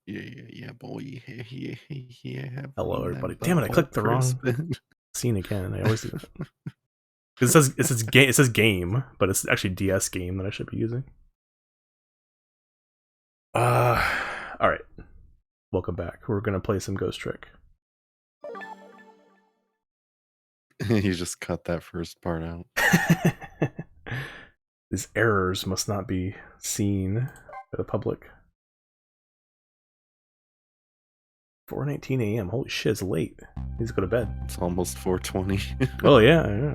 Yeah, boy. Yeah, Hello, bring everybody. that Damn it! I butthole clicked the wrong crispin. scene again. I always do that. It says game. It says game, but it's actually DS game that I should be using. Uh, all right. Welcome back. We're gonna play some Ghost Trick. You just cut that first part out. These errors must not be seen by the public. 4:19 a.m. Holy shit, it's late. Need to go to bed. It's almost 4:20. Oh yeah.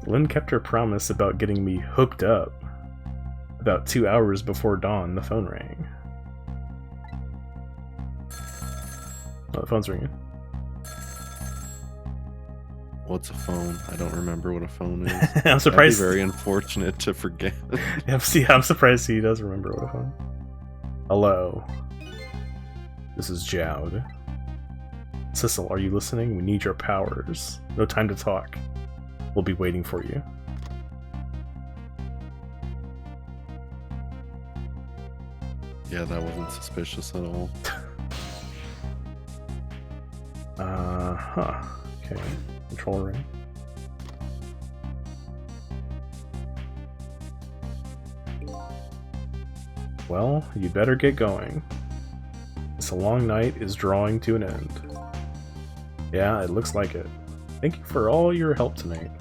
Lynn kept her promise about getting me hooked up. About 2 hours before dawn, the phone rang. Oh, the phone's ringing. What's a phone? I don't remember what a phone is. I'm surprised. That'd be very unfortunate to forget. I'm surprised he does remember what a phone. Hello. This is Jowd. Sissel, are you listening? We need your powers. No time to talk. We'll be waiting for you. Yeah, that wasn't suspicious at all. Huh. Okay. Control room. Well, you better get going. This long night is drawing to an end. Yeah, it looks like it. Thank you for all your help tonight.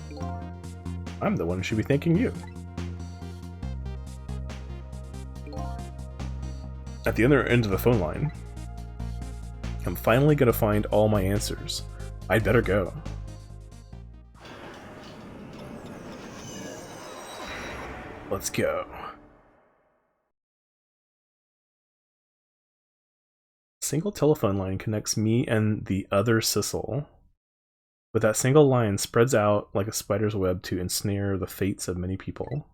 I'm the one who should be thanking you. At the other end of the phone line, I'm finally gonna find all my answers. I'd better go. Let's go. A single telephone line connects me and the other Sissel. But that single line spreads out like a spider's web to ensnare the fates of many people.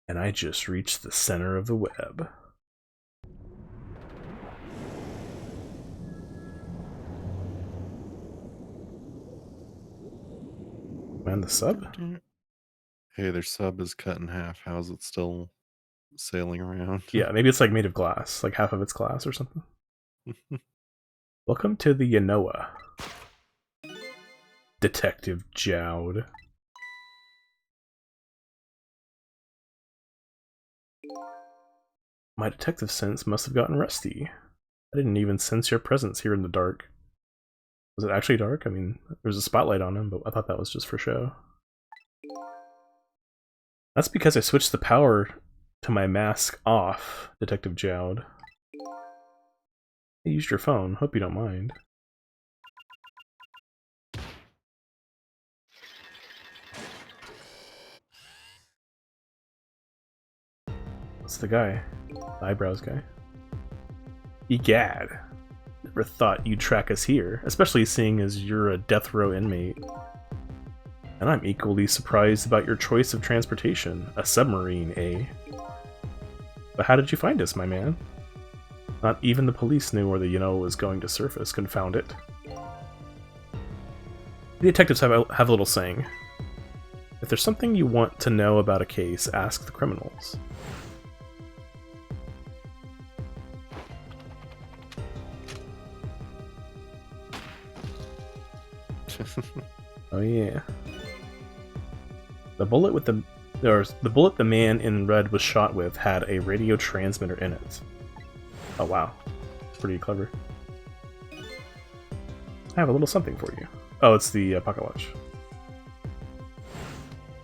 And I just reached the center of the web. Man, the sub? Hey, their sub is cut in half. How is it still sailing around? Yeah, maybe it's like made of glass, like half of it's glass or something. Welcome to the Yanoa. Detective Jowd. My detective sense must have gotten rusty. I didn't even sense your presence here in the dark. Was it actually dark? I mean, there's a spotlight on him, but I thought that was just for show. That's because I switched the power to my mask off, Detective Jowd. I used your phone. Hope you don't mind. What's the guy? The eyebrows guy. Egad. Never thought you'd track us here, especially seeing as you're a death row inmate. And I'm equally surprised about your choice of transportation. A submarine, eh? But how did you find us, my man? Not even the police knew where the Yanoa was going to surface, confound it. The detectives have a little saying. If there's something you want to know about a case, ask the criminals. Oh yeah. The bullet the man in red was shot with had a radio transmitter in it. Oh wow. It's pretty clever. I have a little something for you. Oh, it's the pocket watch.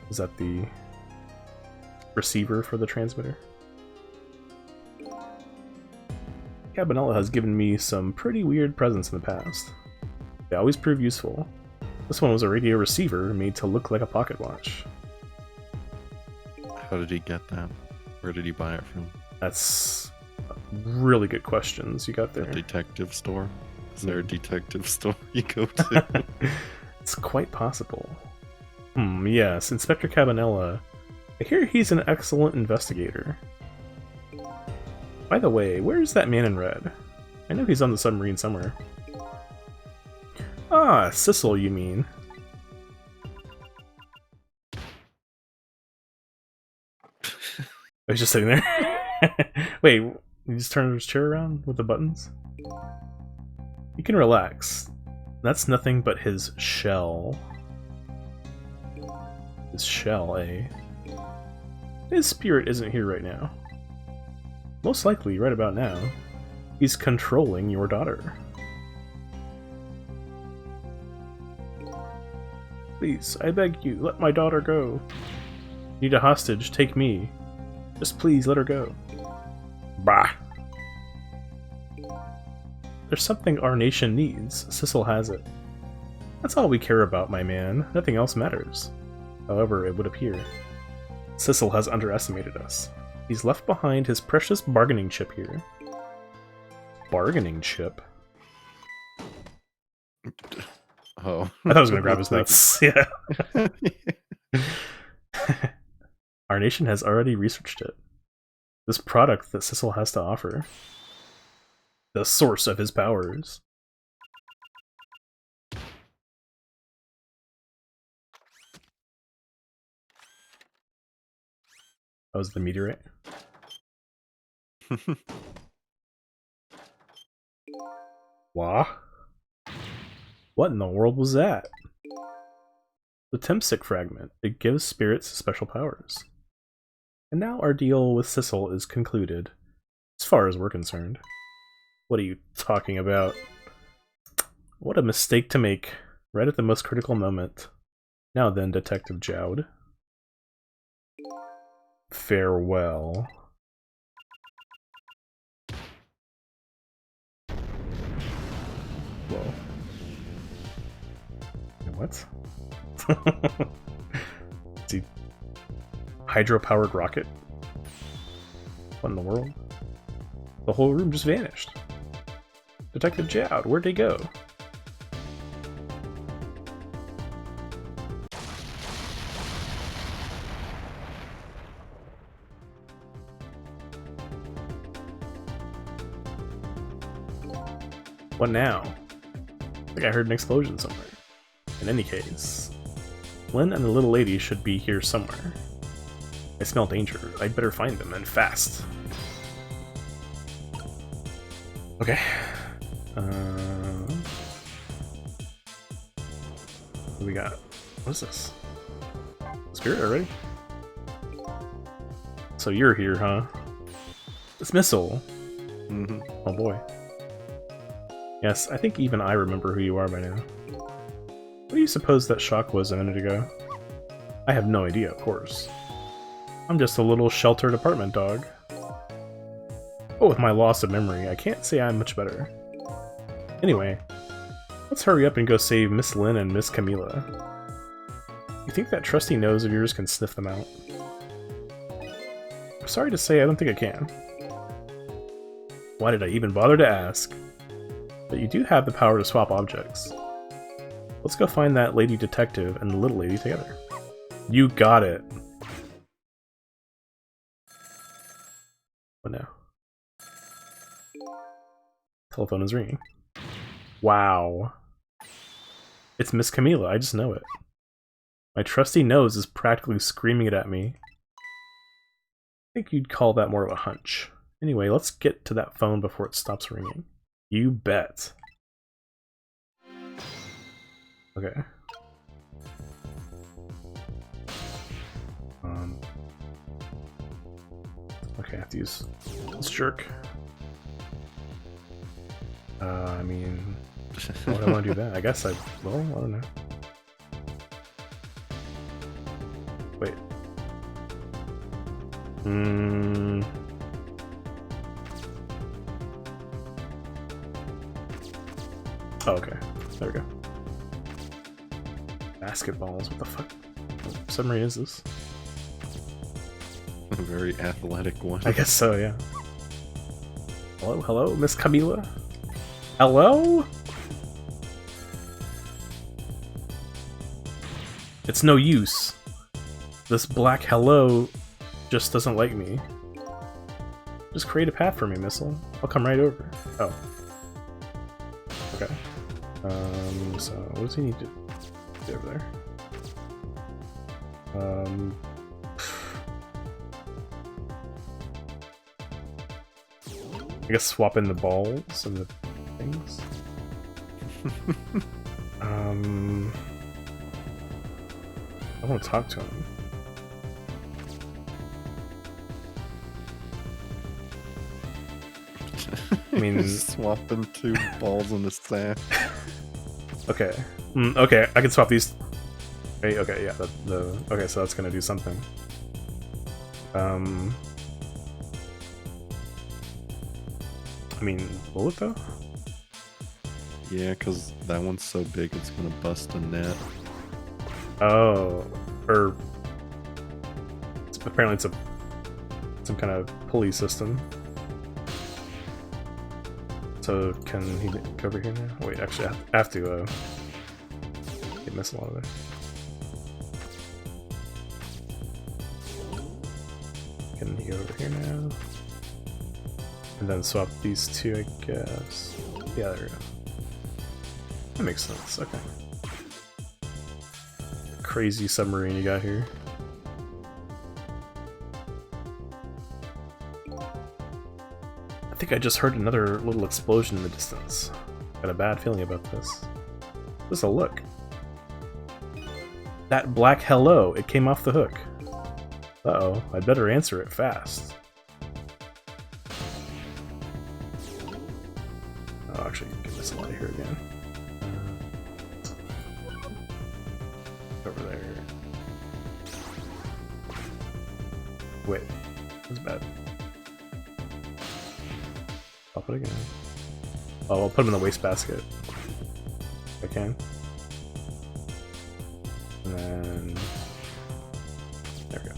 Is that the receiver for the transmitter? Cabanella has given me some pretty weird presents in the past. They always prove useful. This one was a radio receiver made to look like a pocket watch. How did he get that? Where did he buy it from? That's really good questions you got there. A detective store? Is there a detective store you go to? It's quite possible. Yes, Inspector Cabanella. I hear he's an excellent investigator. By the way, where's that man in red? I know he's on the submarine somewhere. Ah, Sissel, you mean. He's just sitting there. Wait, you just turn his chair around with the buttons? You can relax. That's nothing but his shell. His shell, eh? His spirit isn't here right now. Most likely, right about now, he's controlling your daughter. Please, I beg you, let my daughter go. Need a hostage, take me. Just please let her go. Bah! There's something our nation needs. Sissel has it. That's all we care about, my man. Nothing else matters. However, it would appear Sissel has underestimated us. He's left behind his precious bargaining chip here. Bargaining chip? Oh. I thought I was going to grab his nuts. Yeah. Our nation has already researched it. This product that Sissel has to offer. The source of his powers. That was the meteorite. Wah? What in the world was that? The Temsic fragment. It gives spirits special powers. And now our deal with Sissel is concluded, as far as we're concerned. What are you talking about? What a mistake to make, right at the most critical moment. Now then, Detective Jowd. Farewell. Whoa. What? Is he hydro-powered rocket? What in the world? The whole room just vanished. Detective Jowd, where'd he go? What now? I think I heard an explosion somewhere. In any case, Lynn and the little lady should be here somewhere. I smell danger. I'd better find them, and fast. Okay. What do we got? What is this? Spirit already? So you're here, huh? Dismissal. Mm-hmm. Oh boy. Yes, I think even I remember who you are by now. What do you suppose that shock was a minute ago? I have no idea, of course. I'm just a little sheltered apartment dog. But with my loss of memory, I can't say I'm much better. Anyway, let's hurry up and go save Miss Lynn and Miss Camilla. You think that trusty nose of yours can sniff them out? I'm sorry to say I don't think I can. Why did I even bother to ask? But you do have the power to swap objects. Let's go find that lady detective and the little lady together. You got it! What now? Telephone is ringing. Wow. It's Miss Camilla, I just know it. My trusty nose is practically screaming it at me. I think you'd call that more of a hunch. Anyway, let's get to that phone before it stops ringing. You bet. Okay. Okay, I have to use this jerk. I mean, why would I want to do that? I guess I don't know. Wait. Oh, okay. There we go. Basketballs, what the fuck? What submarine is this? A very athletic one. I guess so, yeah. Hello, hello, Miss Camilla? Hello? It's no use. This black hello just doesn't like me. Just create a path for me, Missile. I'll come right over. Oh. Okay. So what does he need to do over there? I guess swap in the balls and the things. I want to talk to him. I mean, swapping 2 balls in the sack. Okay. Okay, I can swap these. Okay, yeah. Okay, so that's gonna do something. I mean, will it though? Yeah, because that one's so big it's gonna bust a net. Oh, or apparently it's some kind of pulley system. So can he go over here now? Wait, actually, I have to get Missile out of there. Can he go over here now? And then swap these 2, I guess. Yeah, there we go. That makes sense. Okay. Crazy submarine you got here. I think I just heard another little explosion in the distance. Got a bad feeling about this. Just a look. That black hello, it came off the hook. Uh-oh, I'd better answer it fast. Oh, actually, get this out of here again. Over there. Wait, that's bad. I'll put it again. Oh, I'll put him in the wastebasket. If I can. And then... there we go.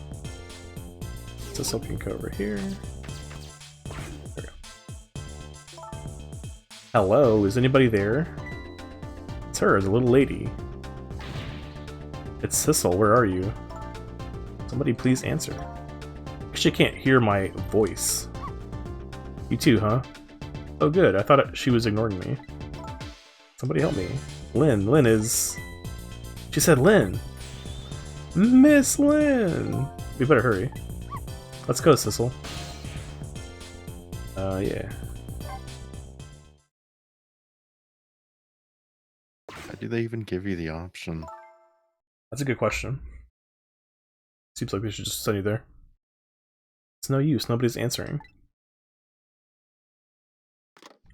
Thistle can go over here. There we go. Hello, is anybody there? It's her, the little lady. It's Sissel, where are you? Somebody please answer. She can't hear my voice. You too, huh? Oh good, I thought she was ignoring me. Somebody help me. Lynn. Lynn is... She said Lynn! Miss Lynn! We better hurry. Let's go, Sissel. Yeah. Why do they even give you the option? That's a good question. Seems like they should just send you there. It's no use, nobody's answering.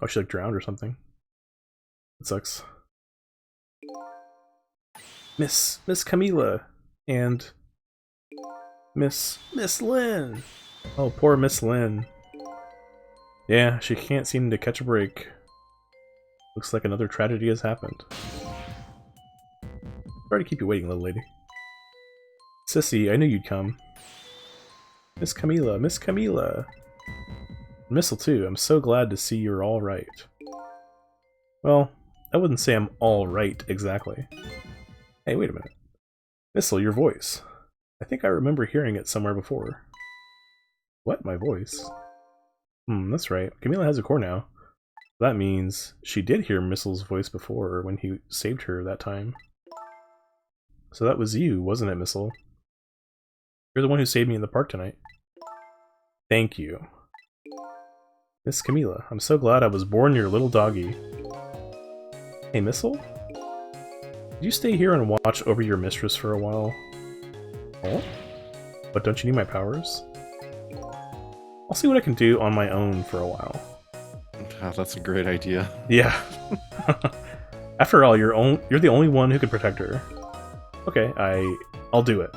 Oh, she like drowned or something. It sucks. Miss Camila and Miss Lynn. Oh, poor Miss Lynn. Yeah, she can't seem to catch a break. Looks like another tragedy has happened. Sorry to keep you waiting, little lady. Sissy, I knew you'd come. Miss Camila, Miss Camila. Missile too, I'm so glad to see you're alright. Well, I wouldn't say I'm alright exactly. Hey, wait a minute. Missile, your voice. I think I remember hearing it somewhere before. What? My voice? That's right. Camila has a core now. That means she did hear Missile's voice before when he saved her that time. So that was you, wasn't it, Missile? You're the one who saved me in the park tonight. Thank you. Miss Camila, I'm so glad I was born your little doggy. Hey, Missile? Did you stay here and watch over your mistress for a while? Oh? But don't you need my powers? I'll see what I can do on my own for a while. God, that's a great idea. Yeah. After all, you're the only one who could protect her. Okay, I'll do it.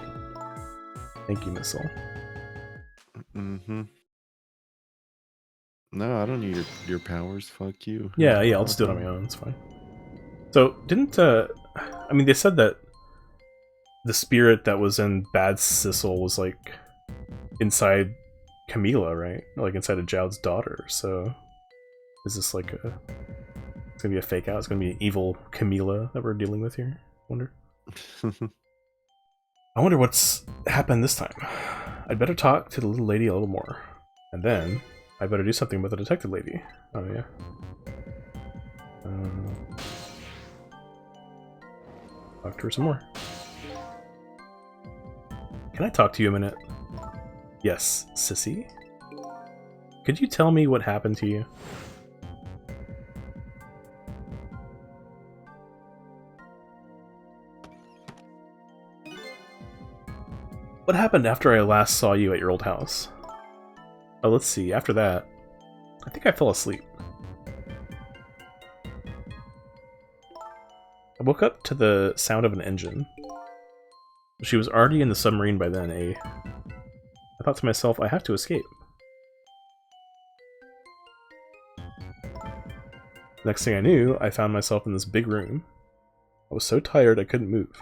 Thank you, Missile. Mm-hmm. No, I don't need your powers. Fuck you. Yeah, I'll just do it on my own. It's fine. So, didn't, I mean, they said that the spirit that was in Bad Sissel was, like, inside Camila, right? Like, inside of Jowd's daughter, so... Is this, like, it's gonna be a fake out? It's gonna be an evil Camila that we're dealing with here? I wonder. I wonder what's happened this time. I'd better talk to the little lady a little more. And then, I better do something with the detective lady. Oh, yeah. Talk to her some more. Can I talk to you a minute? Yes, sissy? Could you tell me what happened to you? What happened after I last saw you at your old house? Oh, let's see. After that, I think I fell asleep. I woke up to the sound of an engine. She was already in the submarine by then, eh? I thought to myself, I have to escape. Next thing I knew, I found myself in this big room. I was so tired I couldn't move.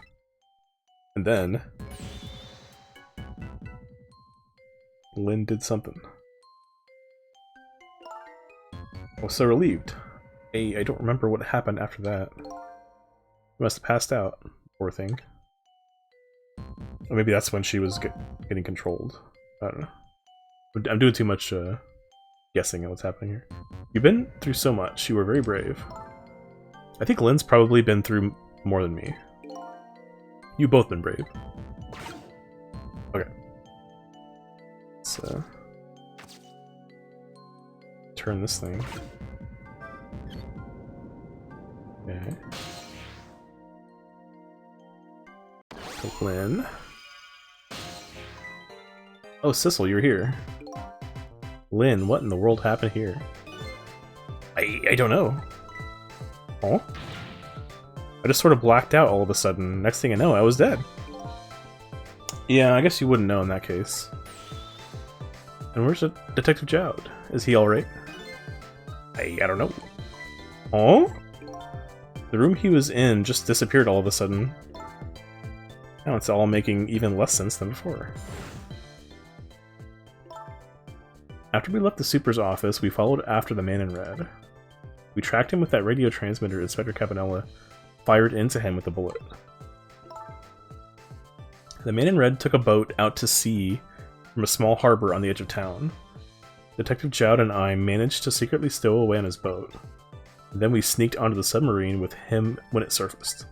And then... Lynn did something. I was so relieved. I don't remember what happened after that. I must have passed out, poor thing. Or maybe that's when she was getting controlled. I don't know. I'm doing too much guessing at what's happening here. You've been through so much. You were very brave. I think Lynn's probably been through more than me. You've both been brave. Okay. Let's turn this thing. Okay. Lynn. Oh, Sissel, you're here. Lynn, what in the world happened here? I don't know. Oh? I just sort of blacked out all of a sudden. Next thing I know, I was dead. Yeah, I guess you wouldn't know in that case. And where's Detective Jowd? Is he alright? I don't know. Oh? The room he was in just disappeared all of a sudden. Now it's all making even less sense than before. After we left the Super's office, we followed after the man in red. We tracked him with that radio transmitter Inspector Cabanela fired into him with a bullet. The man in red took a boat out to sea from a small harbor on the edge of town. Detective Jowd and I managed to secretly stow away on his boat. And then we sneaked onto the submarine with him when it surfaced.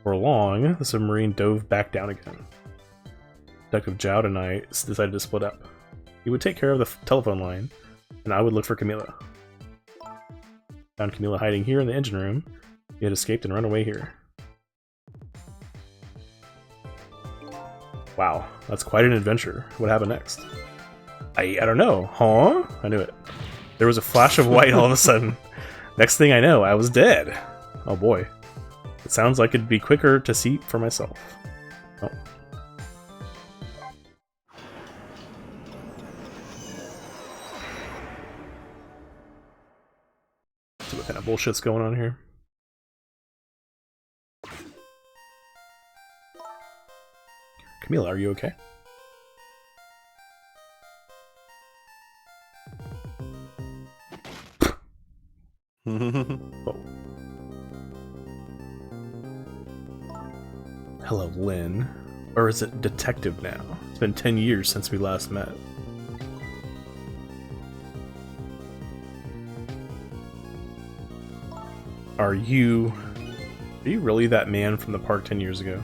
For long, the submarine dove back down again. Detective Jowd and I decided to split up. He would take care of the telephone line, and I would look for Camila. Found Camila hiding here in the engine room. He had escaped and run away here. Wow, that's quite an adventure. What happened next? I don't know. Huh? I knew it. There was a flash of white all of a sudden. Next thing I know, I was dead. Oh boy. It sounds like it'd be quicker to see for myself. Oh. So what kind of bullshit's going on here? Camila, are you okay? Oh. Hello, Lynn. Or is it Detective now? It's been 10 years since we last met. Are you really that man from the park 10 years ago?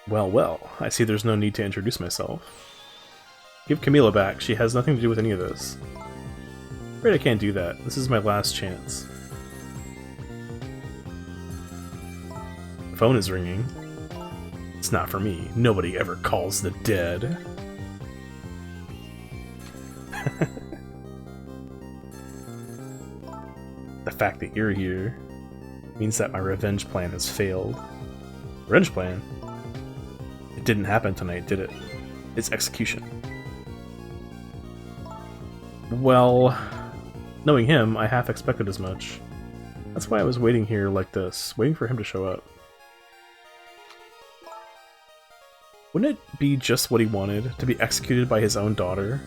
Well, I see there's no need to introduce myself. Give Camila back, she has nothing to do with any of this. Afraid I can't do that, this is my last chance. The phone is ringing. It's not for me, nobody ever calls the dead. The fact that you're here means that my revenge plan has failed. Revenge plan? It didn't happen tonight, did it? It's execution. Well, knowing him, I half expected as much. That's why I was waiting here like this, waiting for him to show up. Wouldn't it be just what he wanted, to be executed by his own daughter?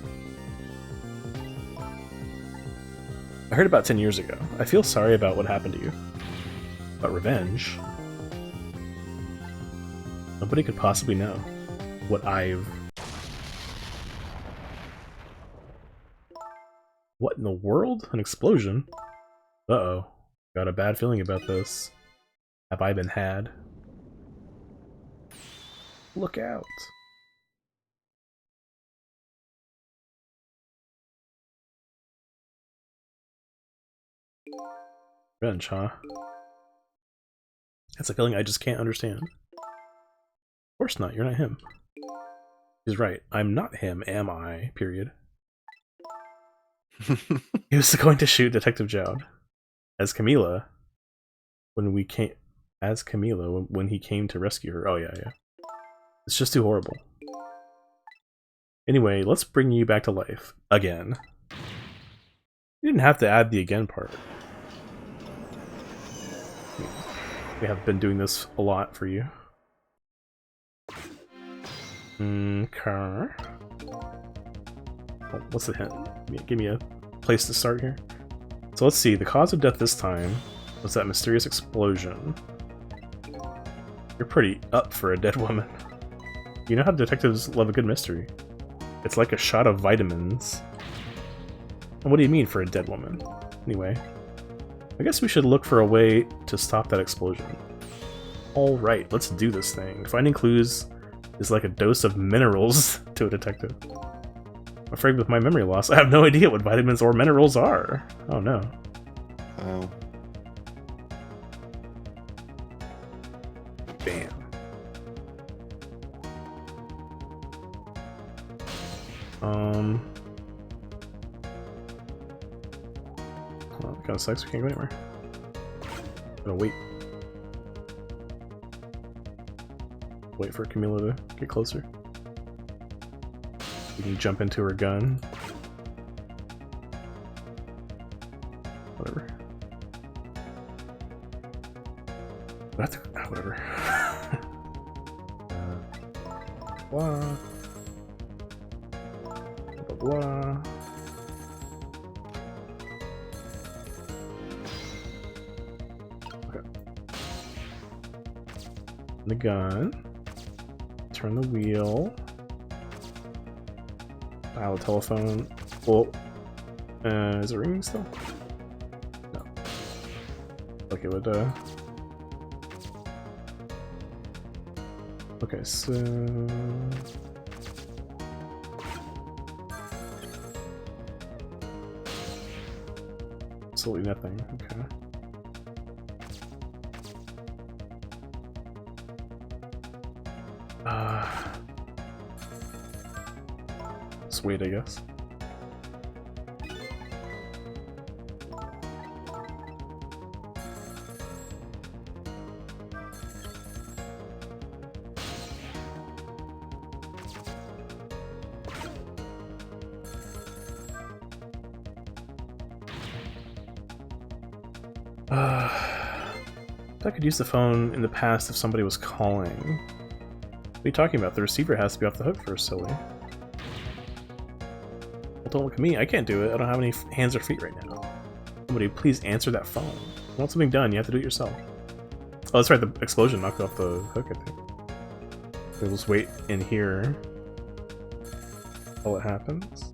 I heard about 10 years ago. I feel sorry about what happened to you. But revenge? Nobody could possibly know what I've... What in the world? An explosion? Uh-oh. Got a bad feeling about this. Have I been had? Look out. Revenge, huh? That's a feeling I just can't understand. Of course not, you're not him. He's right, I'm not him, am I? Period. He was going to shoot Detective Jowd as Camila when we came. As Camila when he came to rescue her. Oh yeah, yeah. It's just too horrible. Anyway, let's bring you back to life again. You didn't have to add the again part. We have been doing this a lot for you. Okay. Oh, what's the hint? Give me a place to start here. So let's see. The cause of death this time was that mysterious explosion. You're pretty up for a dead woman. You know how detectives love a good mystery. It's like a shot of vitamins. And what do you mean for a dead woman? Anyway, I guess we should look for a way to stop that explosion. Alright, let's do this thing. Finding clues is like a dose of minerals to a detective. I'm afraid with my memory loss, I have no idea what vitamins or minerals are. Oh no. Oh. Bam. Well, that kind of sucks. We can't go anywhere. Gotta wait. Wait for Camila to get closer. We can jump into her gun. Whatever. Whatever. Blah. Blah blah. Okay. The gun. Turn the wheel. Dial the telephone. Well, is it ringing still? No. Like it would, Okay, so... Absolutely nothing, okay. Let's wait, I guess. I could use the phone in the past if somebody was calling. What are you talking about? The receiver has to be off the hook first, silly. Well, don't look at me. I can't do it. I don't have any hands or feet right now. Somebody please answer that phone. If you want something done, you have to do it yourself. Oh, that's right. The explosion knocked off the hook, I think. We'll just wait in here while it happens.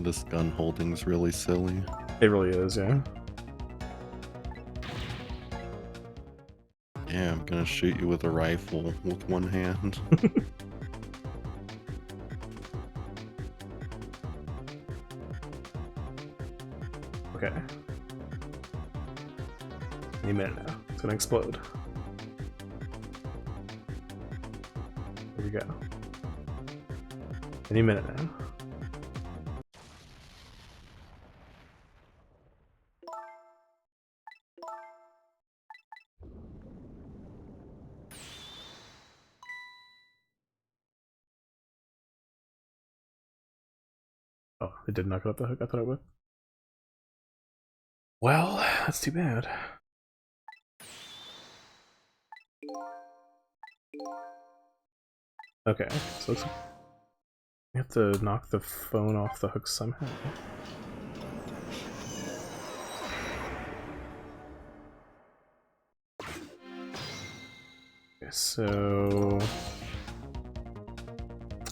This gun holding's really silly. It really is, yeah. Yeah, I'm gonna shoot you with a rifle with one hand. Okay. Any minute now. It's gonna explode. There we go. Any minute now. Oh, it did knock it off the hook. I thought it would. Well, that's too bad. Okay, so we have to knock the phone off the hook somehow. Okay, so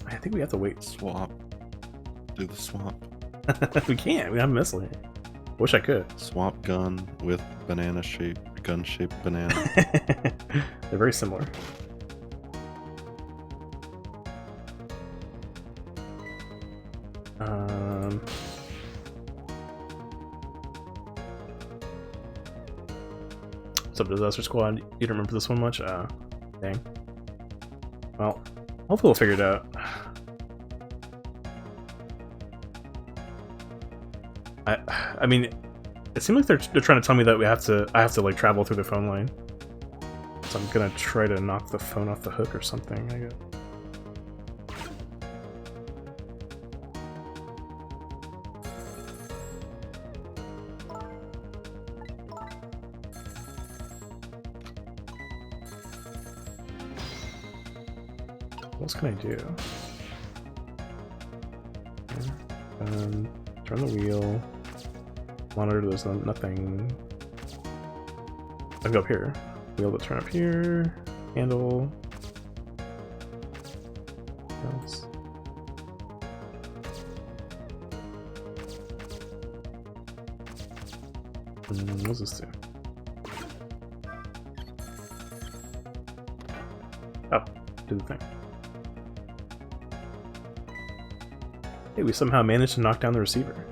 I think we have to wait. Swap. Do the swap. We can't. We have a missile here. Wish I could. Swap gun with gun-shaped banana. They're very similar. What's up, Disaster Squad? You don't remember this one much? Dang. Well, hopefully we'll figure it out. I mean, it seems like they're trying to tell me that I have to like travel through the phone line. So I'm gonna try to knock the phone off the hook or something, I guess. What else can I do? Turn the wheel. Monitor, there's nothing. I can go up here. Wheel to turn up here. Handle. What else? What's this do? Oh, do the thing. Hey, we somehow managed to knock down the receiver.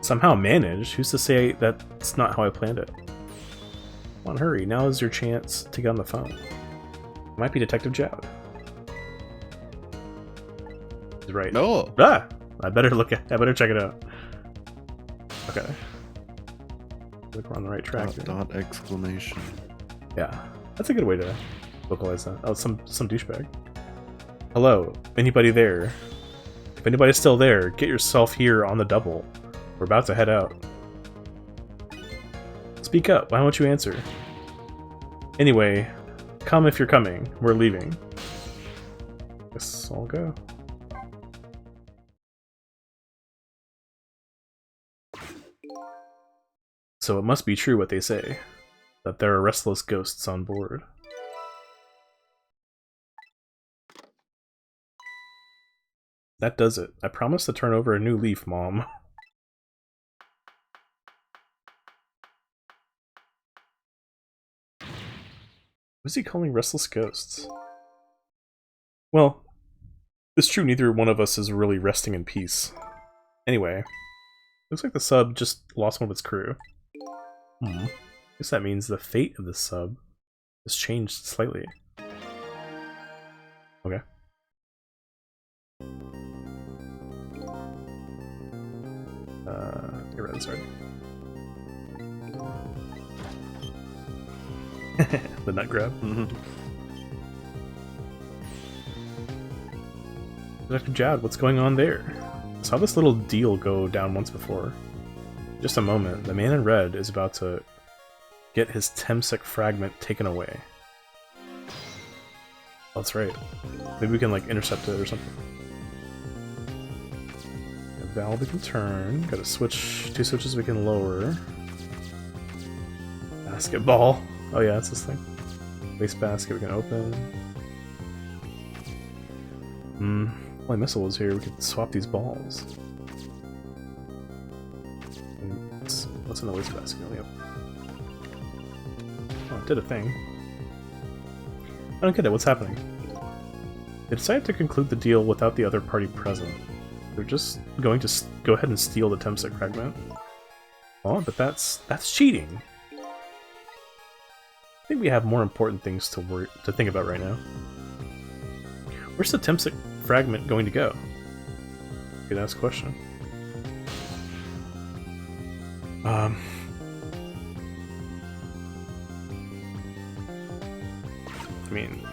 Somehow managed? Who's to say that's not how I planned it? Come on, hurry. Now is your chance to get on the phone. It might be Detective Jowd. He's right. No! Ah! I better check it out. Okay. Look, we're on the right track here. Dot exclamation. Yeah. That's a good way to vocalize that. Oh, some douchebag. Hello? Anybody there? If anybody's still there, get yourself here on the double. We're about to head out. Speak up, why won't you answer? Anyway, come if you're coming. We're leaving. Guess I'll go. So it must be true what they say, that there are restless ghosts on board. That does it. I promise to turn over a new leaf, Mom. What is he calling restless ghosts? Well, it's true neither one of us is really resting in peace. Anyway, looks like the sub just lost one of its crew. Guess that means the fate of the sub has changed slightly. Okay. Get rid of this already. The nut grab. Dr. Jowd, what's going on there? I saw this little deal go down once before. Just a moment, the man in red is about to get his Temsec fragment taken away. Oh, that's right. Maybe we can like intercept it or something. A valve we can turn. Got a switch, 2 switches we can lower. Basketball. Oh yeah, that's this thing. Waste basket we can open. Only missile was here. We could swap these balls. What's in the waste basket? Yep. Oh, it did a thing. I don't get it. What's happening? They decided to conclude the deal without the other party present. They're just going to go ahead and steal the Temsec fragment. Oh, but that's cheating. I think we have more important things to think about right now. Where's the Temsec fragment going to go? Good ask question. I mean,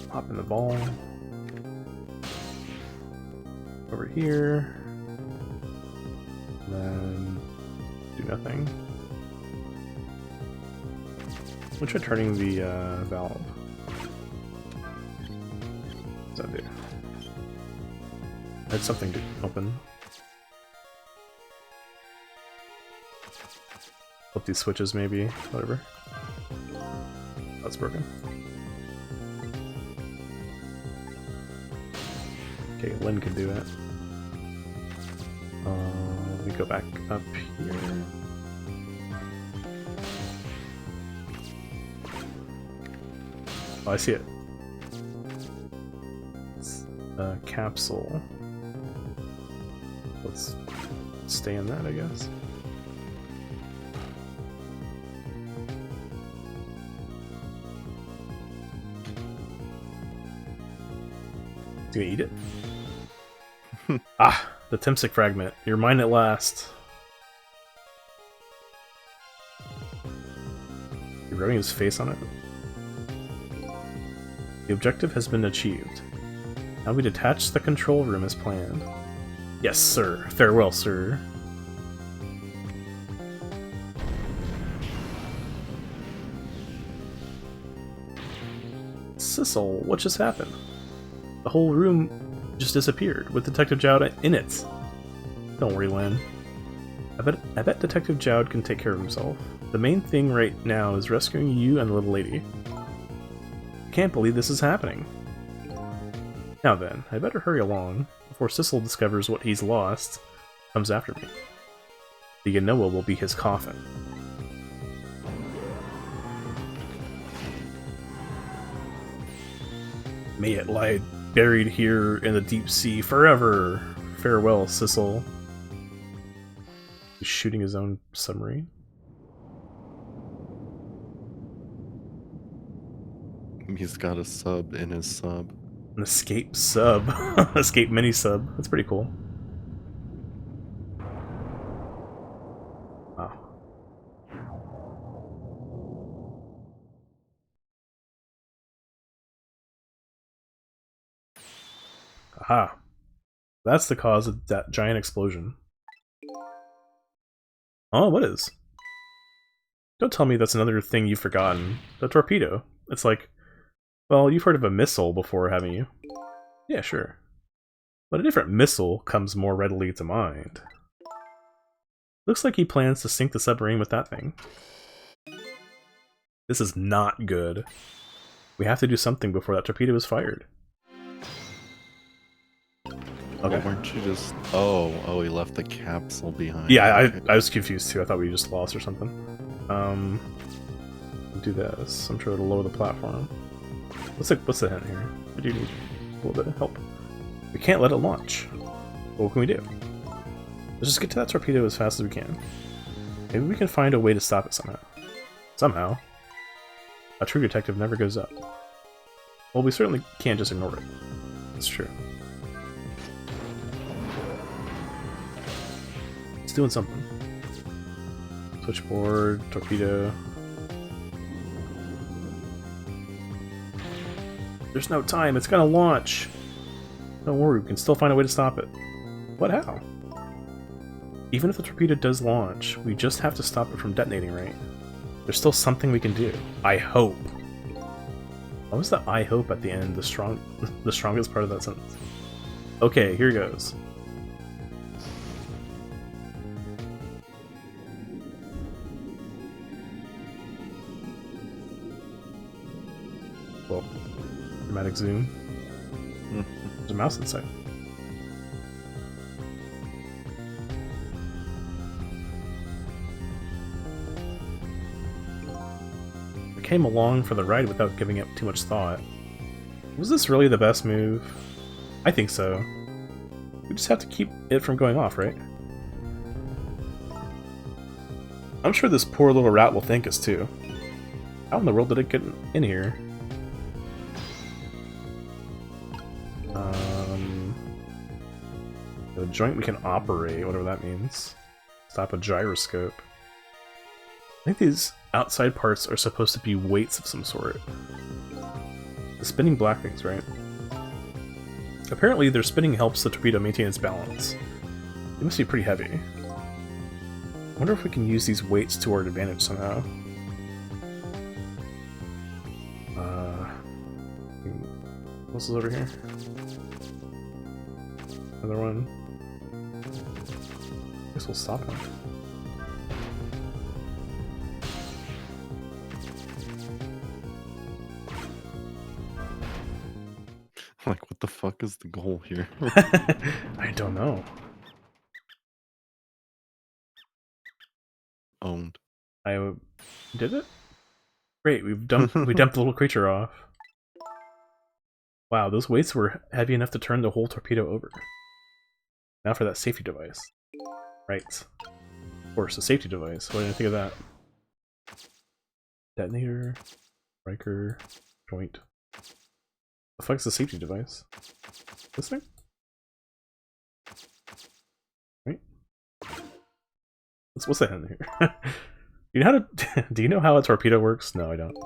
pop in the ball over here, and then do nothing. We'll try turning the valve. What's that do? I had something to open. Flip these switches, maybe. Whatever. That's broken. Okay, Lynn can do it. go back up here. Oh, I see it. It's a capsule. Let's stay in that, I guess. Do you eat it? Ah, the Timsic fragment. You're mine at last. You're rubbing his face on it. The objective has been achieved. Now we detach the control room as planned. Yes, sir. Farewell, sir. Sissel, what just happened? The whole room just disappeared, with Detective Jowd in it. Don't worry, Lynn. I bet Detective Jowd can take care of himself. The main thing right now is rescuing you and the little lady. I can't believe this is happening. Now then, I better hurry along, before Sissel discovers what he's lost, comes after me. The Genoa will be his coffin. May it lie buried here in the deep sea forever. Farewell, Sissel. He's shooting his own submarine. He's got a sub in his sub. An escape sub. Escape mini sub. That's pretty cool. Wow. Aha. That's the cause of that giant explosion. Oh, what is? Don't tell me that's another thing you've forgotten. The torpedo. It's like, well, you've heard of a missile before, haven't you? Yeah, sure. But a different missile comes more readily to mind. Looks like he plans to sink the submarine with that thing. This is not good. We have to do something before that torpedo is fired. Okay. Well, weren't you just... Oh, he left the capsule behind. Yeah, Okay. I was confused too. I thought we just lost or something. Do this. I'm sure it'll lower the platform. What's the hint here? I do need a little bit of help. We can't let it launch. What can we do? Let's just get to that torpedo as fast as we can. Maybe we can find a way to stop it somehow. Somehow. A true detective never gives up. Well, we certainly can't just ignore it. That's true. It's doing something. Switchboard, torpedo. There's no time, it's gonna launch! Don't worry, we can still find a way to stop it. What, how? Even if the torpedo does launch, we just have to stop it from detonating, right? There's still something we can do. I hope. What was the I hope at the end the strongest part of that sentence? Okay, here goes. Well, dramatic zoom. There's a mouse inside. I came along for the ride without giving it too much thought. Was this really the best move? I think so. We just have to keep it from going off, right? I'm sure this poor little rat will thank us too. How in the world did it get in here? The joint we can operate, whatever that means. Stop a gyroscope. I think these outside parts are supposed to be weights of some sort. The spinning black things, right? Apparently their spinning helps the torpedo maintain its balance. They must be pretty heavy. I wonder if we can use these weights to our advantage somehow. What else is over here? Another one. I guess we'll stop him. Like, what the fuck is the goal here? I don't know. owned. I did it? Great, we dumped the little creature off. Wow, those weights were heavy enough to turn the whole torpedo over. Now for that safety device. Right. Of course, a safety device. What did I think of that? Detonator, striker, joint. The fuck's the safety device? This thing? Right? What's that in here? Do you know how to do you know how a torpedo works? No, I don't.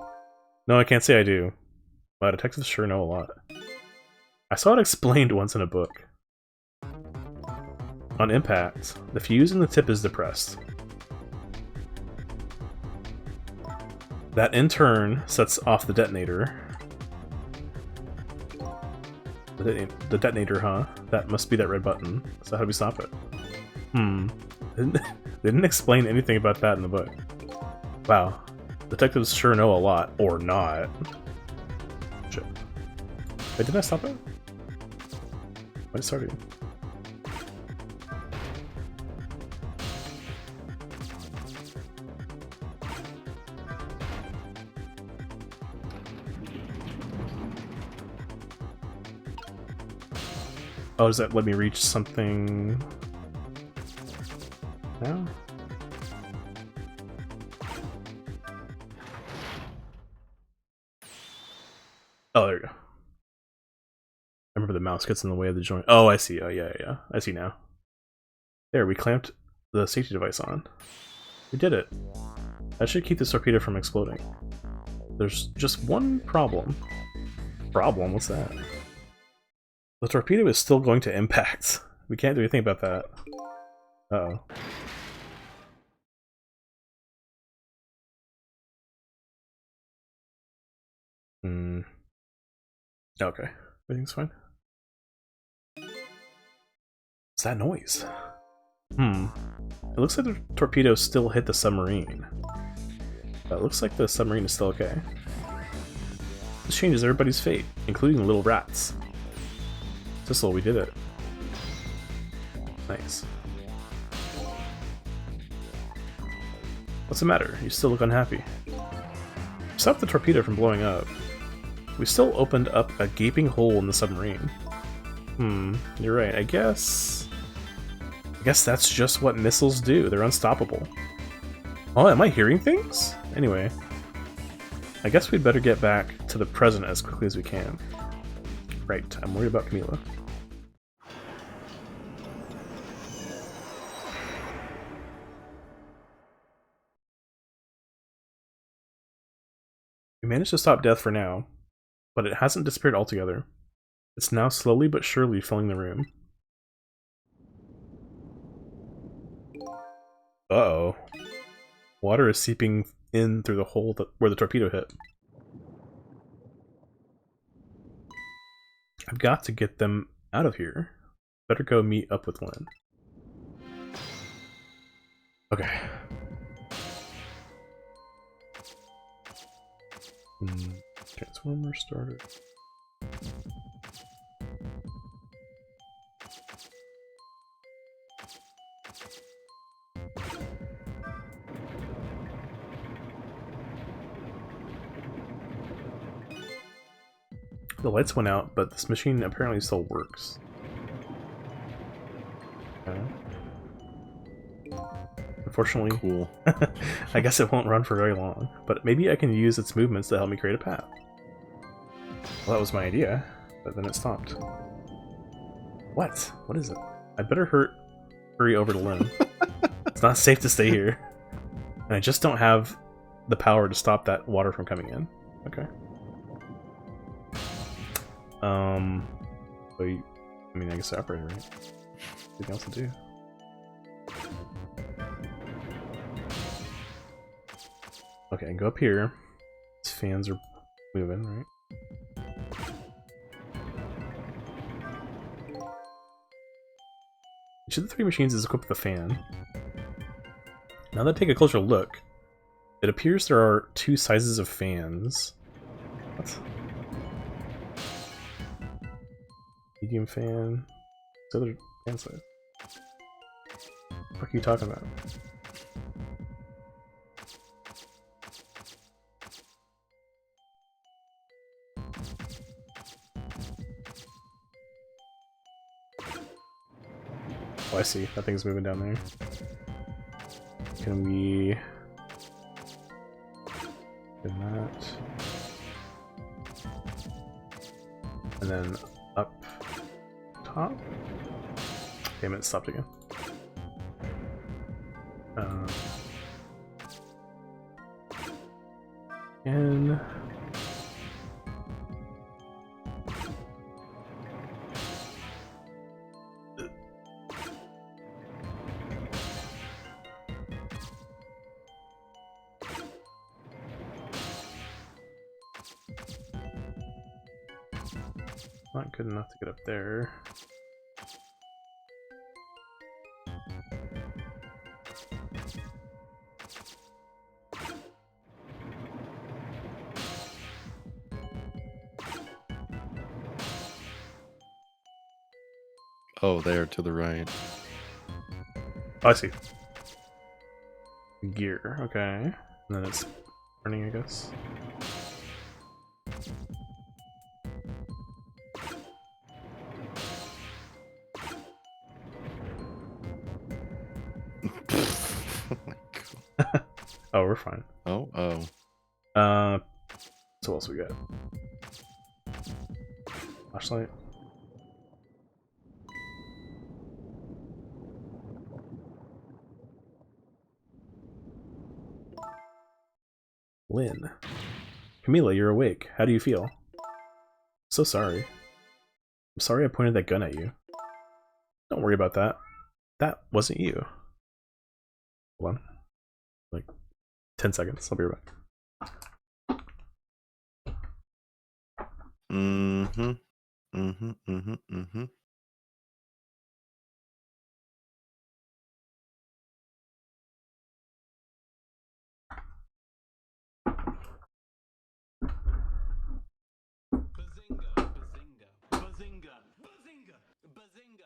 No, I can't say I do. But detectives sure know a lot. I saw it explained once in a book. On impact, the fuse in the tip is depressed. That in turn sets off the detonator. The detonator, huh? That must be that red button. So how do we stop it? They didn't explain anything about that in the book. Wow. Detectives sure know a lot. Or not. Shit. Wait, didn't I stop it? Why did it start again? Oh, does that let me reach something now? Oh, there we go. I remember the mouse gets in the way of the joint. Oh, I see. Oh, yeah. I see now. There, we clamped the safety device on. We did it. That should keep this torpedo from exploding. There's just one problem. Problem? What's that? The torpedo is still going to impact. We can't do anything about that. Uh-oh. Okay. Everything's fine. What's that noise? It looks like the torpedo still hit the submarine. But it looks like the submarine is still okay. This changes everybody's fate, including the little rats. Thistle, we did it. Nice. What's the matter? You still look unhappy. Stop the torpedo from blowing up. We still opened up a gaping hole in the submarine. You're right. I guess that's just what missiles do. They're unstoppable. Oh, am I hearing things? Anyway. I guess we'd better get back to the present as quickly as we can. Right, I'm worried about Camila. We managed to stop death for now, but it hasn't disappeared altogether. It's now slowly but surely filling the room. Uh-oh. Water is seeping in through the hole where the torpedo hit. I've got to get them out of here. Better go meet up with Lynn. Okay. Transformer started. The lights went out, but this machine apparently still works. Okay. Unfortunately, Cool. I guess it won't run for very long, but maybe I can use its movements to help me create a path. Well, that was my idea, but then it stopped. What? What is it? I'd better hurry over to Lynn. It's not safe to stay here. And I just don't have the power to stop that water from coming in. Okay. Wait, I mean, I guess the operator, right? Anything else to do? Okay, I can go up here. These fans are moving, right? Each of the three machines is equipped with a fan. Now that I take a closer look, it appears there are two sizes of fans. What? Medium fan. What's the other fan size? What are you talking about? I see. That thing's moving down there. Can we... do that. And then up top. Damn it, it stopped again. And not good enough to get up there. Oh, there to the right. Oh, I see. Gear, okay. And then it's burning, I guess. Oh my God. Oh, we're fine. Oh, oh. So what else we got? Flashlight. Lynn. Camila, you're awake. How do you feel? So sorry. I'm sorry I pointed that gun at you. Don't worry about that. That wasn't you. Hold on. Like 10 seconds. I'll be right back. Mm-hmm. Mm-hmm. Mm-hmm. Mm-hmm.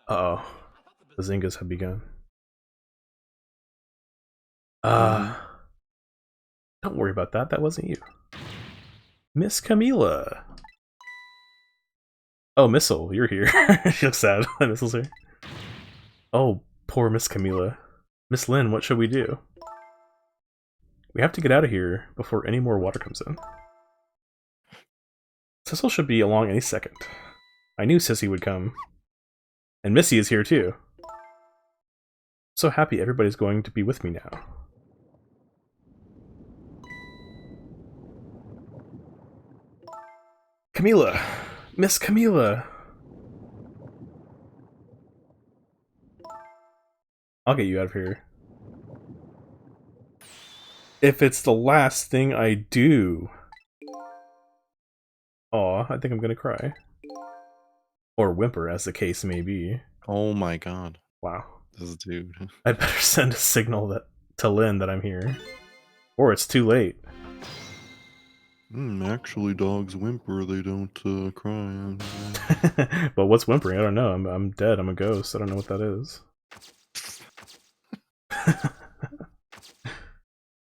Uh-oh. The Zingas have begun. Mm-hmm. Don't worry about that. That wasn't you. Miss Camila. Oh, Missile, you're here. She looks sad. Missile's here. Oh, poor Miss Camila. Miss Lynn, what should we do? We have to get out of here before any more water comes in. Cecil should be along any second. I knew Sissy would come. And Missy is here too. So happy everybody's going to be with me now. Camila! Miss Camila! I'll get you out of here. If it's the last thing I do. Aw, I think I'm gonna cry. Or whimper, as the case may be. Oh my God. Wow. This dude. I better send a signal to Lynn that I'm here. Or it's too late. Actually, dogs whimper. They don't cry. But what's whimpering? I don't know. I'm dead. I'm a ghost. I don't know what that is.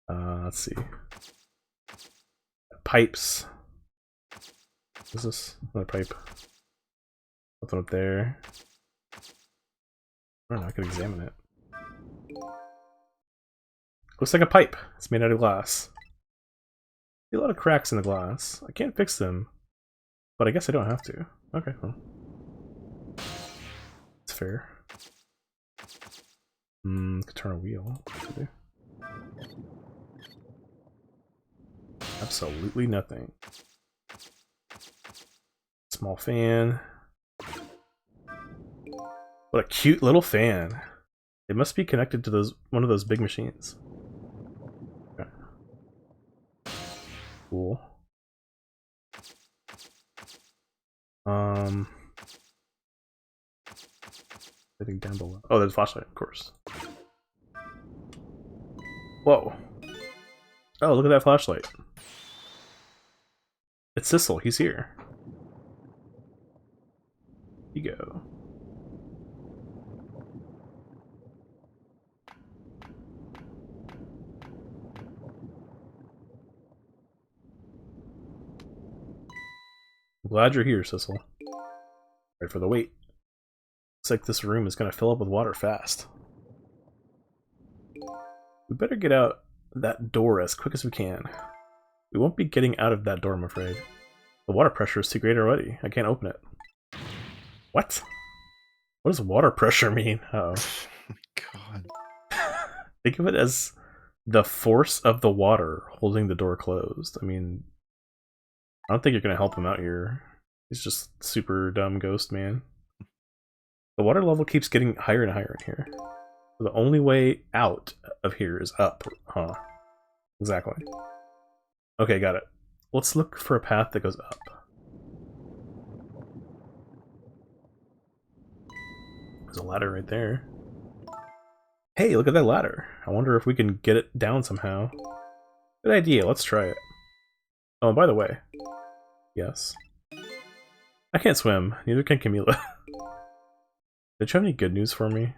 Let's see. Pipes. What is this? Another pipe. Nothing up there. I don't know. I could examine it. Looks like a pipe. It's made out of glass. See a lot of cracks in the glass. I can't fix them, but I guess I don't have to. Okay, well. It's fair. Could turn a wheel. Absolutely nothing. Small fan. What a cute little fan. It must be connected to one of those big machines. Okay. Cool. Sitting down below. Oh, there's a flashlight, of course. Whoa. Oh, look at that flashlight. It's Sissel, he's here. Here you go. I'm glad you're here, Sissel. Ready for the wait. Looks like this room is gonna fill up with water fast. We better get out that door as quick as we can. We won't be getting out of that door, I'm afraid. The water pressure is too great already. I can't open it. What? What does water pressure mean? Uh-oh. God. Think of it as the force of the water holding the door closed. I mean, I don't think you're gonna help him out here. He's just super dumb ghost man. The water level keeps getting higher and higher in here. So the only way out of here is up, huh? Exactly. Okay, got it. Let's look for a path that goes up. There's a ladder right there. Hey, look at that ladder. I wonder if we can get it down somehow. Good idea, let's try it. Oh, and by the way. Yes. I can't swim, neither can Camila. Did you have any good news for me?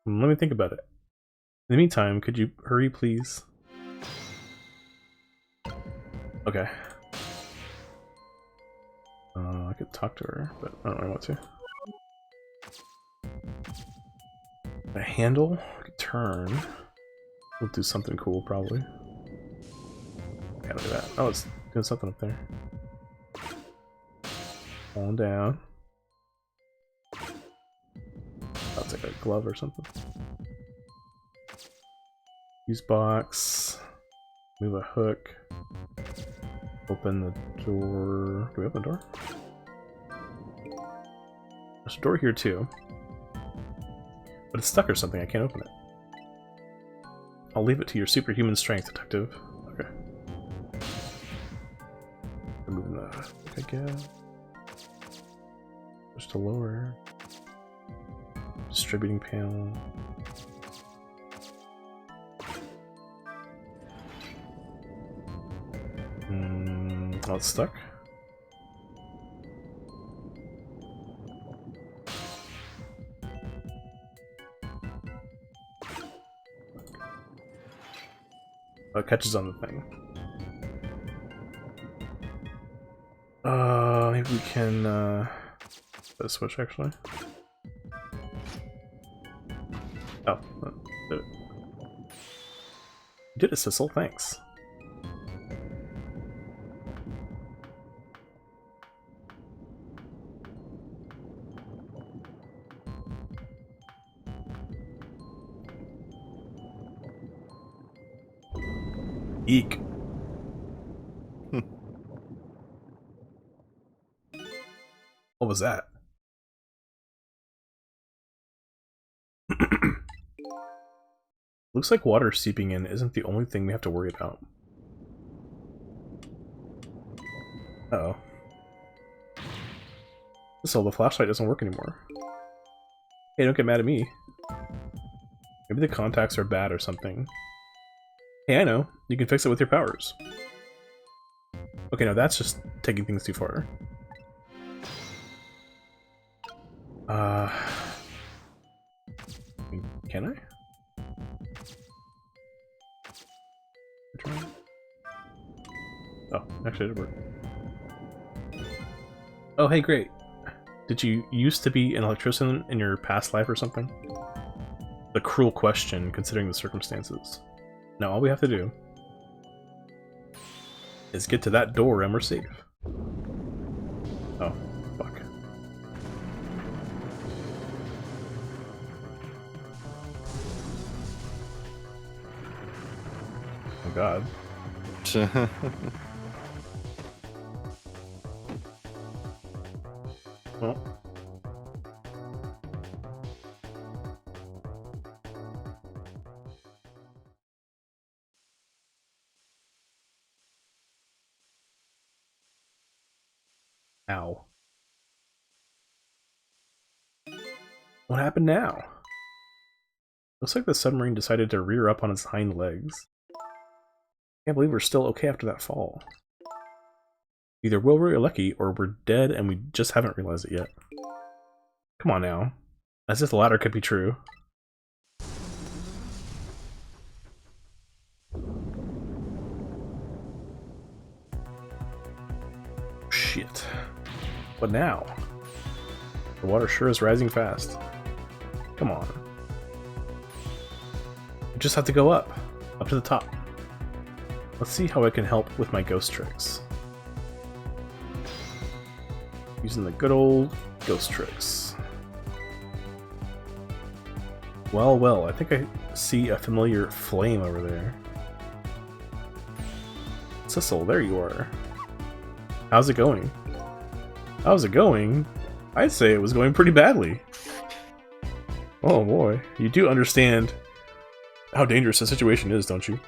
Let me think about it. In the meantime, could you hurry, please? Okay. I could talk to her, but I don't really want to. A handle? I could turn. We'll do something cool, probably. Gotta do that. Oh, it's doing something up there. Falling down. That's like a glove or something. Use box. Move a hook. Open the door. Do we open the door? There's a door here too. But it's stuck or something, I can't open it. I'll leave it to your superhuman strength, detective. Okay. Removing the hook, I guess. Push to lower. Distributing panel. Oh, it's stuck? Oh, it catches on the thing. Maybe we can, put a switch, actually. Oh, did it. You did it, Sissel, thanks. Eek. What was that? Looks like water seeping in isn't the only thing we have to worry about. Uh-oh. So the flashlight doesn't work anymore. Hey, don't get mad at me. Maybe the contacts are bad or something. Hey, I know. You can fix it with your powers. Okay, no, that's just taking things too far. Can I? Oh, actually it did work. Oh, hey, great. Did you used to be an electrician in your past life or something? The cruel question, considering the circumstances. Now all we have to do is get to that door and we're safe. Oh, fuck. Oh god. Well. Ow. What happened now? Looks like the submarine decided to rear up on its hind legs. Can't believe we're still okay after that fall. Either we're lucky or we're dead and we just haven't realized it yet. Come on now. As if the latter could be true. Shit. What now? The water sure is rising fast. Come on. You just have to go up to the top. Let's see how I can help with my ghost tricks. Using the good old ghost tricks. Well, well, I think I see a familiar flame over there. Sissel, there you are. How's it going? How's it going? I'd say it was going pretty badly. Oh boy, you do understand how dangerous the situation is, don't you?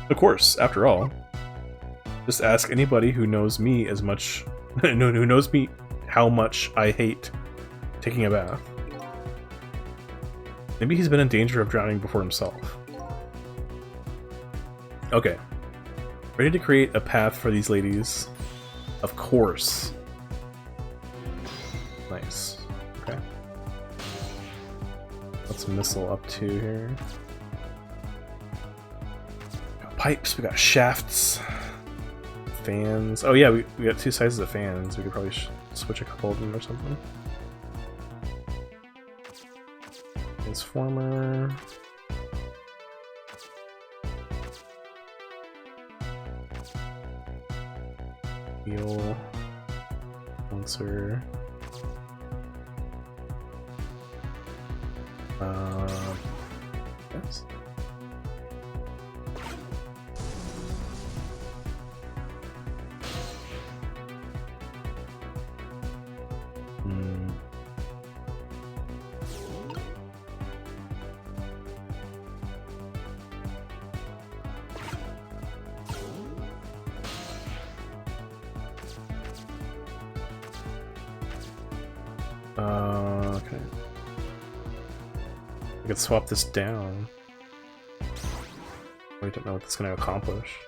Of course, after all. Just ask anybody who knows me as much... who knows me how much I hate taking a bath. Maybe he's been in danger of drowning before himself. Okay. Ready to create a path for these ladies? Of course. Nice. Okay. What's Missile up to here? Pipes, we got shafts, fans. Oh yeah, we got two sizes of fans. We could probably switch a couple of them or something. Transformer. Wheel. Bouncer. Yes. Okay. I could swap this down. We don't know what that's going to accomplish.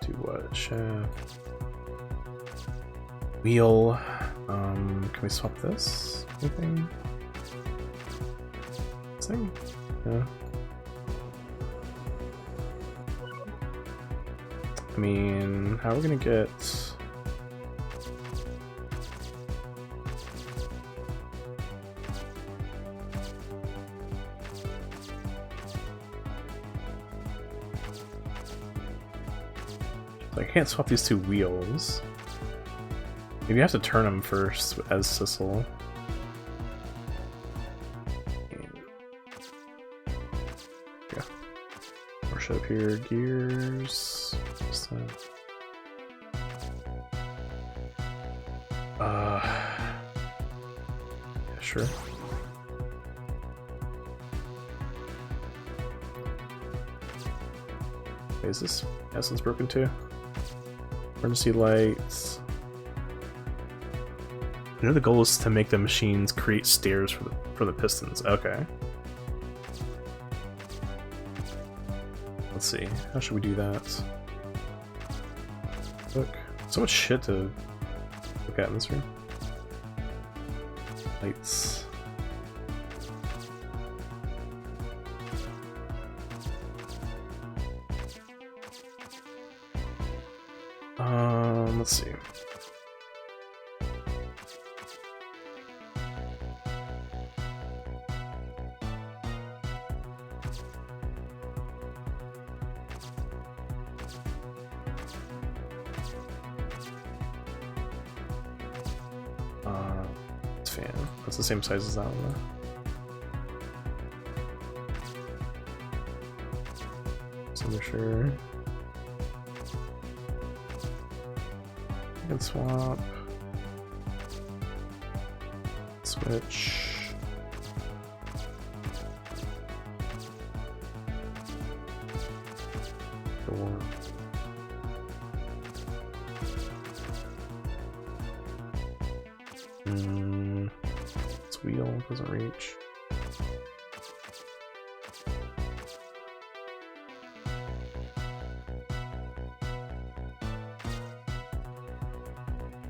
Do what? Shaft. Wheel. Can we swap this? Anything? This thing? Yeah. I mean, how are we gonna get... I can't swap these two wheels. Maybe I have to turn them first as Sissel. Yeah. Push up here, gears. Yeah, sure. Okay, is this essence broken too? Emergency lights. I know the goal is to make the machines create stairs for the pistons. Okay. Let's see. How should we do that? Look. So much shit to look at in this room. Lights. Let's see. Fan. That's the same size as that one, though. So sure. I can swap. Switch. Door. This wheel doesn't reach.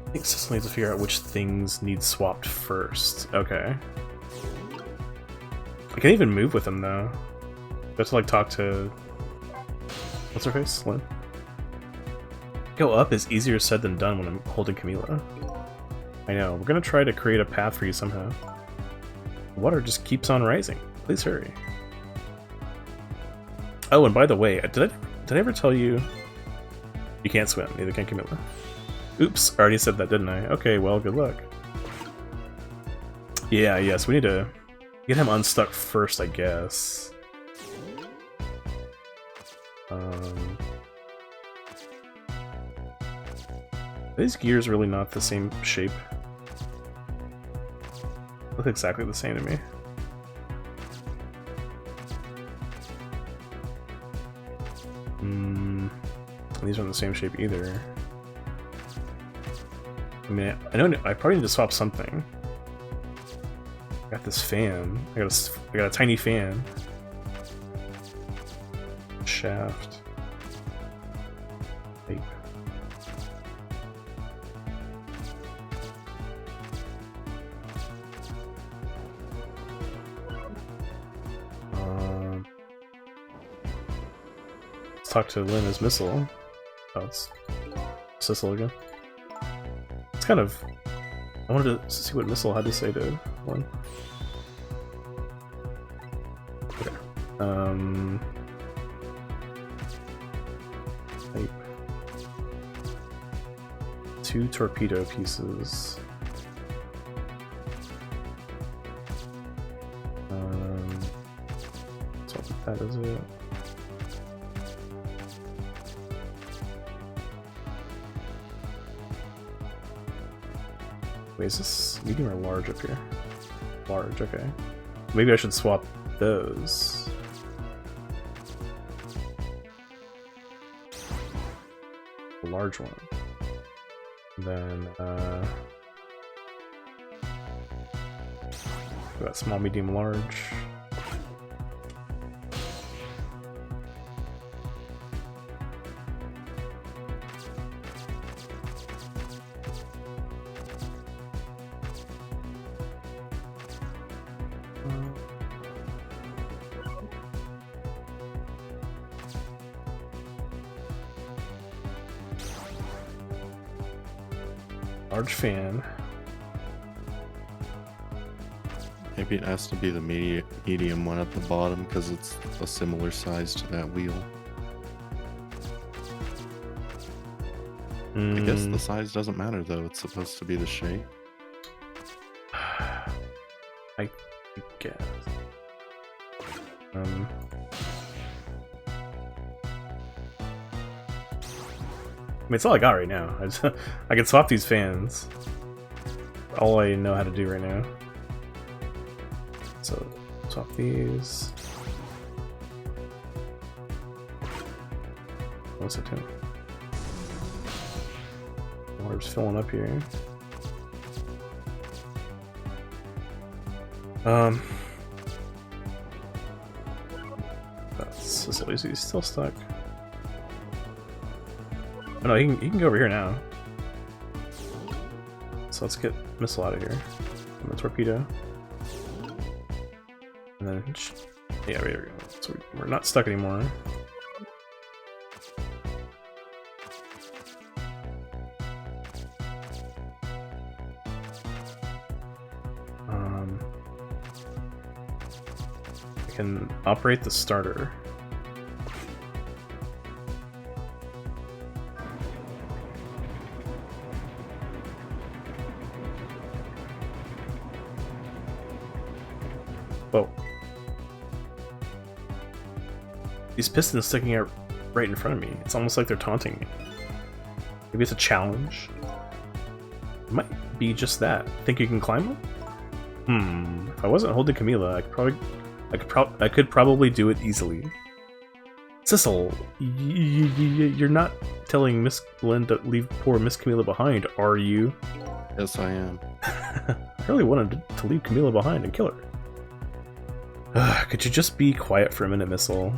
I think Sissel needs to figure out which things need swapped first. Okay. I can't even move with him though. I have to like talk to... What's her face? Lynn? Go up is easier said than done when I'm holding Camila. I know. We're gonna try to create a path for you somehow. The water just keeps on rising. Please hurry. Oh, and by the way, did I ever tell you you can't swim? Neither can Camila. Oops, I already said that, didn't I? Okay, well, good luck. Yeah, yes, we need to get him unstuck first, I guess. Are these gears really not the same shape? Look exactly the same to me. These aren't the same shape either. I mean, I know I probably need to swap something. I got this fan. I got a tiny fan. Shaft. Tape. Let's talk to Lynn as Missile. Oh, it's Sissel again. It's kind of... I wanted to see what Missile had to say to Lynn. Okay. Type. 2 torpedo pieces. So that is it. Wait, is this medium or large up here? Large, okay. Maybe I should swap those. The large one. Then, we got small, medium, large. Large fan. Maybe it has to be the medium one at the bottom because it's a similar size to that wheel. I guess the size doesn't matter though, it's supposed to be the shape. I guess. I mean, it's all I got right now. I can swap these fans. All I know how to do right now. So, swap these. What's it doing? Water's filling up here. That's Sicilia's still stuck. Oh no, he can go over here now. So let's get Missile out of here. And the torpedo. And then, yeah, there we go. So we're not stuck anymore. I can operate the starter. Whoa. These pistons sticking out right in front of me. It's almost like they're taunting me. Maybe it's a challenge? It might be just that. Think you can climb them? If I wasn't holding Camila, I could probably do it easily. Sissel, you're not telling Miss Lynn to leave poor Miss Camila behind, are you? Yes, I am. I really wanted to leave Camila behind and kill her. Could you just be quiet for a minute, Missile?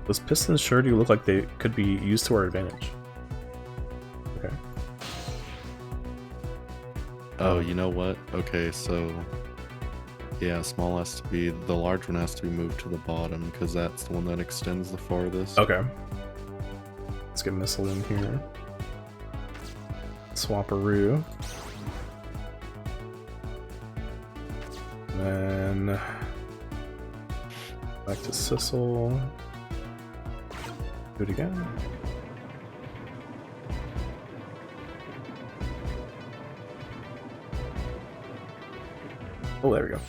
Those pistons sure do look like they could be used to our advantage. Okay. Oh, you know what? Okay, so... yeah, small has to be... the large one has to be moved to the bottom, because that's the one that extends the farthest. Okay. Let's get Missile in here. Swapperoo. And then back to Sissel. Do it again. Oh, there we go.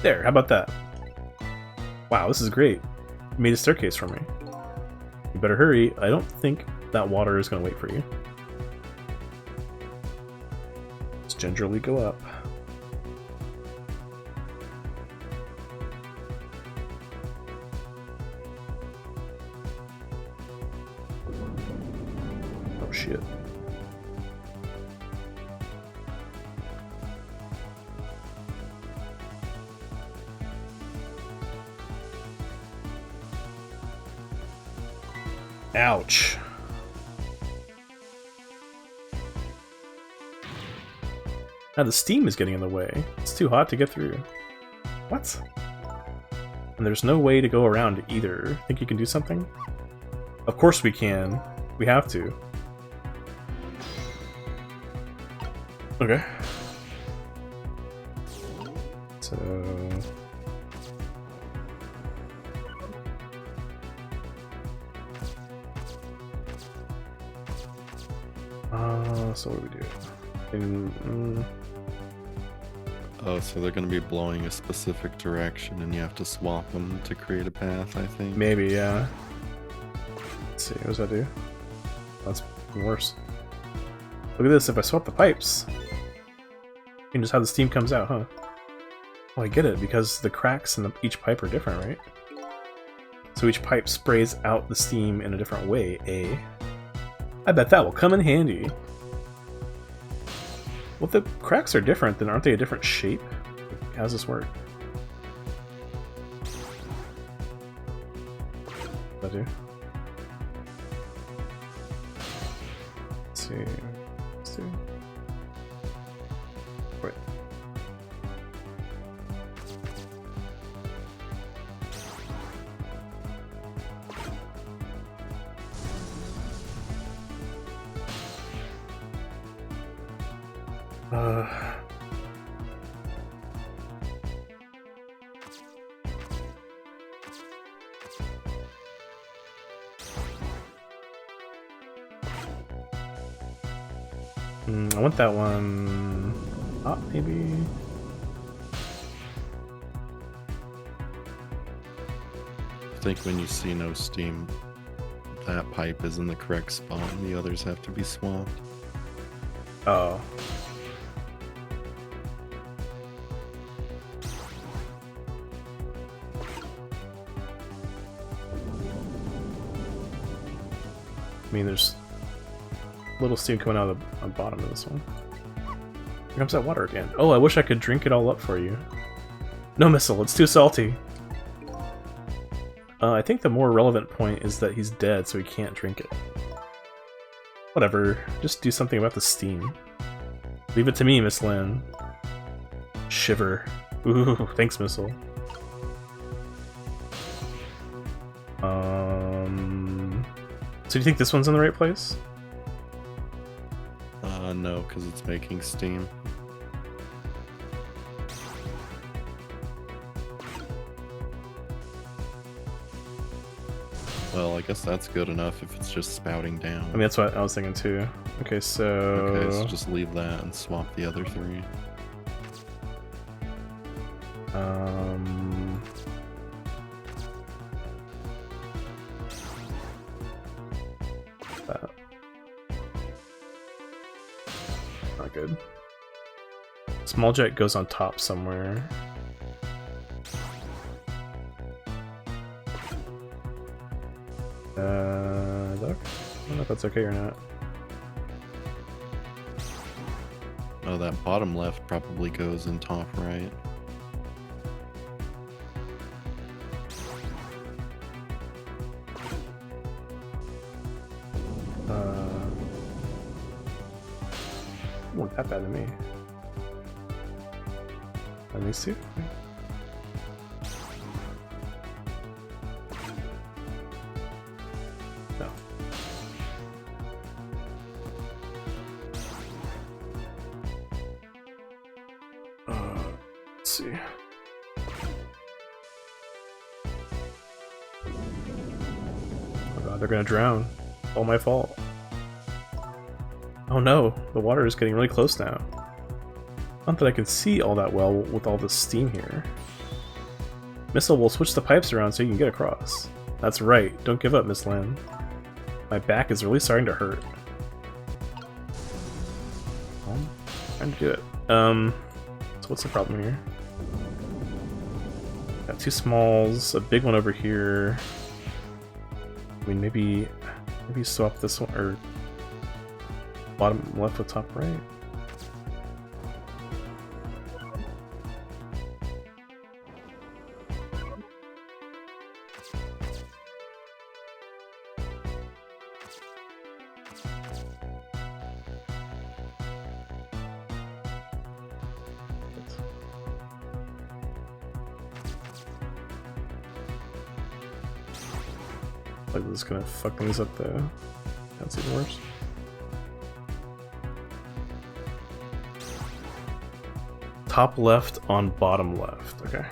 There, how about that? Wow, this is great. You made a staircase for me. You better hurry. I don't think that water is going to wait for you. Let's gingerly go up. Oh shit. Ouch. Now the steam is getting in the way. It's too hot to get through. What? And there's no way to go around either. Think you can do something? Of course we can. We have to. Okay. So... so what do we do? Oh, so they're going to be blowing a specific direction and you have to swap them to create a path, I think. Maybe, yeah. Let's see, what does that do? That's worse. Look at this, if I swap the pipes, you can just have the steam comes out, huh? Oh, I get it, because the cracks in each pipe are different, right? So each pipe sprays out the steam in a different way, eh? I bet that will come in handy. Well, if the cracks are different, then aren't they a different shape? How does this work? What do I do? Let's see. Let's do. Wait. I want that one up, maybe? I think when you see no steam, that pipe is in the correct spot and the others have to be swapped. Oh. I mean, there's little steam coming out of the bottom of this one. Here comes that water again. Oh, I wish I could drink it all up for you. No, Missile, it's too salty. I think the more relevant point is that he's dead, so he can't drink it. Whatever, just do something about the steam. Leave it to me, Miss Lynn. Shiver. Ooh, thanks, Missile. So do you think this one's in the right place? No, because it's making steam. Well, I guess that's good enough if it's just spouting down. I mean, that's what I was thinking too. Okay, so... Okay, so just leave that and swap the other three. That. Not good. Small jet goes on top somewhere. Duck? I don't know if that's okay or not. Oh, that bottom left probably goes in top right. Won't that bad to me. Let me see. No. see. Oh god, they're gonna drown. All my fault. Oh no, the water is getting really close now. Not that I can see all that well with all this steam here. Missile will switch the pipes around so you can get across. That's right, don't give up, Miss Lin. My back is really starting to hurt. I'm trying to do it. So what's the problem here? Got two smalls, a big one over here. I mean, maybe swap this one, or bottom left with top right. Like this is gonna fuck things up though. That's even worse. Top left on bottom left. Okay.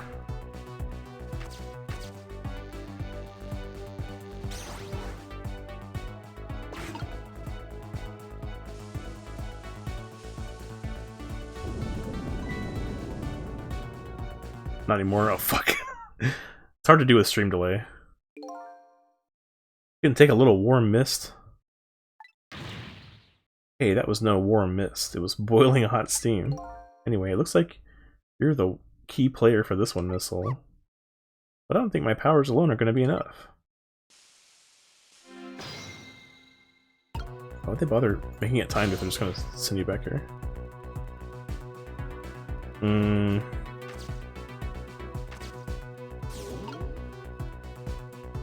Not anymore. Oh fuck. It's hard to do with stream delay. You can take a little warm mist. Hey, that was no warm mist. It was boiling hot steam. Anyway, it looks like you're the key player for this one, Missile. But I don't think my powers alone are going to be enough. Why would they bother making it timed if I'm just going to send you back here?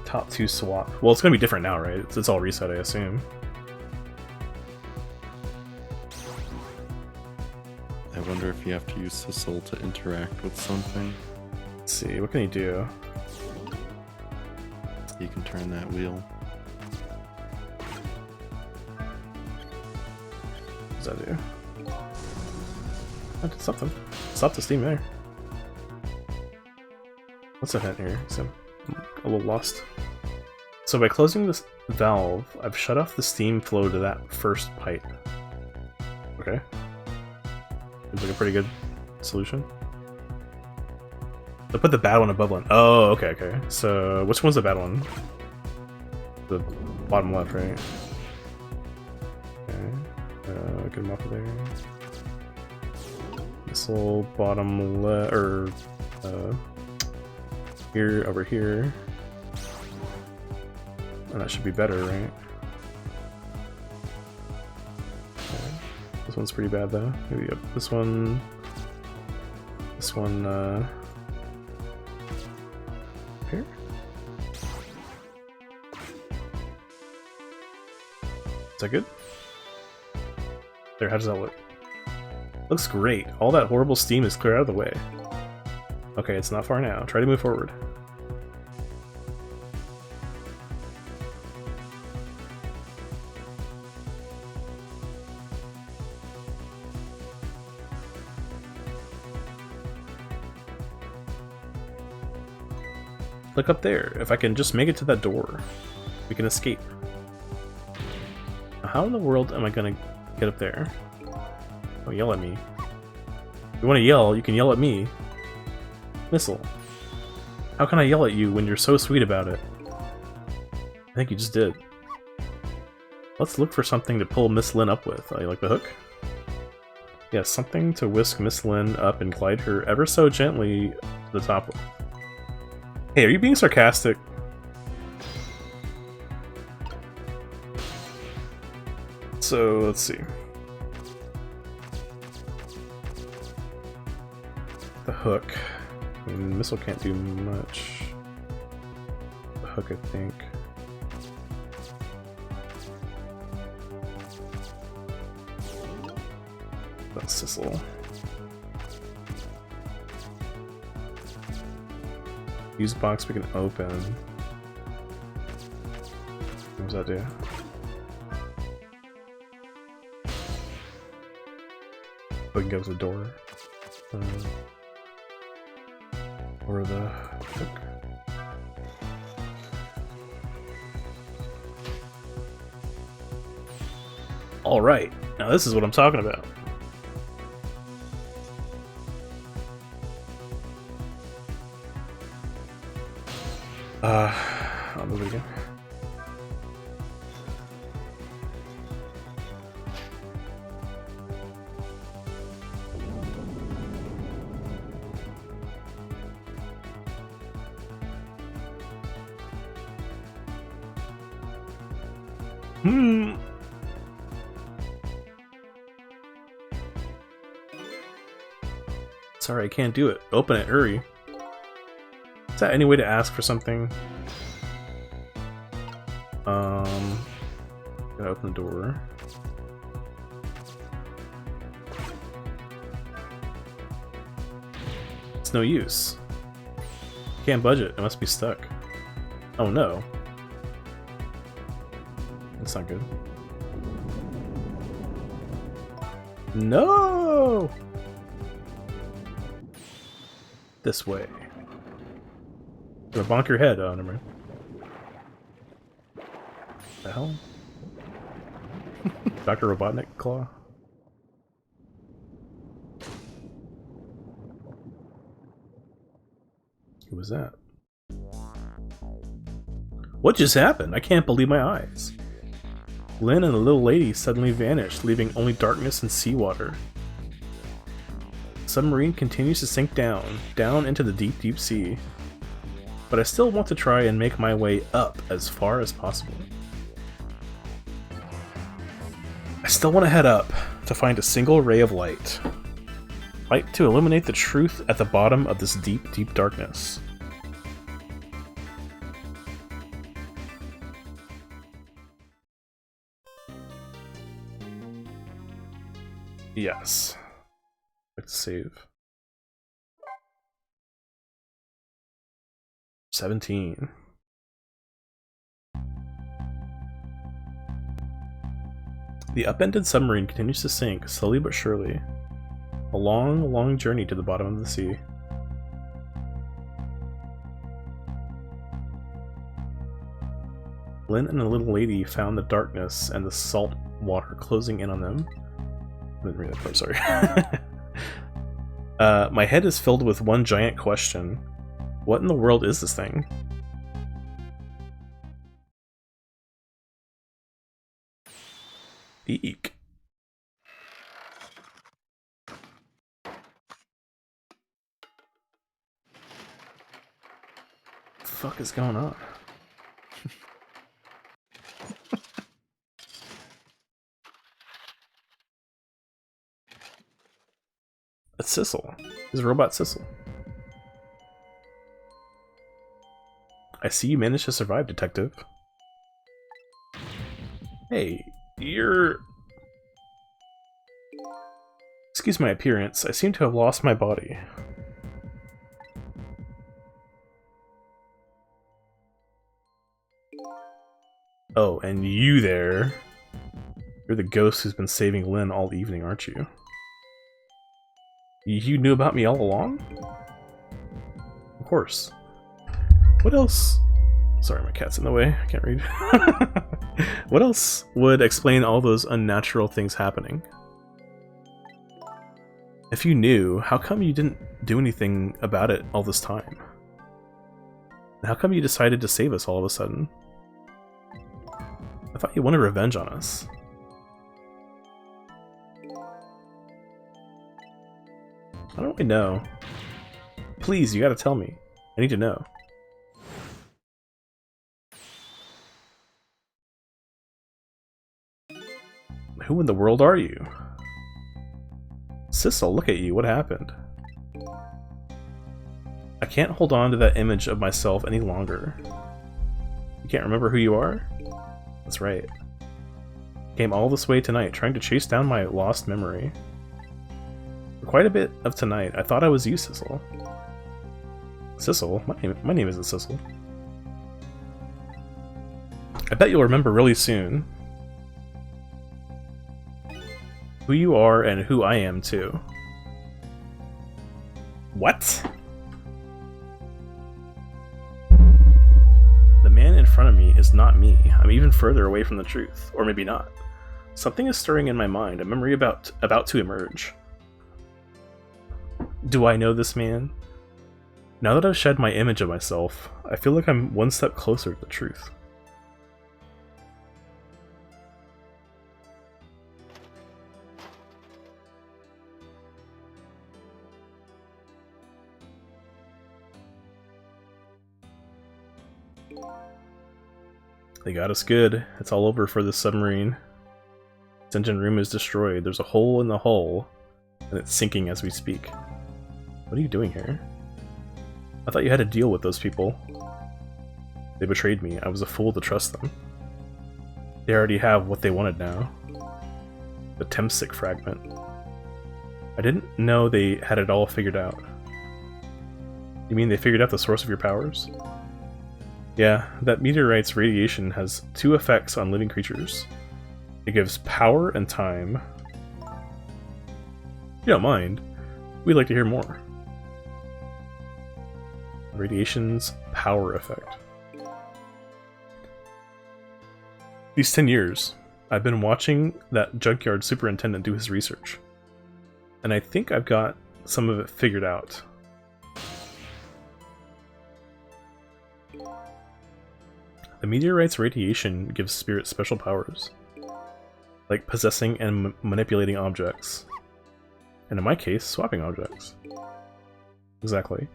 Top 2 swap. Well, it's going to be different now, right? It's all reset, I assume. I wonder if you have to use Sissel to interact with something. Let's see, what can he do? You can turn that wheel. What does that do? That did something. Stop the steam there. What's that hint here? So I'm a little lost. So by closing this valve, I've shut off the steam flow to that first pipe. Okay. Seems like a pretty good solution. I put the bad one above one. Oh, okay, okay. So which one's the bad one? The bottom left, right? Okay. Get him off of there. Missile bottom left, or here, over here. And that should be better, right? Okay. This one's pretty bad though. Maybe up this one. This one, here? Is that good? There, how does that look? Looks great. All that horrible steam is clear out of the way. Okay, it's not far now. Try to move forward. Look up there. If I can just make it to that door, we can escape. Now, how in the world am I gonna get up there? Don't yell at me. If you want to yell, you can yell at me. Missile. How can I yell at you when you're so sweet about it? I think you just did. Let's look for something to pull Miss Lin up with. Oh, you like the hook? Yeah, something to whisk Miss Lin up and glide her ever so gently to the top with. Hey, are you being sarcastic? So, let's see. The hook. I mean, missile can't do much. The hook, I think. That's Sissel. Use box we can open. What does that do? We can go to the door. for the book. Alright, now this is what I'm talking about. I'll move it again. Sorry, I can't do it. Open it, hurry. Is that any way to ask for something? Gotta open the door. It's no use. Can't budge it. It must be stuck. Oh no. That's not good. No! This way. Gonna bonk your head. Oh, never mind. The hell? Dr. Robotnik Claw? Who was that? What just happened? I can't believe my eyes. Lynn and the little lady suddenly vanished, leaving only darkness and seawater. The submarine continues to sink down into the deep, deep sea. But I still want to try and make my way up as far as possible. I still want to head up to find a single ray of light. Light to illuminate the truth at the bottom of this deep, deep darkness. Yes. Let's save. 17. The upended submarine continues to sink, slowly but surely. A long, long journey to the bottom of the sea. Lynn and the little lady found the darkness and the salt water closing in on them. I didn't read that part, sorry. My head is filled with one giant question. What in the world is this thing? Eek. What the fuck is going on? It's Sissel. It's Robot Sissel. I see you managed to survive, Detective. Hey, you're... Excuse my appearance, I seem to have lost my body. Oh, and you there. You're the ghost who's been saving Lynn all evening, aren't you? You knew about me all along? Of course. What else? Sorry, my cat's in the way. I can't read. What else would explain all those unnatural things happening? If you knew, how come you didn't do anything about it all this time? And how come you decided to save us all of a sudden? I thought you wanted revenge on us. I don't really know. Please, you gotta tell me. I need to know. Who in the world are you? Sissel, look at you. What happened? I can't hold on to that image of myself any longer. You can't remember who you are? That's right. Came all this way tonight, trying to chase down my lost memory. For quite a bit of tonight, I thought I was you, Sissel. Sissel? My name isn't Sissel. I bet you'll remember really soon who you are and who I am, too. What? front of me is not me. I'm even further away from the truth. Or maybe not. Something is stirring in my mind, a memory about to emerge. Do I know this man? Now that I've shed my image of myself, I feel like I'm one step closer to the truth. They got us good. It's all over for this submarine. Its engine room is destroyed. There's a hole in the hull, and it's sinking as we speak. What are you doing here? I thought you had to deal with those people. They betrayed me. I was a fool to trust them. They already have what they wanted now. The Temsic fragment. I didn't know they had it all figured out. You mean they figured out the source of your powers? Yeah, that meteorite's radiation has two effects on living creatures. It gives power and time. If you don't mind, we'd like to hear more. Radiation's power effect. These 10 years, I've been watching that junkyard superintendent do his research. And I think I've got some of it figured out. The meteorite's radiation gives spirits special powers, like possessing and manipulating objects. And in my case, swapping objects. Exactly.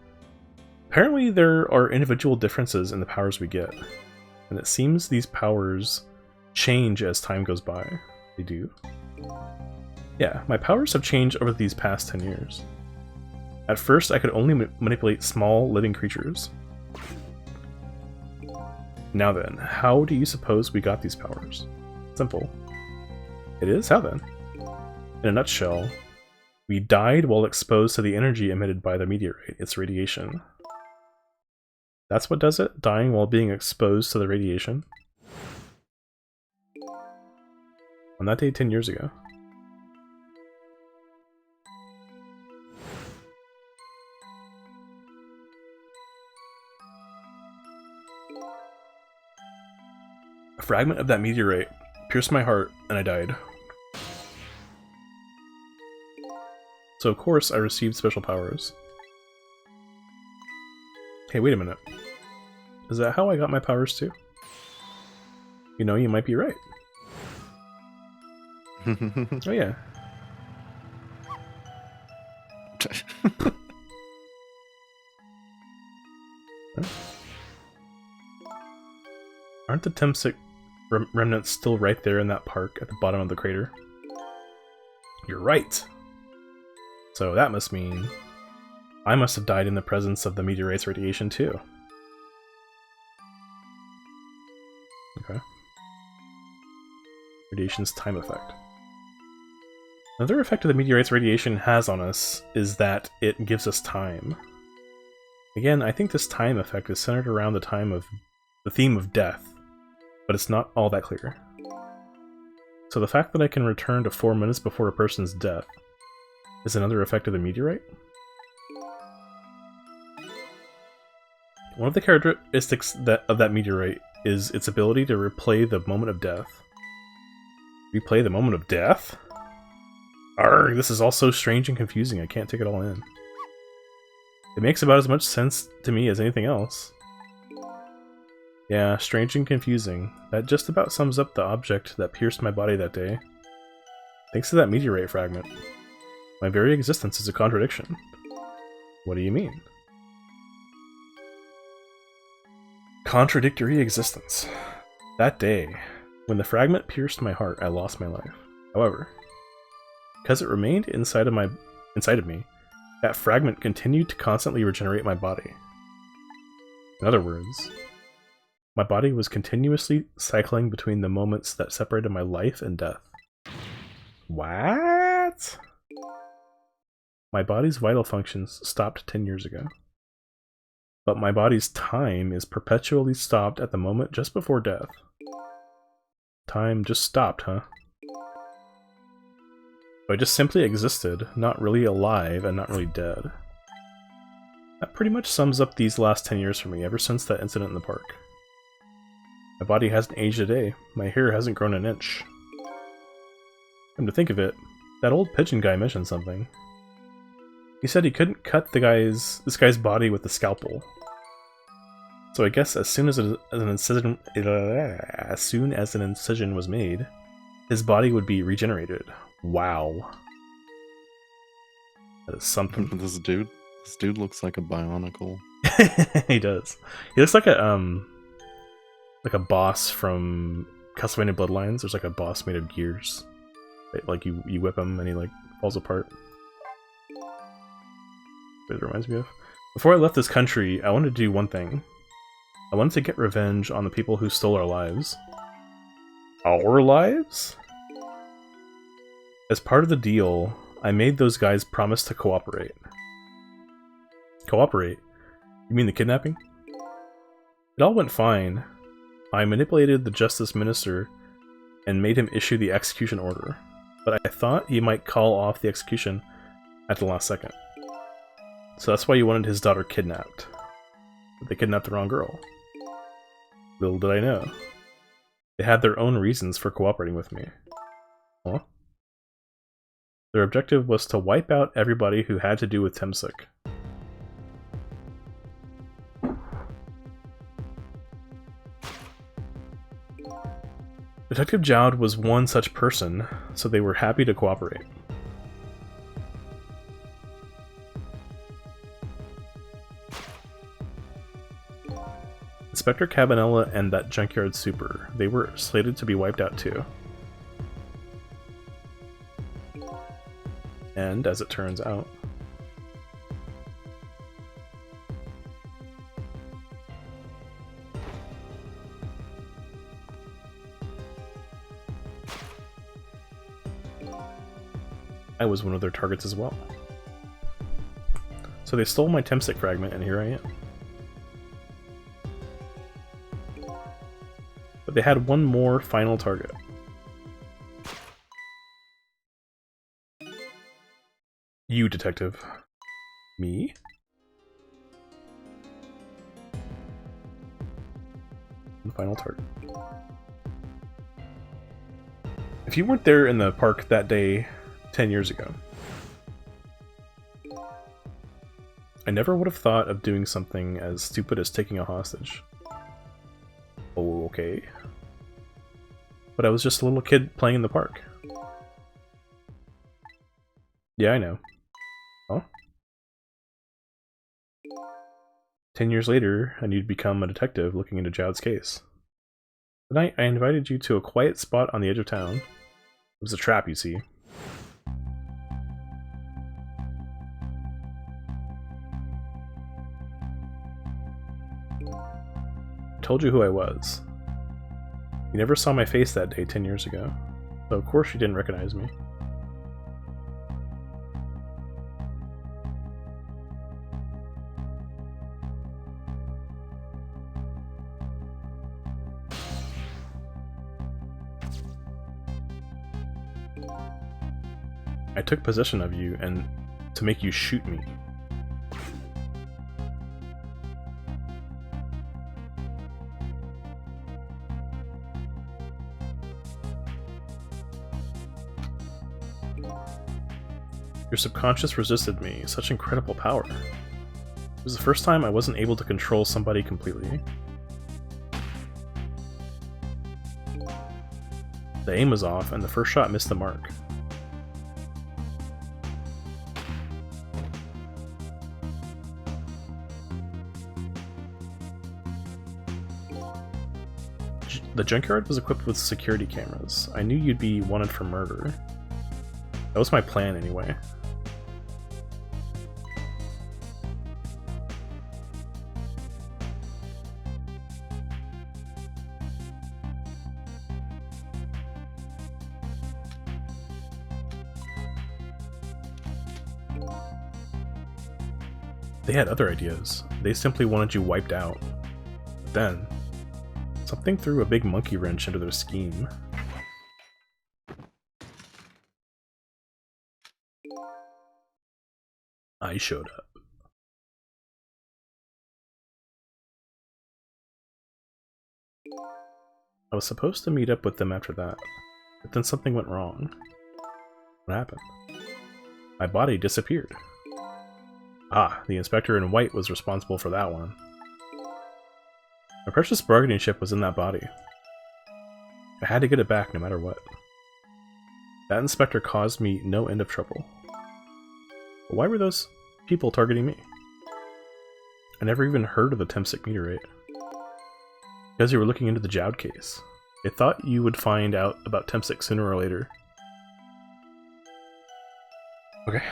Apparently there are individual differences in the powers we get, and it seems these powers change as time goes by. They do. Yeah, my powers have changed over these past 10 years. At first, I could only manipulate small living creatures. Now then, how do you suppose we got these powers? Simple. It is? How then? In a nutshell, we died while exposed to the energy emitted by the meteorite, its radiation. That's what does it? Dying while being exposed to the radiation? On that day 10 years ago. A fragment of that meteorite pierced my heart, and I died. So of course I received special powers. Hey, wait a minute. Is that how I got my powers too? You know, you might be right. Oh yeah. Aren't the Temsic remnants still right there in that park at the bottom of the crater? You're right! So that must mean I must have died in the presence of the meteorite's radiation too. Okay. Radiation's time effect. Another effect of the meteorite's radiation has on us is that it gives us time. Again, I think this time effect is centered around the theme of death, but it's not all that clear. So the fact that I can return to 4 minutes before a person's death is another effect of the meteorite? One of the characteristics of that meteorite is its ability to replay the moment of death. Replay the moment of death? Arrgh, this is all so strange and confusing, I can't take it all in. It makes about as much sense to me as anything else. Yeah, strange and confusing. That just about sums up the object that pierced my body that day. Thanks to that meteorite fragment. My very existence is a contradiction. What do you mean? Contradictory existence. That day, when the fragment pierced my heart, I lost my life. However, because it remained inside of me, that fragment continued to constantly regenerate my body. In other words, my body was continuously cycling between the moments that separated my life and death. What? My body's vital functions stopped 10 years ago. But my body's time is perpetually stopped at the moment just before death. Time just stopped, huh? So I just simply existed, not really alive and not really dead. That pretty much sums up these last 10 years for me, ever since that incident in the park. My body hasn't aged a day. My hair hasn't grown an inch. Come to think of it, that old pigeon guy mentioned something. He said he couldn't cut this guy's body with a scalpel. So I guess as soon as an incision was made, his body would be regenerated. Wow. That is something. This dude looks like a Bionicle. He does. He looks like a boss from Castlevania Bloodlines. There's like a boss made of gears. Like you whip him and he like falls apart. It reminds me of. Before I left this country, I wanted to do one thing. I wanted to get revenge on the people who stole our lives. Our lives? As part of the deal, I made those guys promise to cooperate. Cooperate? You mean the kidnapping? It all went fine. I manipulated the justice minister and made him issue the execution order, but I thought he might call off the execution at the last second. So that's why you wanted his daughter kidnapped. But they kidnapped the wrong girl. Little did I know. They had their own reasons for cooperating with me. Huh? Their objective was to wipe out everybody who had to do with Temsik. Detective Jowd was one such person, so they were happy to cooperate. Inspector Cabanella and that junkyard super, they were slated to be wiped out too. And, as it turns out, I was one of their targets as well. So they stole my Temsik fragment, and here I am. But they had one more final target. You, detective. Me? The final target. If you weren't there in the park that day 10 years ago, I never would have thought of doing something as stupid as taking a hostage. Oh, okay. But I was just a little kid playing in the park. Yeah, I know. Huh? 10 years later, and you'd become a detective looking into Jowd's case. Tonight, I invited you to a quiet spot on the edge of town. It was a trap, you see. I told you who I was. You never saw my face that day 10 years ago, so of course you didn't recognize me. I took possession of you and to make you shoot me. Your subconscious resisted me, such incredible power. It was the first time I wasn't able to control somebody completely. The aim was off, and the first shot missed the mark. The junkyard was equipped with security cameras. I knew you'd be wanted for murder. That was my plan, anyway. They had other ideas. They simply wanted you wiped out. But then, something threw a big monkey wrench into their scheme. I showed up. I was supposed to meet up with them after that, but then something went wrong. What happened? My body disappeared. Ah, the inspector in white was responsible for that one. My precious bargaining chip was in that body. I had to get it back no matter what. That inspector caused me no end of trouble. But why were those people targeting me? I never even heard of the Temsic meteorite. Because you were looking into the Jowd case. I thought you would find out about Temsic sooner or later. Okay.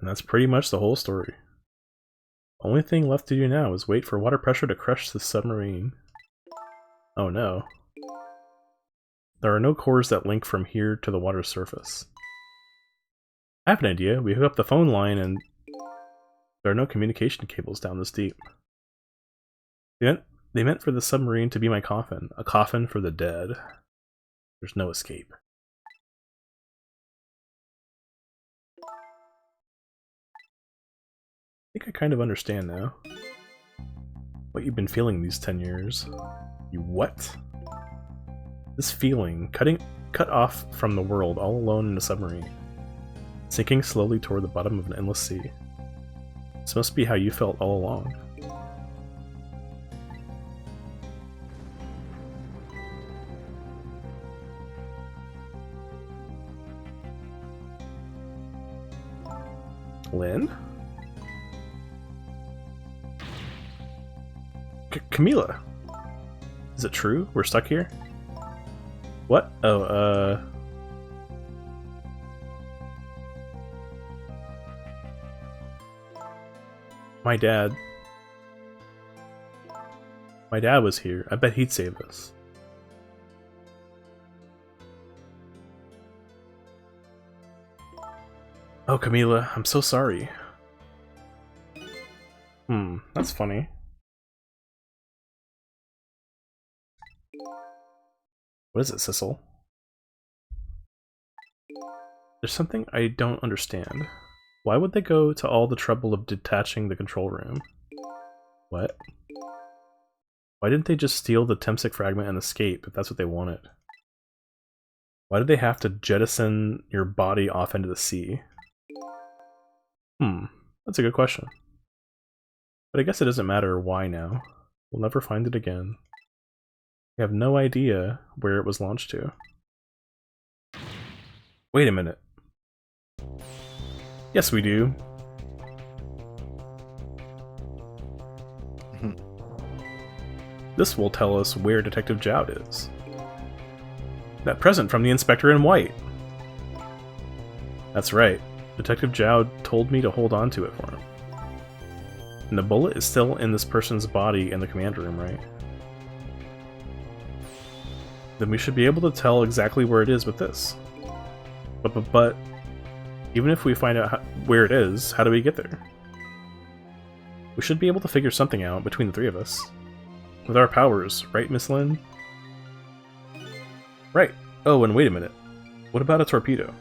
And that's pretty much the whole story. Only thing left to do now is wait for water pressure to crush the submarine. Oh no. There are no cores that link from here to the water's surface. I have an idea. We hook up the phone line and there are no communication cables down this deep. They meant for the submarine to be my coffin. A coffin for the dead. There's no escape. I think I kind of understand now. What you've been feeling these 10 years. You what? This feeling, cut off from the world, all alone in a submarine. Sinking slowly toward the bottom of an endless sea. This must be how you felt all along. Lynn? Camila! Is it true? We're stuck here? What? Oh, My dad was here. I bet he'd save us. Oh, Camila, I'm so sorry. That's funny. What is it, Sissel? There's something I don't understand. Why would they go to all the trouble of detaching the control room? What? Why didn't they just steal the Temsic fragment and escape if that's what they wanted? Why did they have to jettison your body off into the sea? That's a good question. But I guess it doesn't matter why now. We'll never find it again. We have no idea where it was launched to. Wait a minute. Yes, we do. This will tell us where Detective Jowd is. That present from the Inspector in White. That's right. Detective Jowd told me to hold on to it for him. And the bullet is still in this person's body in the command room, right? Then we should be able to tell exactly where it is with this. But even if we find out where it is, how do we get there? We should be able to figure something out between the three of us. With our powers, right, Miss Lynn? Right. Oh, and wait a minute. What about a torpedo?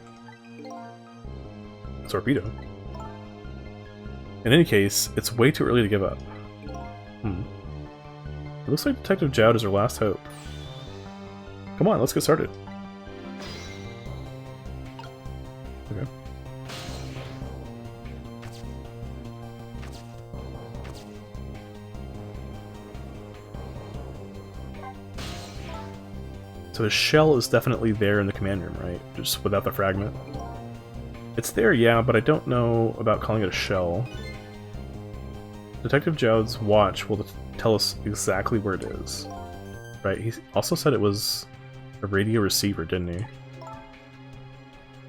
A torpedo? In any case, it's way too early to give up. It looks like Detective Jowd is our last hope. Come on, let's get started. Okay. So his shell is definitely there in the command room, right? Just without the fragment. It's there, yeah, but I don't know about calling it a shell. Detective Jowd's watch will tell us exactly where it is. Right, he also said it was a radio receiver, didn't he?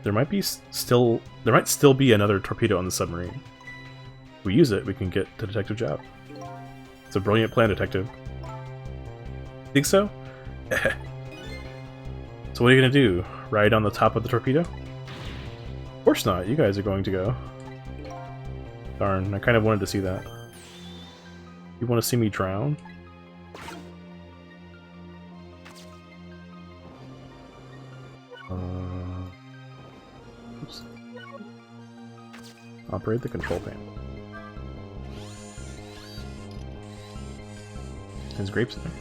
There might still be another torpedo on the submarine. If we use it, we can get to Detective Jowd. It's a brilliant plan, Detective. Think so? So what are you gonna do? Ride on the top of the torpedo? Of course not, you guys are going to go. Darn, I kind of wanted to see that. You want to see me drown? Operate the control panel. There's grapes in there.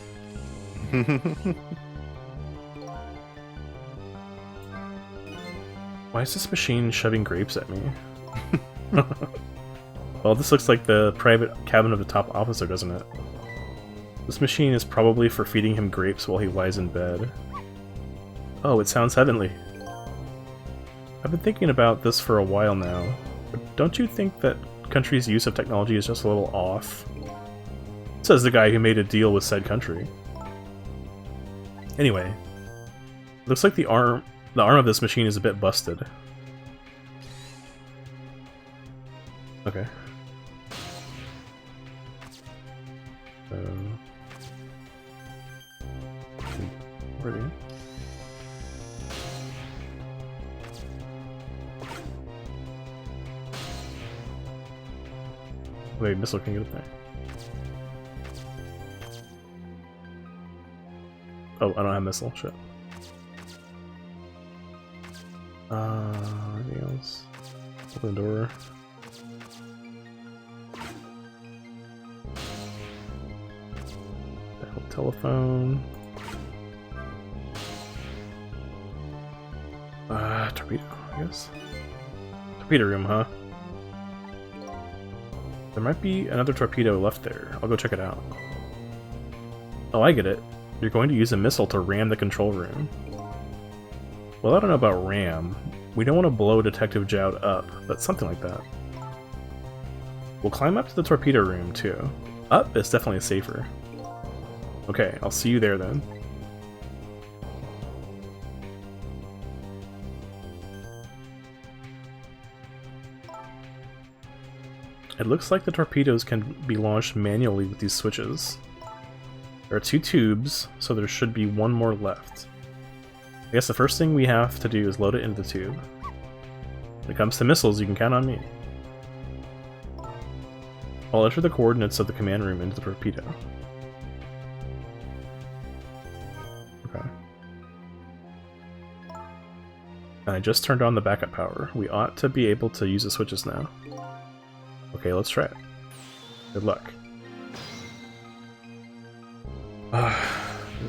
Why is this machine shoving grapes at me? Well, this looks like the private cabin of the top officer, doesn't it? This machine is probably for feeding him grapes while he lies in bed. Oh, it sounds heavenly. I've been thinking about this for a while now, but don't you think that country's use of technology is just a little off? Says the guy who made a deal with said country. Anyway, looks like the arm of this machine is a bit busted. Okay. Ready? Wait, missile can get up there. Oh, I don't have missile. Shit. Anything else? Open the door. Telephone. Torpedo, I guess. Torpedo room, huh? There might be another torpedo left there. I'll go check it out. Oh, I get it. You're going to use a missile to ram the control room. Well, I don't know about ram. We don't want to blow Detective Jowd up, but something like that. We'll climb up to the torpedo room, too. Up is definitely safer. Okay, I'll see you there then. It looks like the torpedoes can be launched manually with these switches. There are 2 tubes, so there should be 1 more left. I guess the first thing we have to do is load it into the tube. When it comes to missiles, you can count on me. I'll enter the coordinates of the command room into the torpedo. Okay. And I just turned on the backup power. We ought to be able to use the switches now. Okay, let's try it. Good luck. The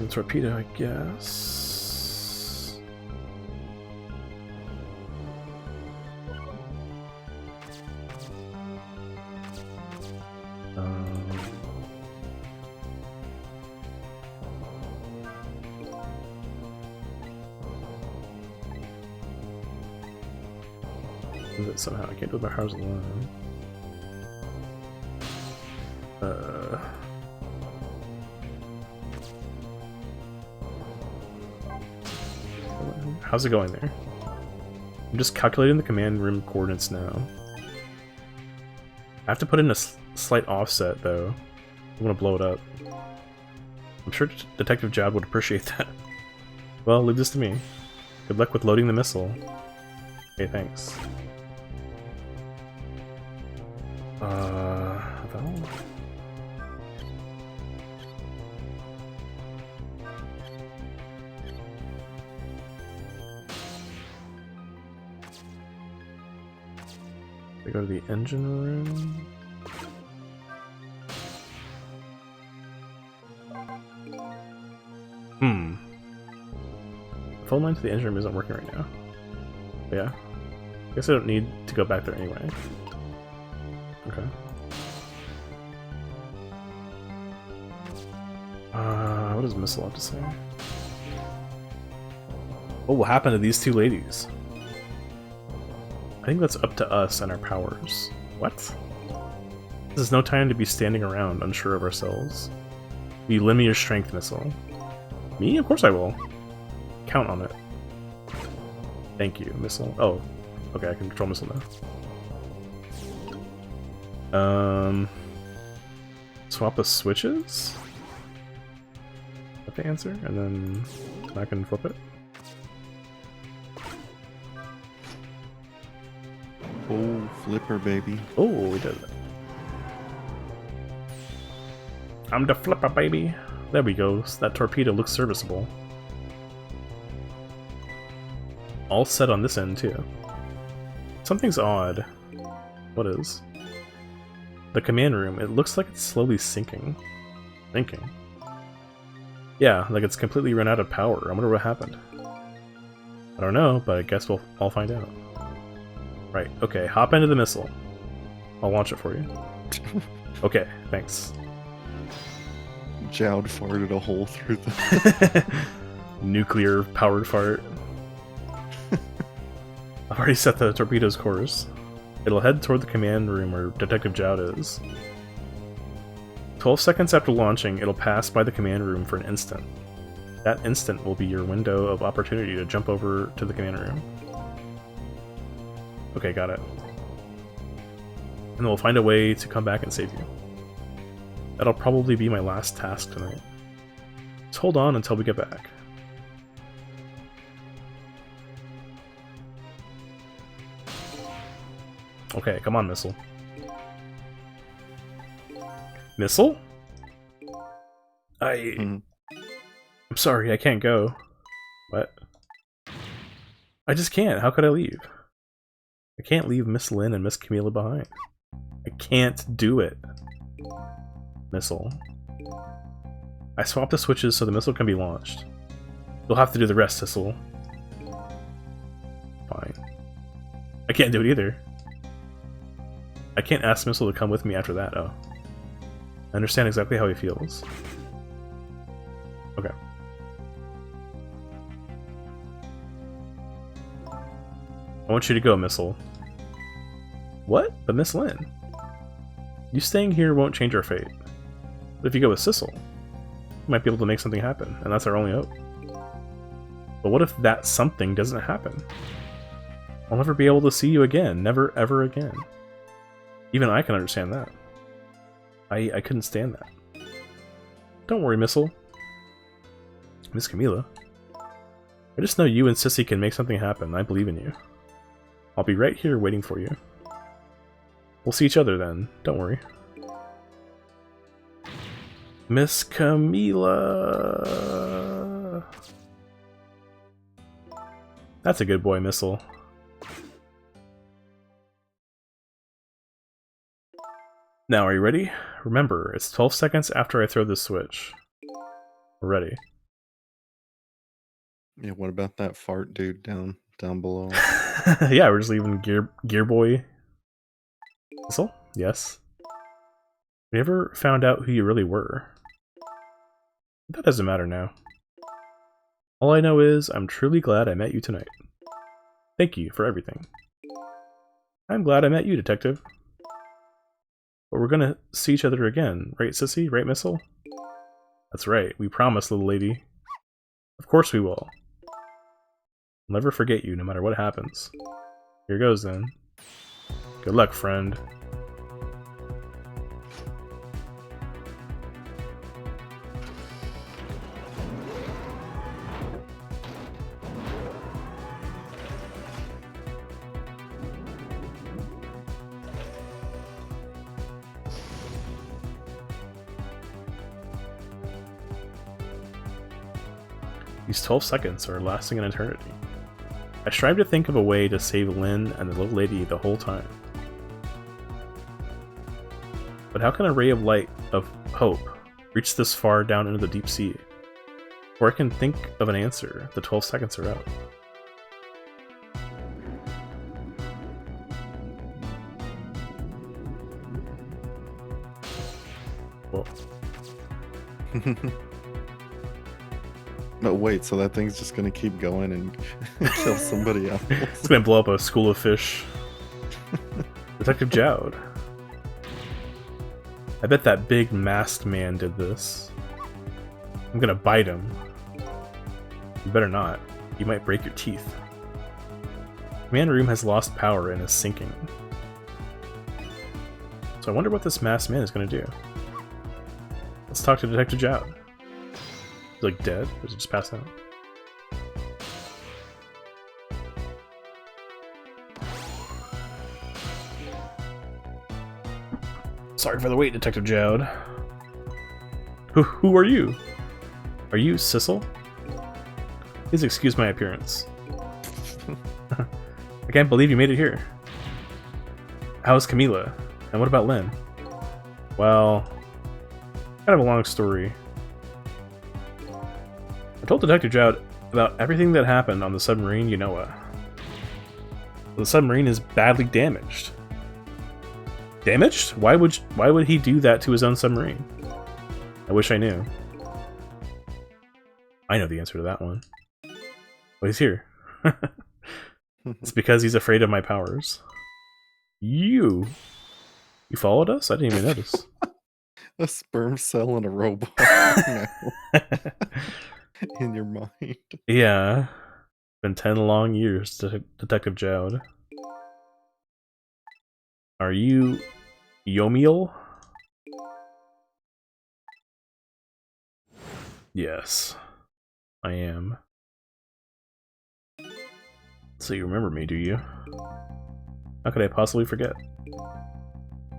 torpedo, I guess. Do it somehow. I can't do it by powers alone. How's it going there? I'm just calculating the command room coordinates now. I have to put in a slight offset, though. I want to blow it up. I'm sure Detective Jowd would appreciate that. Well, leave this to me. Good luck with loading the missile. Okay, thanks. Valve? We go to the engine room. The phone line to the engine room isn't working right now. But yeah. I guess I don't need to go back there anyway. Okay. What does Missile have to say? What happened to these 2 ladies? I think that's up to us and our powers. What? This is no time to be standing around unsure of ourselves. Will you lend me your strength, Missile? Me? Of course I will. Count on it. Thank you, Missile. Oh, okay, I can control Missile now. Swap the switches? Is that the answer? And then I can flip it? Oh, flipper, baby. Oh, we did it. I'm the flipper, baby. There we go. That torpedo looks serviceable. All set on this end, too. Something's odd. What is? The command room. It looks like it's slowly sinking. Sinking? Yeah, like it's completely run out of power. I wonder what happened. I don't know, but I guess we'll all find out. Right, okay, hop into the missile. I'll launch it for you. Okay, thanks. Jowd farted a hole through the... Nuclear powered fart. I've already set the torpedo's course. It'll head toward the command room where Detective Jowd is. 12 seconds after launching, it'll pass by the command room for an instant. That instant will be your window of opportunity to jump over to the command room. Okay, got it. And we'll find a way to come back and save you. That'll probably be my last task tonight. Just hold on until we get back. Okay, come on, Missile. Missile? I'm sorry, I can't go. What? I just can't. How could I leave? I can't leave Miss Lynn and Miss Camila behind. I can't do it. Missile. I swapped the switches so the missile can be launched. You'll have to do the rest, Sissel. Fine. I can't do it either. I can't ask Missile to come with me after that, oh. I understand exactly how he feels. Okay. I want you to go, Missile. What? But Miss Lynn? You staying here won't change our fate. But if you go with Sissel, you might be able to make something happen, and that's our only hope. But what if that something doesn't happen? I'll never be able to see you again. Never, ever again. Even I can understand that. I couldn't stand that. Don't worry, Missile. Miss Camila. I just know you and Sissy can make something happen. I believe in you. I'll be right here waiting for you. We'll see each other then. Don't worry. Miss Camila. That's a good boy, Missile. Now, are you ready? Remember, it's 12 seconds after I throw this switch. We're ready. Yeah, what about that fart dude down below? Yeah, we're just leaving Gear Boy. Missile? Yes. We never found out who you really were. That doesn't matter now. All I know is I'm truly glad I met you tonight. Thank you for everything. I'm glad I met you, Detective. But we're gonna see each other again, right, Sissy? Right, Missile? That's right, we promise, little lady. Of course we will. I'll never forget you, no matter what happens. Here goes, then. Good luck, friend. These 12 seconds are lasting an eternity. I strive to think of a way to save Lynn and the little lady the whole time. But how can a ray of light, of hope, reach this far down into the deep sea? Before I can think of an answer, the 12 seconds are out. Whoa. No, wait, so that thing's just gonna keep going and kill somebody else? It's gonna blow up a school of fish. Detective Jowd. I bet that big masked man did this. I'm gonna bite him. You better not. You might break your teeth. The command room has lost power and is sinking. So I wonder what this masked man is gonna do. Let's talk to Detective Jowd. He's like dead? Or is he just passed out? Sorry for the wait, Detective Jowd. Who are you? Are you Sissel? Please excuse my appearance. I can't believe you made it here. How's Camila? And what about Lynn? Well, kind of a long story. I told Detective Jowd about everything that happened on the submarine Yanoa. The submarine is badly damaged. Damaged? Why would he do that to his own submarine? I wish I knew. I know the answer to that one. Well, he's here. It's because he's afraid of my powers. You followed us? I didn't even notice. A sperm cell and a robot now. In your mind. Yeah. Been 10 long years, Detective Jowd. Are you Yomiel? Yes, I am. So you remember me, do you? How could I possibly forget?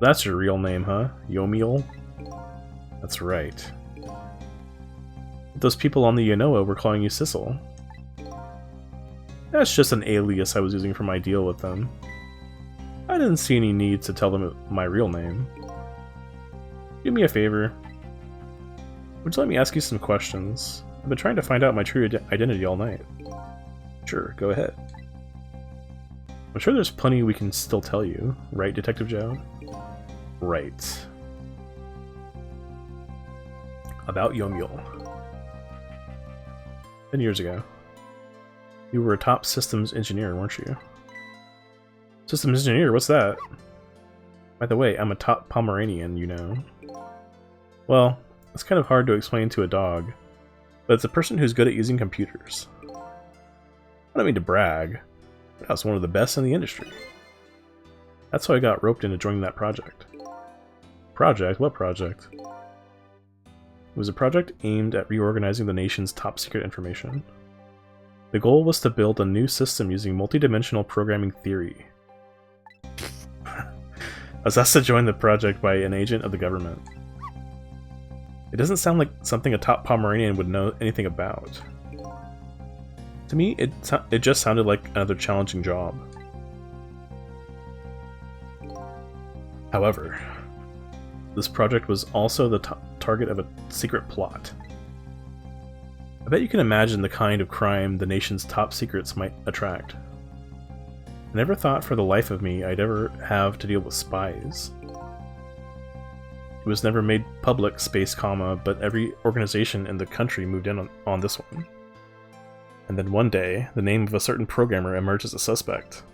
That's your real name, huh? Yomiel? That's right. Those people on the Yanoa were calling you Sissel. That's just an alias I was using for my deal with them. I didn't see any need to tell them my real name. Do me a favor. Would you let me ask you some questions? I've been trying to find out my true identity all night. Sure, go ahead. I'm sure there's plenty we can still tell you, right, Detective Jowd? Right. About Yomiel. 10 years ago. You were a top systems engineer, weren't you? Systems engineer? What's that? By the way, I'm a top Pomeranian, you know. Well, it's kind of hard to explain to a dog, but it's a person who's good at using computers. I don't mean to brag, but I was one of the best in the industry. That's how I got roped into joining that project. Project? What project? It was a project aimed at reorganizing the nation's top-secret information. The goal was to build a new system using multidimensional programming theory. I was asked to join the project by an agent of the government. It doesn't sound like something a top Pomeranian would know anything about. To me, it just sounded like another challenging job. However, this project was also the target of a secret plot. I bet you can imagine the kind of crime the nation's top secrets might attract. I never thought for the life of me I'd ever have to deal with spies. It was never made public, space comma, but every organization in the country moved in on this one. And then one day, the name of a certain programmer emerged as a suspect.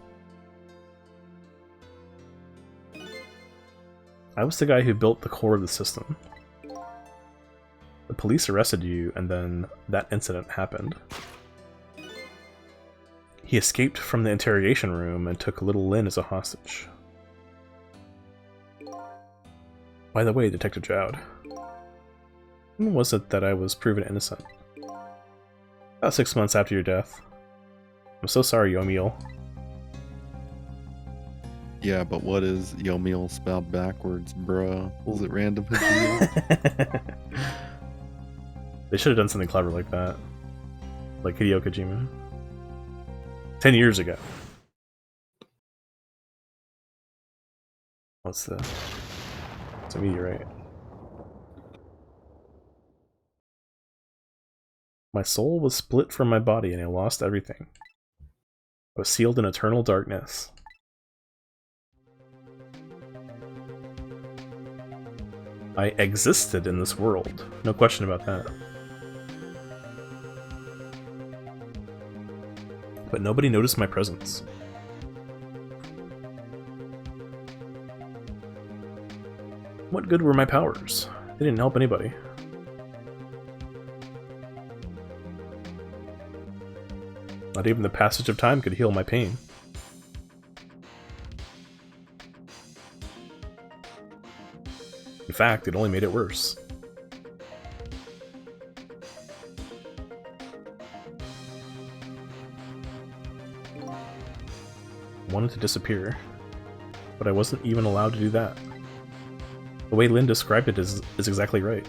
I was the guy who built the core of the system. The police arrested you, and then that incident happened. He escaped from the interrogation room and took little Lynn as a hostage. By the way, Detective Jowd, when was it that I was proven innocent? About 6 months after your death. I'm so sorry, Yomiel. Yeah, but what is Yomiel spelled backwards, bruh? Was it random? They should have done something clever like that. Like Hideo Kojima. 10 years ago. What's the... It's a meteorite. My soul was split from my body and I lost everything. I was sealed in eternal darkness. I existed in this world. No question about that. But nobody noticed my presence. What good were my powers? They didn't help anybody. Not even the passage of time could heal my pain. In fact, it only made it worse. I wanted to disappear, but I wasn't even allowed to do that. The way Lynn described it is exactly right.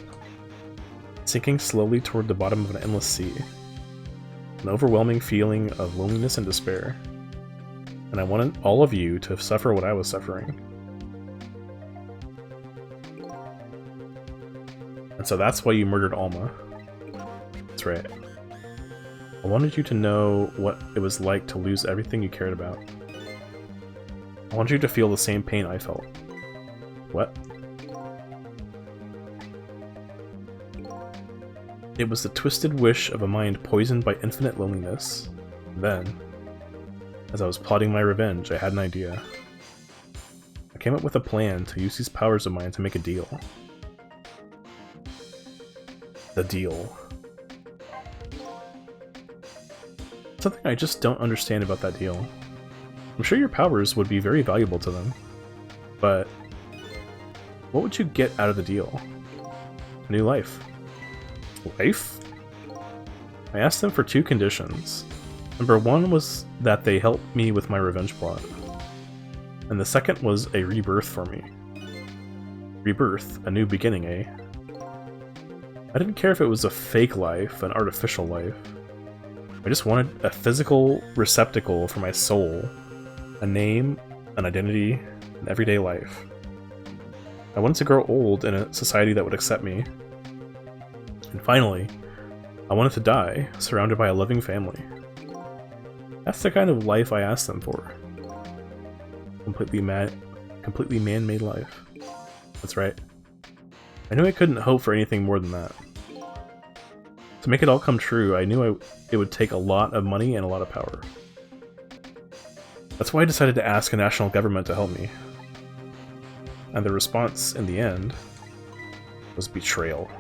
Sinking slowly toward the bottom of an endless sea. An overwhelming feeling of loneliness and despair. And I wanted all of you to suffer what I was suffering. And so that's why you murdered Alma. That's right. I wanted you to know what it was like to lose everything you cared about. I wanted you to feel the same pain I felt. What? It was the twisted wish of a mind poisoned by infinite loneliness. Then, as I was plotting my revenge, I had an idea. I came up with a plan to use these powers of mine to make a deal. The deal. Something I just don't understand about that deal. I'm sure your powers would be very valuable to them, but what would you get out of the deal? A new life. Life? I asked them for 2 conditions. Number 1 was that they help me with my revenge plot. And the second was a rebirth for me. Rebirth, a new beginning, eh? I didn't care if it was a fake life, an artificial life. I just wanted a physical receptacle for my soul, a name, an identity, an everyday life. I wanted to grow old in a society that would accept me. And finally, I wanted to die, surrounded by a loving family. That's the kind of life I asked them for. Completely man-made life. That's right. I knew I couldn't hope for anything more than that. To make it all come true, I knew it would take a lot of money and a lot of power. That's why I decided to ask a national government to help me. And the response, in the end, was betrayal.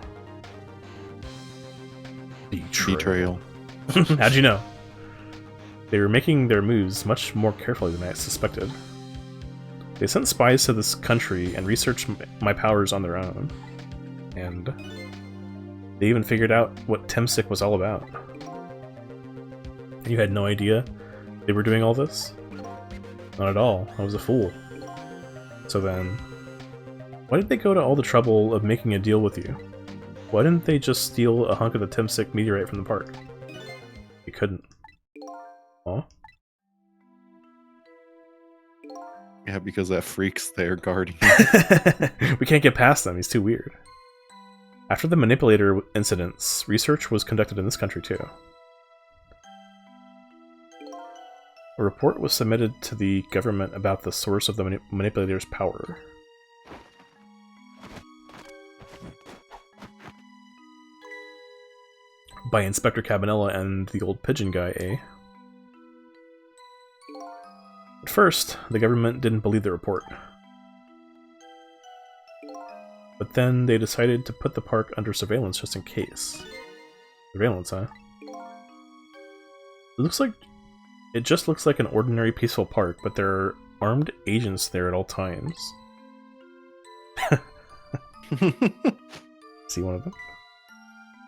Betrayal. How'd you know? They were making their moves much more carefully than I suspected. They sent spies to this country and researched my powers on their own. And they even figured out what Temsic was all about. You had no idea they were doing all this? Not at all. I was a fool. So then, why did they go to all the trouble of making a deal with you? Why didn't they just steal a hunk of the Temsic meteorite from the park? They couldn't. Aw. Yeah, because that freak's there guarding. We can't get past them, he's too weird. After the manipulator incidents, research was conducted in this country too. A report was submitted to the government about the source of the manipulator's power. By Inspector Cabanella and the old pigeon guy, eh? At first, the government didn't believe the report. But then they decided to put the park under surveillance just in case. Surveillance, huh? It just looks like an ordinary peaceful park, but there are armed agents there at all times. See one of them?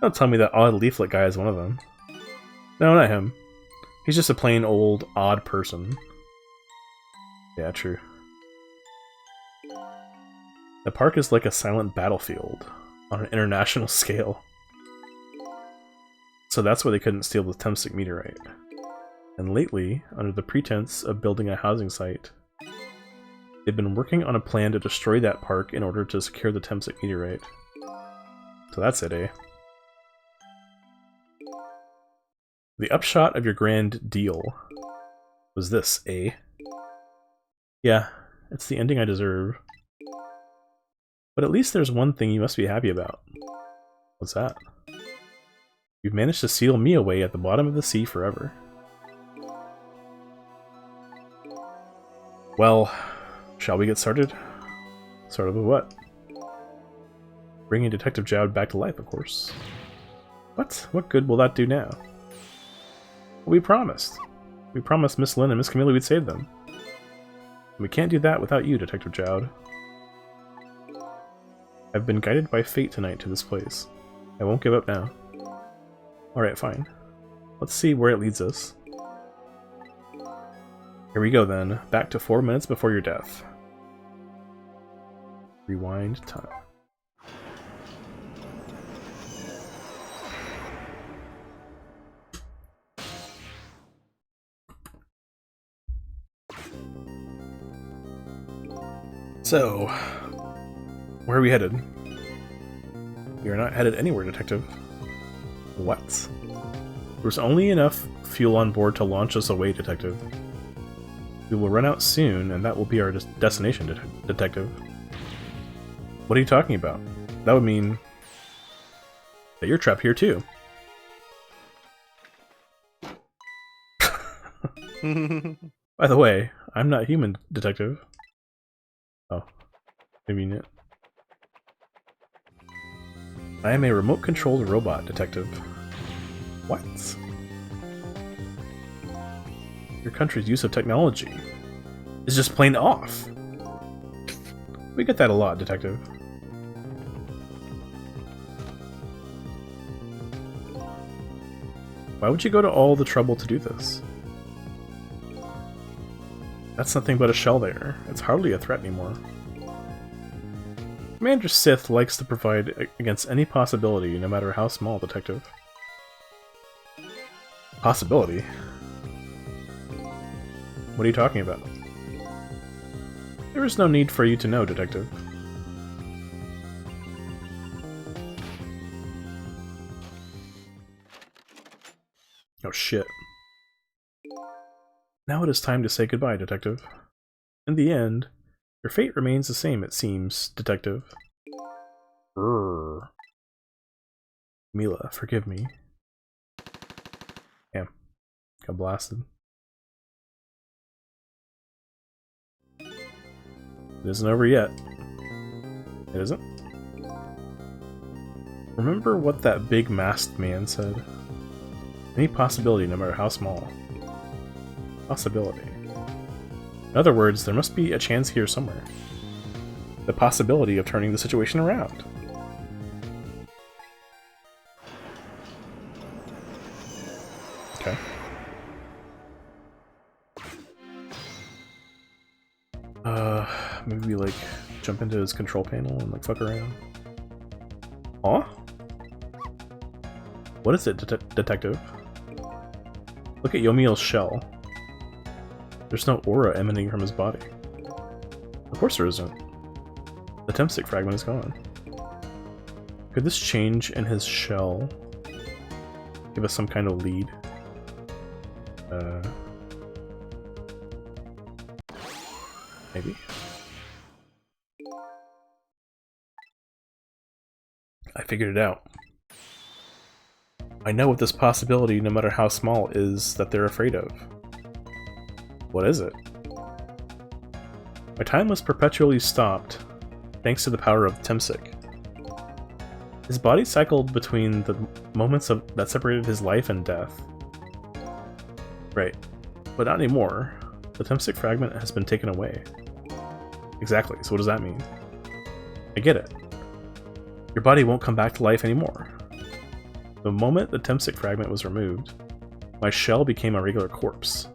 Don't tell me that odd leaflet guy is one of them. No, not him. He's just a plain old, odd person. Yeah, true. The park is like a silent battlefield on an international scale. So that's why they couldn't steal the Temsic meteorite. And lately, under the pretense of building a housing site, they've been working on a plan to destroy that park in order to secure the Temsic meteorite. So that's it, eh? The upshot of your grand deal was this, eh? Yeah, it's the ending I deserve. But at least there's one thing you must be happy about. What's that? You've managed to seal me away at the bottom of the sea forever. Well, shall we get started? Started with what? Bringing Detective Jowd back to life, of course. What? What good will that do now? We promised. We promised Miss Lynn and Miss Camilla we'd save them. We can't do that without you, Detective Jowd. I've been guided by fate tonight to this place. I won't give up now. Alright, fine. Let's see where it leads us. Here we go then. Back to 4 minutes before your death. Rewind time. So, where are we headed? You're not headed anywhere, Detective. What? There's only enough fuel on board to launch us away, Detective. We will run out soon, and that will be our destination, Detective. What are you talking about? That would mean that you're trapped here too. By the way, I'm not human, Detective. Oh, convenient. I am a remote-controlled robot, Detective. What? Your country's use of technology is just plain off. We get that a lot, Detective. Why would you go to all the trouble to do this? That's nothing but a shell there. It's hardly a threat anymore. Commander Sith likes to provide against any possibility, no matter how small, Detective. Possibility? What are you talking about? There is no need for you to know, Detective. Oh shit. Now it is time to say goodbye, Detective. In the end, your fate remains the same, it seems, Detective. Brrr. Mila, forgive me. Damn. Got blasted. It isn't over yet. It isn't? Remember what that big masked man said? Any possibility, no matter how small. Possibility. In other words, there must be a chance here somewhere. The possibility of turning the situation around. Okay. Maybe we like jump into his control panel and like fuck around. Huh? What is it, Detective? Look at Yomiel's shell. There's no aura emanating from his body. Of course there isn't. The Temstick fragment is gone. Could this change in his shell give us some kind of lead? Maybe? I figured it out. I know what this possibility, no matter how small, is that they're afraid of. What is it? My time was perpetually stopped, thanks to the power of Temstick. His body cycled between the moments that separated his life and death. Right, but not anymore. The Temstick fragment has been taken away. Exactly, so what does that mean? I get it. Your body won't come back to life anymore. The moment the Temstick fragment was removed, my shell became a regular corpse.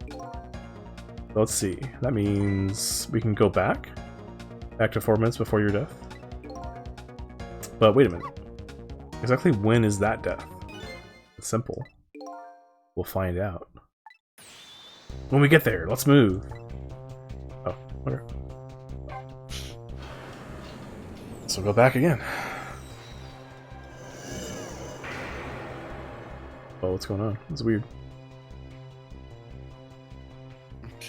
Let's see, that means we can go back? Back to 4 minutes before your death? But wait a minute. Exactly when is that death? It's simple. We'll find out. When we get there, let's move. Oh, whatever. So go back again. Oh, what's going on? It's weird.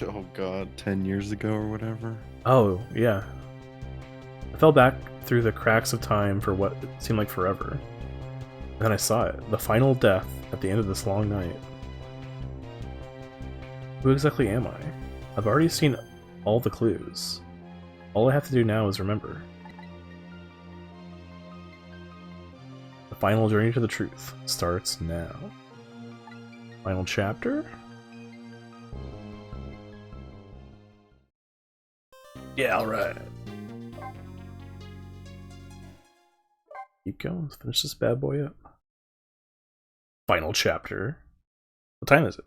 Oh god, 10 years ago or whatever. Oh, yeah. I fell back through the cracks of time for what seemed like forever. And then I saw it. The final death at the end of this long night. Who exactly am I? I've already seen all the clues. All I have to do now is remember. The final journey to the truth starts now. Final chapter? Yeah, alright. Keep going, let's finish this bad boy up. Final chapter. What time is it?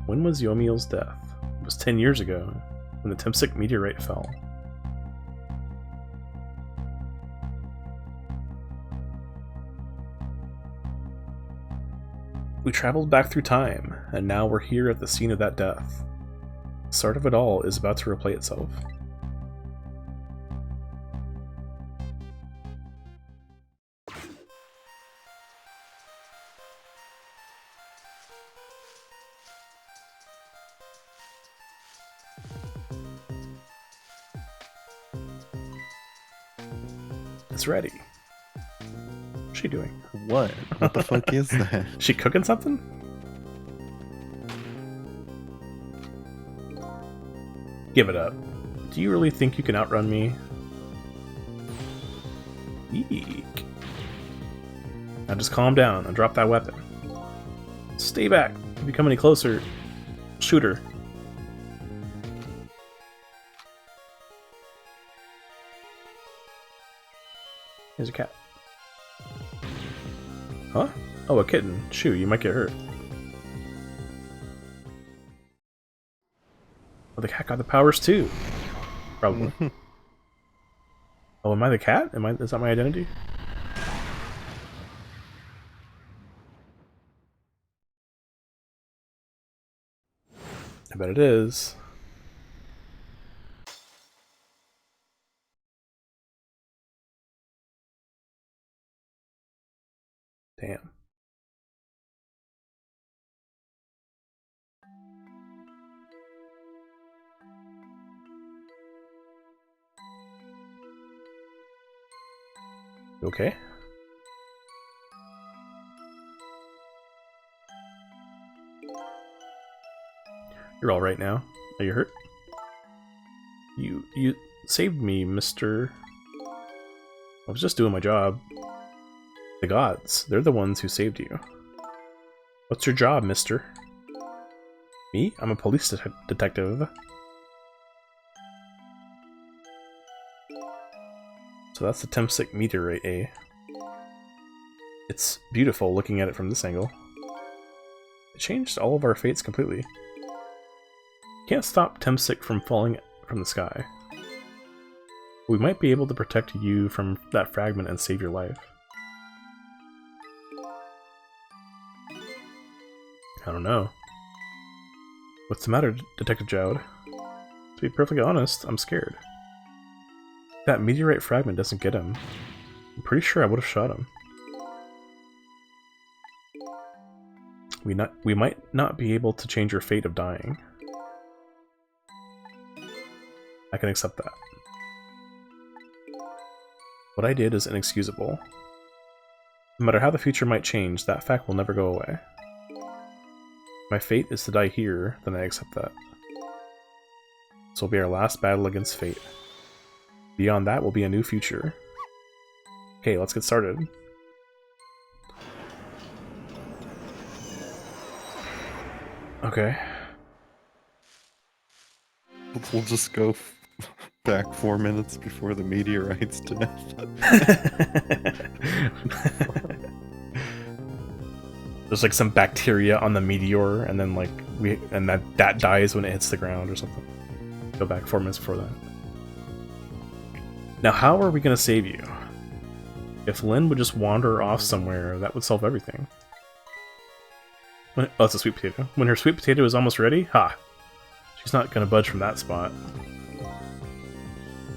When was Yomiel's death? It was 10 years ago, when the Temstick meteorite fell. We traveled back through time, and now we're here at the scene of that death. The start of it all is about to replay itself. It's ready. What's she doing? What? What the fuck is that? She cooking something? Give it up. Do you really think you can outrun me? Eek. Now just calm down and drop that weapon. Stay back. If you come any closer, shoot her. Here's a cat. Huh? Oh, a kitten. Shoo, you might get hurt. Oh, the cat got the powers too. Probably. Oh, am I the cat? Is that my identity? I bet it is. Damn. You okay? You're all right now. Are you hurt? You saved me, mister. I was just doing my job. The gods, they're the ones who saved you. What's your job, mister? Me? I'm a police detective. So that's the Temsic meteorite, eh? It's beautiful looking at it from this angle. It changed all of our fates completely. Can't stop Temsic from falling from the sky. We might be able to protect you from that fragment and save your life. I don't know. What's the matter, Detective Jowd? To be perfectly honest, I'm scared. That meteorite fragment doesn't get him. I'm pretty sure I would have shot him. We might not be able to change your fate of dying. I can accept that. What I did is inexcusable. No matter how the future might change, that fact will never go away. My fate is to die here, then I accept that. This will be our last battle against fate. Beyond that will be a new future. Okay, let's get started. Okay. We'll just go back 4 minutes before the meteorite's death. There's like some bacteria on the meteor, and then like that dies when it hits the ground or something. Go back 4 minutes before that. Now, how are we gonna save you? If Lynn would just wander off somewhere, that would solve everything. Oh, it's a sweet potato. When her sweet potato is almost ready, ha! She's not gonna budge from that spot.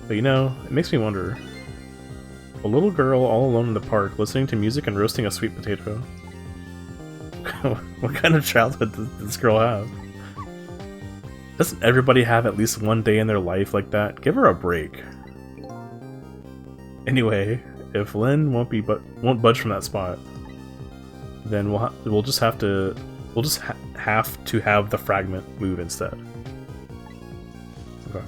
But you know, it makes me wonder. A little girl all alone in the park, listening to music and roasting a sweet potato. What kind of childhood does this girl have? Doesn't everybody have at least one day in their life like that? Give her a break. Anyway, if Lynn won't budge from that spot, then we'll just have to have the fragment move instead. Okay.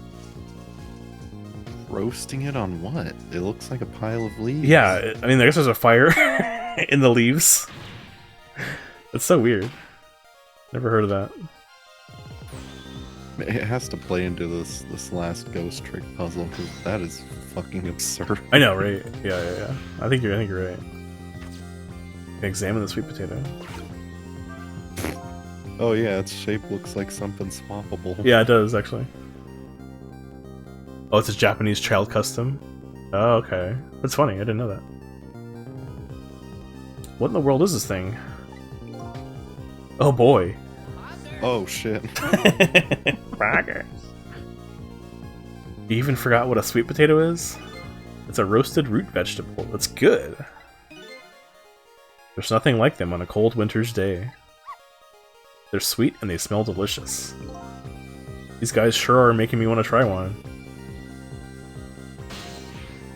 Roasting it on what? It looks like a pile of leaves. Yeah, I mean, I guess there's a fire in the leaves. It's so weird. Never heard of that. It has to play into this last ghost trick puzzle, because that is fucking absurd. I know, right? Yeah. I think you're right. Examine the sweet potato. Oh yeah, its shape looks like something swappable. Yeah, it does actually. Oh, it's a Japanese child custom. Oh, okay. That's funny. I didn't know that. What in the world is this thing? Oh boy. Oh shit. Progress. You even forgot what a sweet potato is? It's a roasted root vegetable. That's good. There's nothing like them on a cold winter's day. They're sweet and they smell delicious. These guys sure are making me want to try one.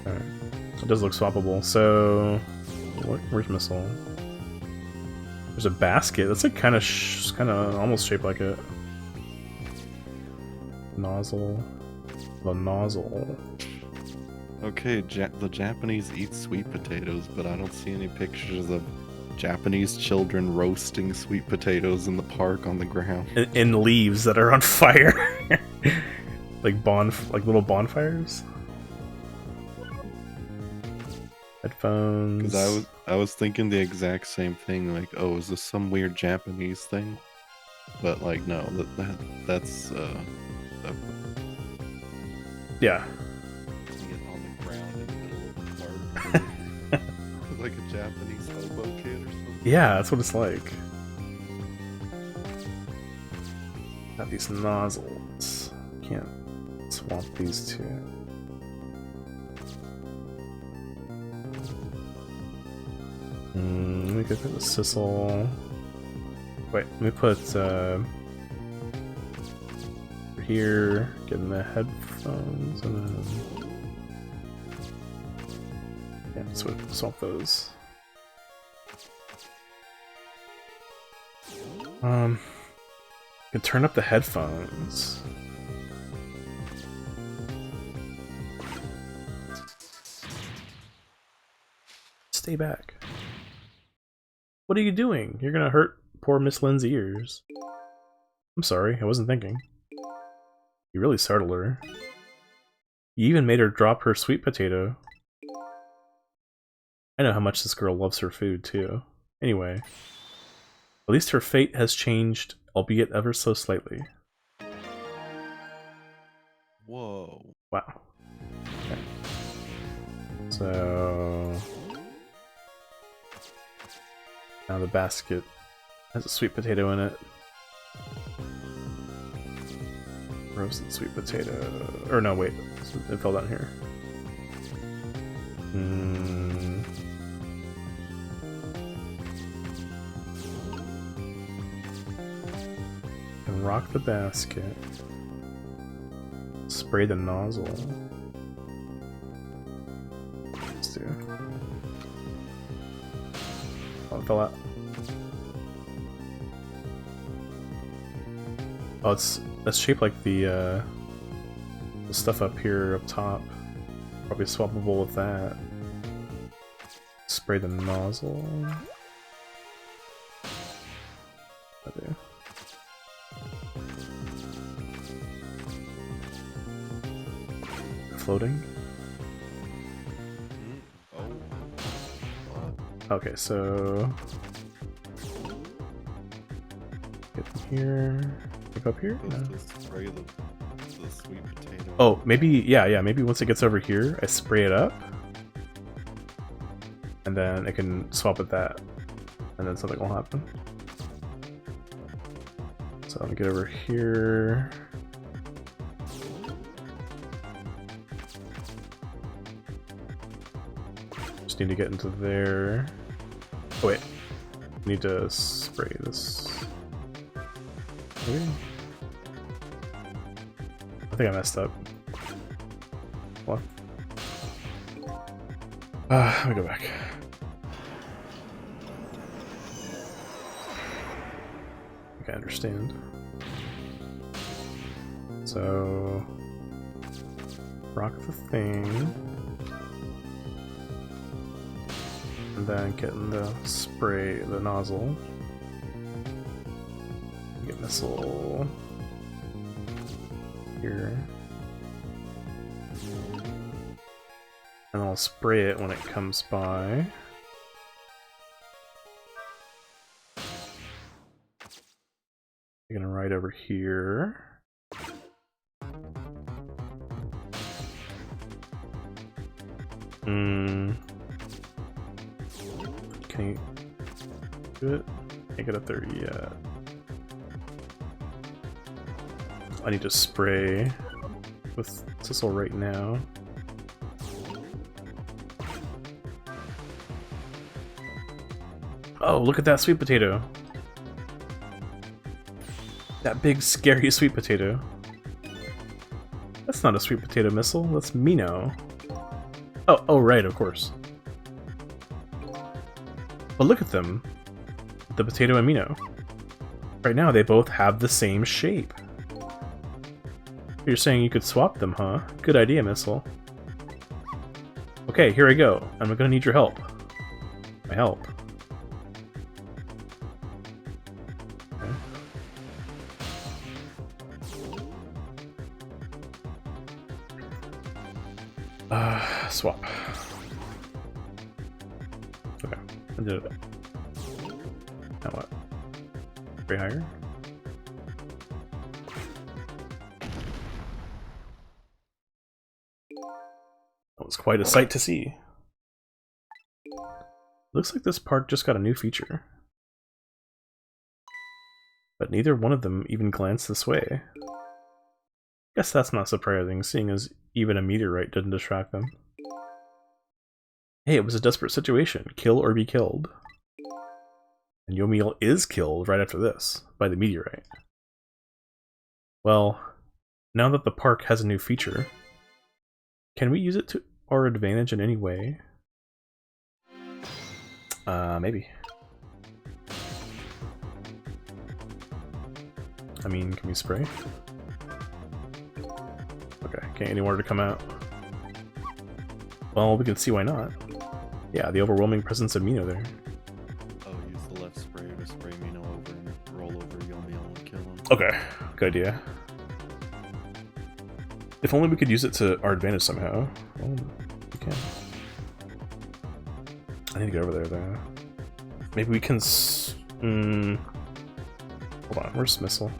Alright. It does look swappable, so... Where's Missile? There's a basket. That's like kind of almost shaped like it. Nozzle. The nozzle. Okay, the Japanese eat sweet potatoes, but I don't see any pictures of Japanese children roasting sweet potatoes in the park on the ground. In leaves that are on fire. like little bonfires. Headphones. Because I was thinking the exact same thing. Like, oh, is this some weird Japanese thing? But like, no, that's yeah. On the ground in the middle of the park. Like a Japanese hobo kid or something. Yeah, that's what it's like. Got these nozzles. Can't swap these two. Let me go for the sisal. Wait, let me put here, getting the headphones, and then yeah, swap those. Can turn up the headphones. Stay back. What are you doing? You're gonna hurt poor Miss Lynn's ears. I'm sorry, I wasn't thinking. You really startled her. You even made her drop her sweet potato. I know how much this girl loves her food, too. Anyway, at least her fate has changed, albeit ever so slightly. Whoa. Wow. Okay. So... now the basket has a sweet potato in it. Roasted sweet potato... or no, wait. It fell down here. And rock the basket. Spray the nozzle. Let's do. Oh, it fell out. Oh, that's shaped like the stuff up here, up top. Probably swappable with that. Spray the nozzle. I do. Floating? Okay, so... get in here... pick up here? No. Spray the sweet potato. Oh, maybe, yeah, maybe once it gets over here, I spray it up. And then it can swap with that. And then something will happen. So I'm gonna get over here. Just need to get into there. Oh wait, I need to spray this. Okay. I think I messed up. What? Let me go back. I understand. So, rock the thing, and then get in the spray, the nozzle. Get missile here, and I'll spray it when it comes by. I'm gonna ride over here. Can you do it? Can't get up there yet. I need to spray with Sissel right now. Oh, look at that sweet potato. That big, scary sweet potato. That's not a sweet potato missile, that's Mino. Oh, right, of course. But look at them. The potato and Mino. Right now, they both have the same shape. You're saying you could swap them, huh? Good idea, Missile. Okay, here I go. I'm gonna need your help. My help. Okay. Swap. Okay, I did it. Now what? Spray higher? That was quite a sight to see. Looks like this park just got a new feature. But neither one of them even glanced this way. Guess that's not surprising, seeing as even a meteorite didn't distract them. Hey, it was a desperate situation. Kill or be killed. And Yomiel is killed right after this, by the meteorite. Well, now that the park has a new feature, can we use it to our advantage in any way? Maybe. I mean, can we spray? Okay, can't any water come out. Well, we can see why not. Yeah, the overwhelming presence of Mino there. Oh, use the left sprayer to spray Mino over and roll over Yomiel and kill him. Okay, good idea. If only we could use it to our advantage somehow. Well, we can. I need to get over there, though. Maybe we can hold on, where's Missile?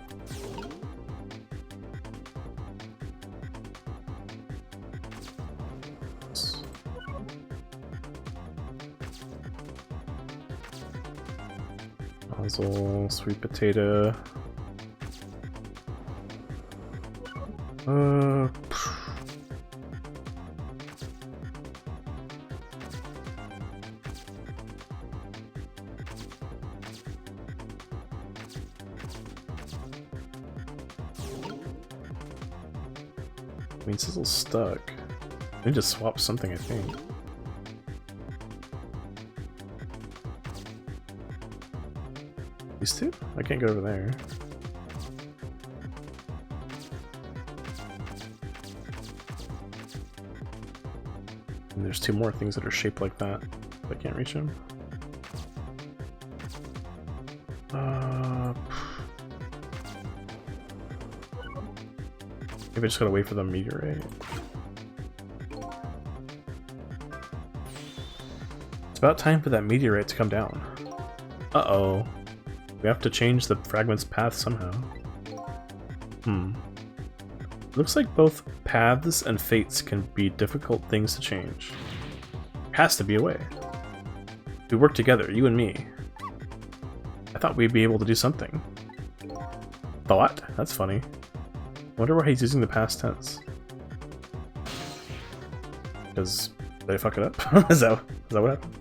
Nozzle, sweet potato. I mean, Sizzle's stuck. I need to swap something, I think. These two? I can't get over there. And there's two more things that are shaped like that. I can't reach them. Maybe I just gotta wait for the meteorite. It's about time for that meteorite to come down. Uh-oh. We have to change the fragment's path somehow. Looks like both paths and fates can be difficult things to change. There has to be a way. We work together, you and me. I thought we'd be able to do something. Thought? That's funny. Wonder why he's using the past tense. Because did I fuck it up? Is that what happened?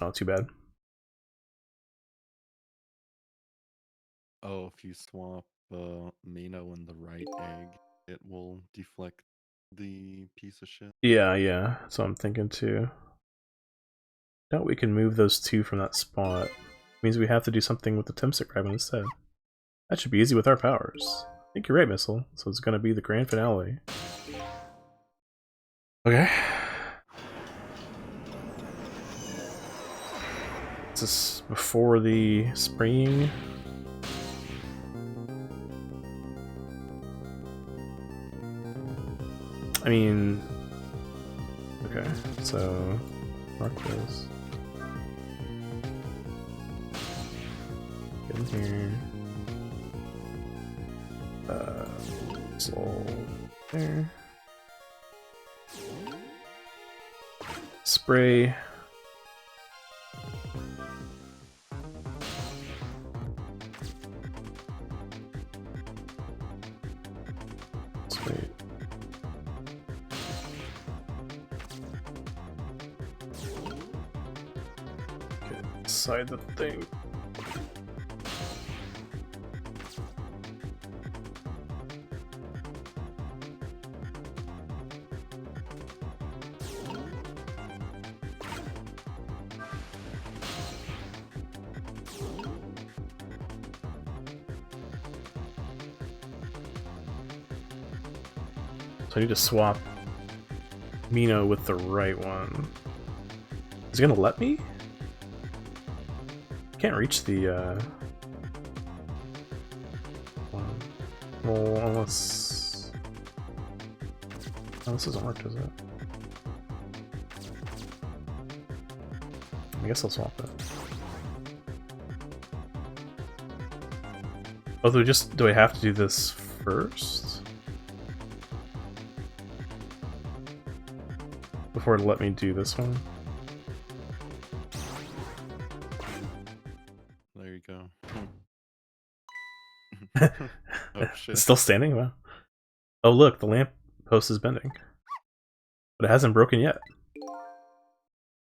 Oh, too bad. Oh, if you swap Mino and the right egg, it will deflect the piece of shit. Yeah, so I'm thinking too. Doubt we can move those two from that spot. Means we have to do something with the Timsic fragment instead. That should be easy with our powers. I think you're right, Missile. So it's gonna be the grand finale. Okay. Is this before the spraying? I mean... Okay, so... Mark this. Get in here. So... There. Spray. Wait. Get inside the thing. So I need to swap Mino with the right one. Is it gonna let me? Can't reach the one. Well, unless... Oh, this doesn't work, does it? I guess I'll swap it. Oh, do I have to do this first? Before it let me do this one? There you go. Oh shit. It's still standing? Wow. Oh look, the lamp post is bending. But it hasn't broken yet.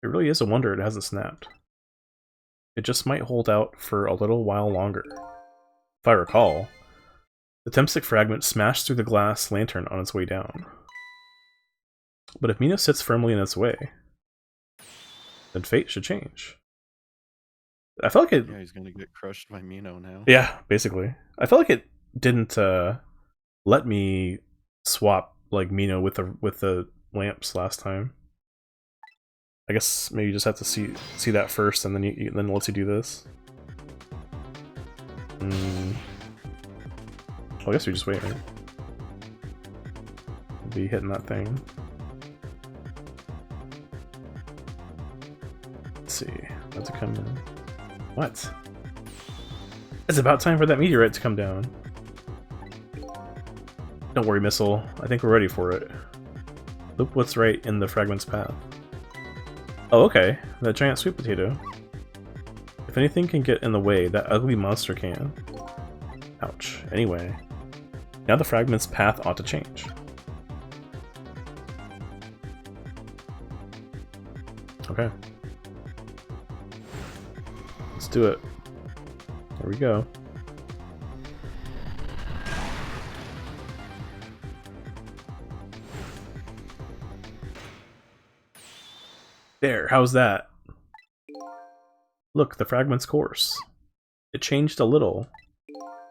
It really is a wonder it hasn't snapped. It just might hold out for a little while longer. If I recall, the Temstick fragment smashed through the glass lantern on its way down. But if Mino sits firmly in its way, then fate should change. I felt like it... Yeah, he's gonna get crushed by Mino now. Yeah, basically. I felt like it didn't let me swap like Mino with the lamps last time. I guess maybe you just have to see that first, and then then it lets you do this. Well, I guess we just wait, right? Be hitting that thing. Let's see. What's it come in? What? It's about time for that meteorite to come down. Don't worry, Missile. I think we're ready for it. Look what's right in the fragment's path. Oh, okay. That giant sweet potato. If anything can get in the way, that ugly monster can. Ouch. Anyway. Now the fragment's path ought to change. Okay. Let's do it. There we go. There, how's that? Look, the fragment's course. It changed a little.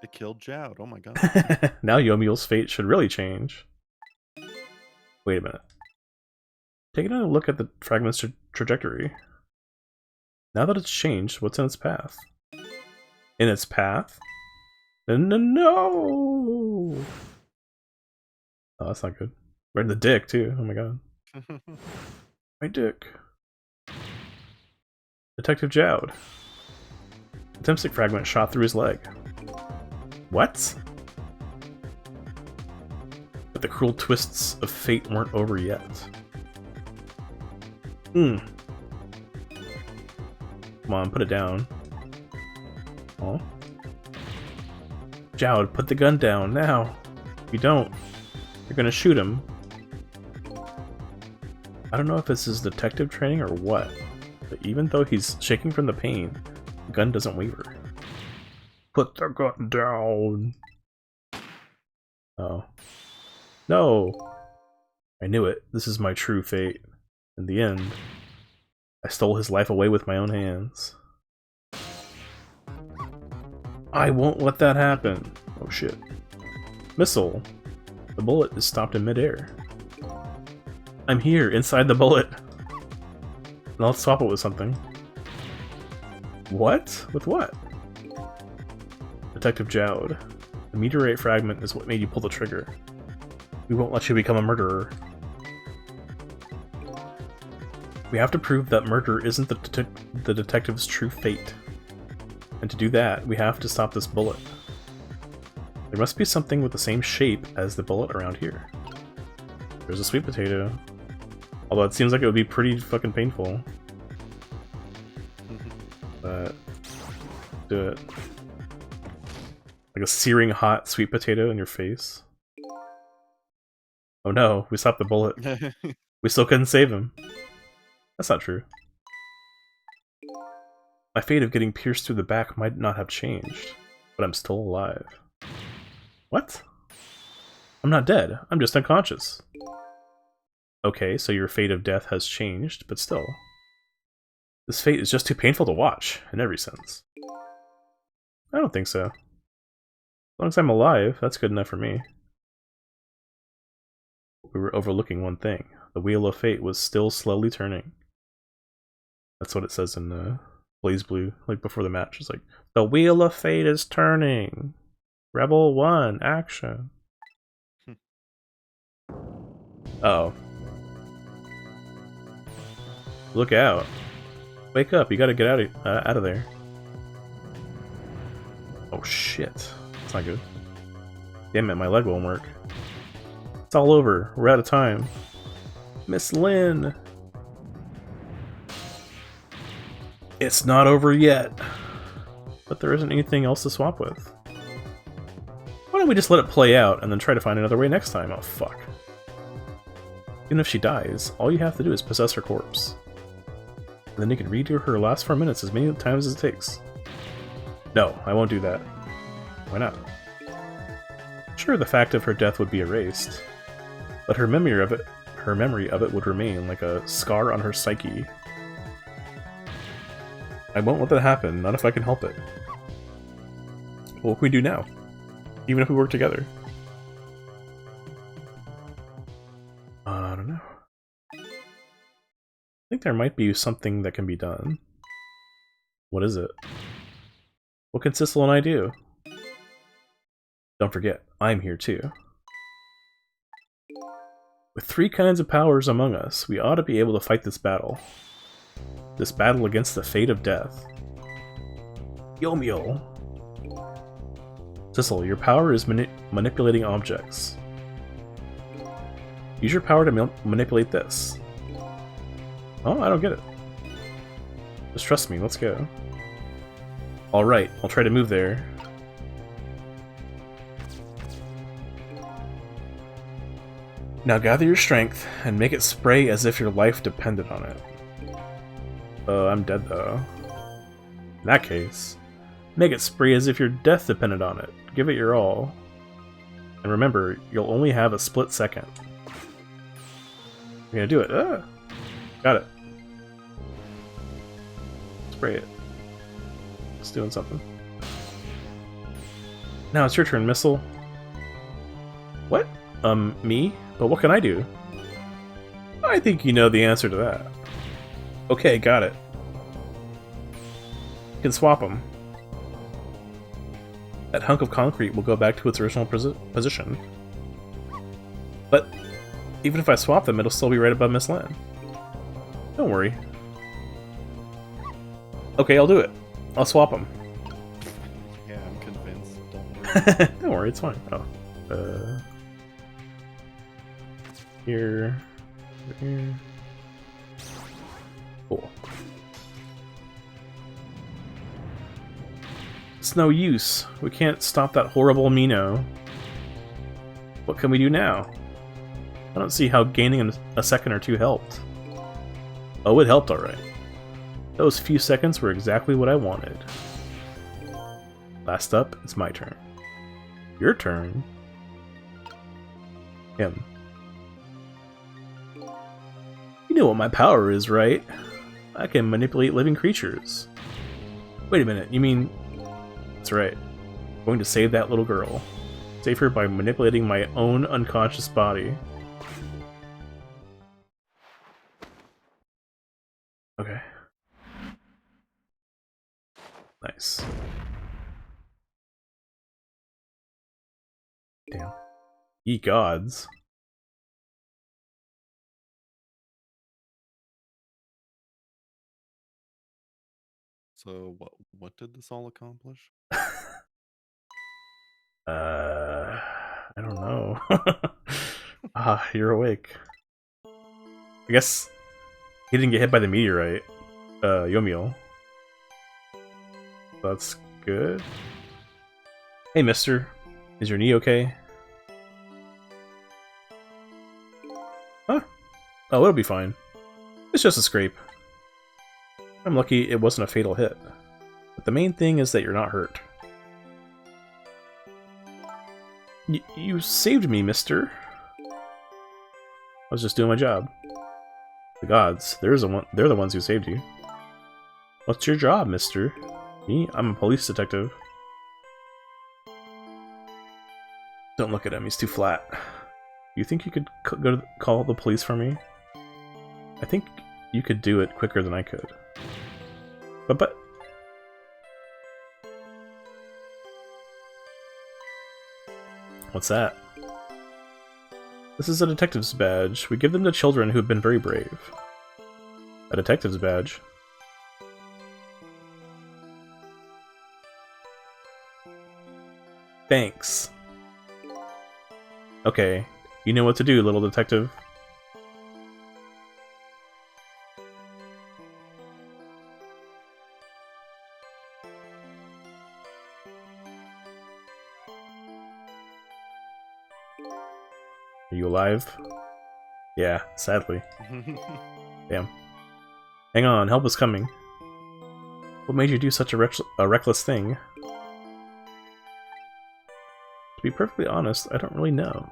It killed Joud, oh my god. Now Yomiel's fate should really change. Wait a minute. Take another look at the fragment's trajectory. Now that it's changed, what's in its path? In its path? No! Oh, that's not good. Right in the dick, too. Oh my god. My dick. Detective Joud. The Temstick fragment shot through his leg. What? But the cruel twists of fate weren't over yet. Come on, put it down. Oh. Joud, put the gun down, now! If you don't, you're gonna shoot him. I don't know if this is detective training or what, but even though he's shaking from the pain, the gun doesn't waver. Put the gun down! Oh. No! I knew it. This is my true fate. In the end, I stole his life away with my own hands. I won't let that happen. Oh shit. Missile. The bullet is stopped in midair. I'm here, inside the bullet. Now let's swap it with something. What? With what? Detective Joud. The meteorite fragment is what made you pull the trigger. We won't let you become a murderer. We have to prove that murder isn't the detective's true fate. And to do that, we have to stop this bullet. There must be something with the same shape as the bullet around here. There's a sweet potato. Although it seems like it would be pretty fucking painful. But do it. Like a searing hot sweet potato in your face. Oh no, we stopped the bullet. We still couldn't save him. That's not true. My fate of getting pierced through the back might not have changed, but I'm still alive. What? I'm not dead, I'm just unconscious. Okay, so your fate of death has changed, but still. This fate is just too painful to watch, in every sense. I don't think so. As long as I'm alive, that's good enough for me. We were overlooking one thing. The wheel of fate was still slowly turning. That's what it says in Blaze Blue, like before the match. It's like, the wheel of fate is turning. Rebel 1, action. Uh-oh. Look out. Wake up, you gotta get out of there. Oh shit. That's not good. Damn it, my leg won't work. It's all over. We're out of time. Miss Lynn! It's not over yet. But there isn't anything else to swap with. Why don't we just let it play out and then try to find another way next time? Oh fuck. Even if she dies, all you have to do is possess her corpse. And then you can redo her last 4 minutes as many times as it takes. No, I won't do that. Why not? Sure, the fact of her death would be erased, but her memory of it would remain like a scar on her psyche. I won't let that happen, not if I can help it. What can we do now? Even if we work together? I don't know. I think there might be something that can be done. What is it? What can Sissel and I do? Don't forget, I'm here too. With 3 kinds of powers among us, we ought to be able to fight this battle. This battle against the fate of death. Yomio! Sissel, your power is manipulating objects. Use your power to manipulate this. Oh, I don't get it. Just trust me, let's go. Alright, I'll try to move there. Now gather your strength and make it spray as if your life depended on it. I'm dead though. In that case, make it spray as if your death depended on it. Give it your all. And remember, you'll only have a split second. You're gonna do it. Ah! Got it. Spray it. It's doing something. Now it's your turn, Missile. What? Me? But what can I do? I think you know the answer to that. Okay, got it. You can swap them. That hunk of concrete will go back to its original position. But even if I swap them, it'll still be right above Miss Lynn. Don't worry. Okay, I'll do it. I'll swap them. Yeah, I'm convinced. Don't worry. Don't worry, it's fine. Oh. Here. Here. Cool. It's no use. We can't stop that horrible Mino. What can we do now? I don't see how gaining a second or two helped. Oh, it helped alright. Those few seconds were exactly what I wanted. Last up, it's my turn. Your turn? Him. You know what my power is, right? I can manipulate living creatures. Wait a minute, you mean... That's right. I'm going to save that little girl. Save her by manipulating my own unconscious body. Okay. Nice. Damn. Ye gods. So what did this all accomplish? I don't know. You're awake. I guess he didn't get hit by the meteorite. Yomiel. That's good. Hey, mister. Is your knee okay? Huh? Oh, it'll be fine. It's just a scrape. I'm lucky it wasn't a fatal hit. But the main thing is that you're not hurt. You saved me, mister. I was just doing my job. The gods, they're the ones who saved you. What's your job, mister? Me? I'm a police detective. Don't look at him, he's too flat. You think you could call the police for me? I think you could do it quicker than I could. But... What's that? This is a detective's badge. We give them to children who have been very brave. A detective's badge? Thanks. Okay, you know what to do, little detective. Are you alive? Yeah, sadly. Damn. Hang on, help is coming. What made you do such a reckless thing? To be perfectly honest, I don't really know.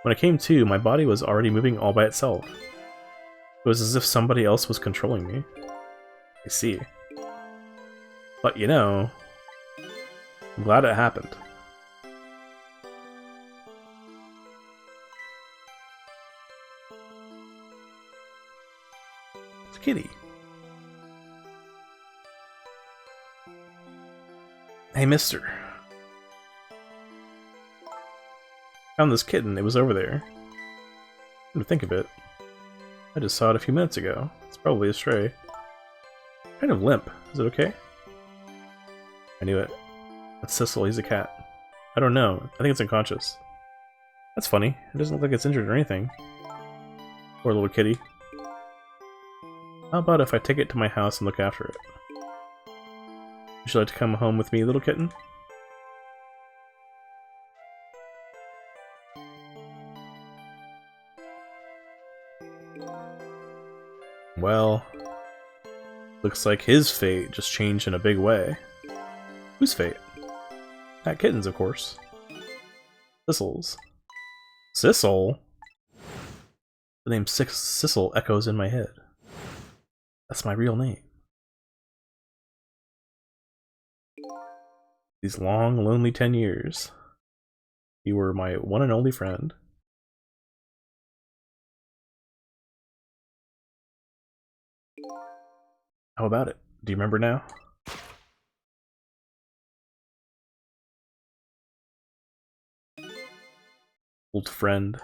When I came to, my body was already moving all by itself. It was as if somebody else was controlling me. I see. But you know, I'm glad it happened. It's Kitty. Hey, mister. Found this kitten, it was over there. Come to think of it, I just saw it a few minutes ago. It's probably a stray. Kind of limp. Is it okay? I knew it. That's Sissel, he's a cat. I don't know. I think it's unconscious. That's funny. It doesn't look like it's injured or anything. Poor little kitty. How about if I take it to my house and look after it? Would you like to come home with me, little kitten? Well, looks like his fate just changed in a big way. Whose fate? That kitten's, of course. Sissel's. Sissel? The name Sissel echoes in my head. That's my real name. These long, lonely 10 years. You were my one and only friend. How about it? Do you remember now? Old friend.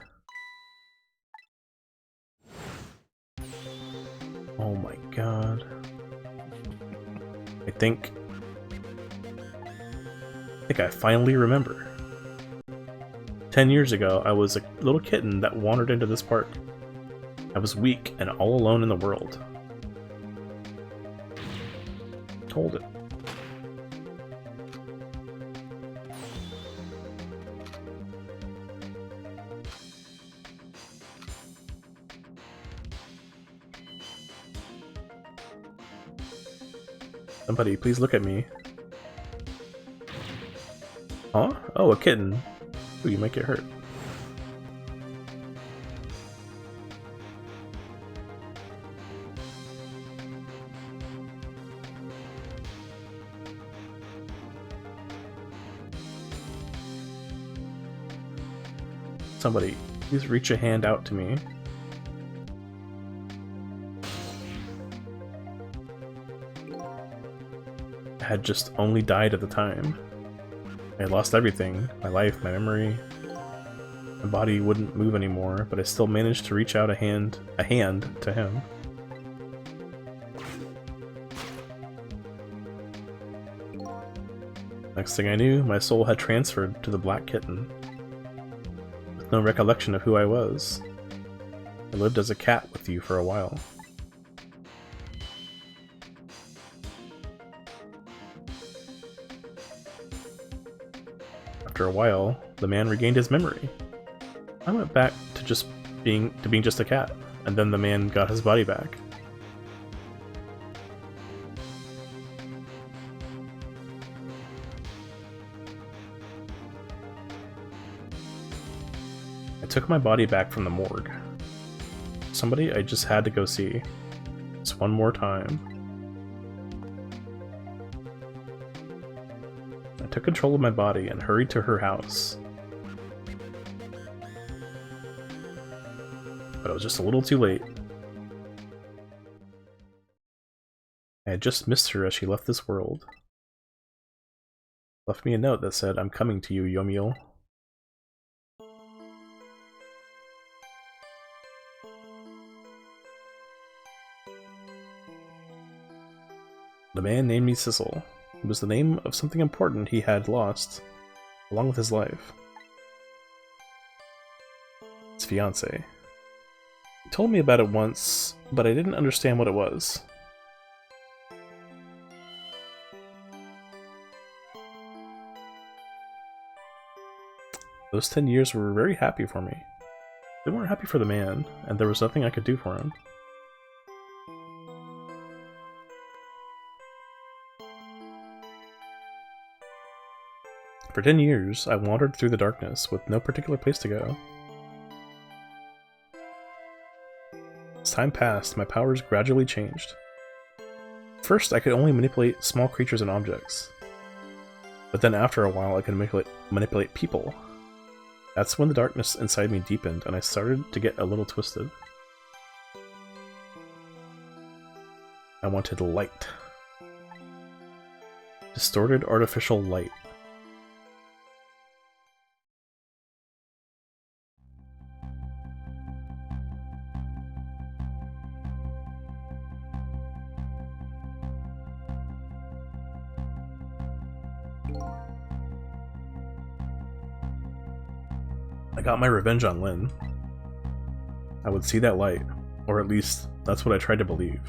Oh my god. I think I finally remember. 10 years ago, I was a little kitten that wandered into this park. I was weak and all alone in the world. Hold it. Somebody, please look at me. Huh? Oh, a kitten. Ooh, you might get hurt. Somebody, please reach a hand out to me. I had just only died at the time. I had lost everything. My life, my memory. My body wouldn't move anymore, but I still managed to reach out a hand to him. Next thing I knew, my soul had transferred to the black kitten. With no recollection of who I was. I lived as a cat with you for a while. After a while, the man regained his memory. I went back to being just a cat, and then the man got his body back. I took my body back from the morgue. Somebody I just had to go see. Just one more time. I took control of my body and hurried to her house. But I was just a little too late. I had just missed her as she left this world. Left me a note that said, "I'm coming to you, Yomiel." The man named me Sissel. It was the name of something important he had lost, along with his life. His fiancée. He told me about it once, but I didn't understand what it was. Those 10 years were very happy for me. They weren't happy for the man, and there was nothing I could do for him. For 10 years, I wandered through the darkness with no particular place to go. As time passed, my powers gradually changed. First, I could only manipulate small creatures and objects. But then after a while, I could manipulate people. That's when the darkness inside me deepened, and I started to get a little twisted. I wanted light. Distorted artificial light. I got my revenge on Lynn. I would see that light, or at least that's what I tried to believe.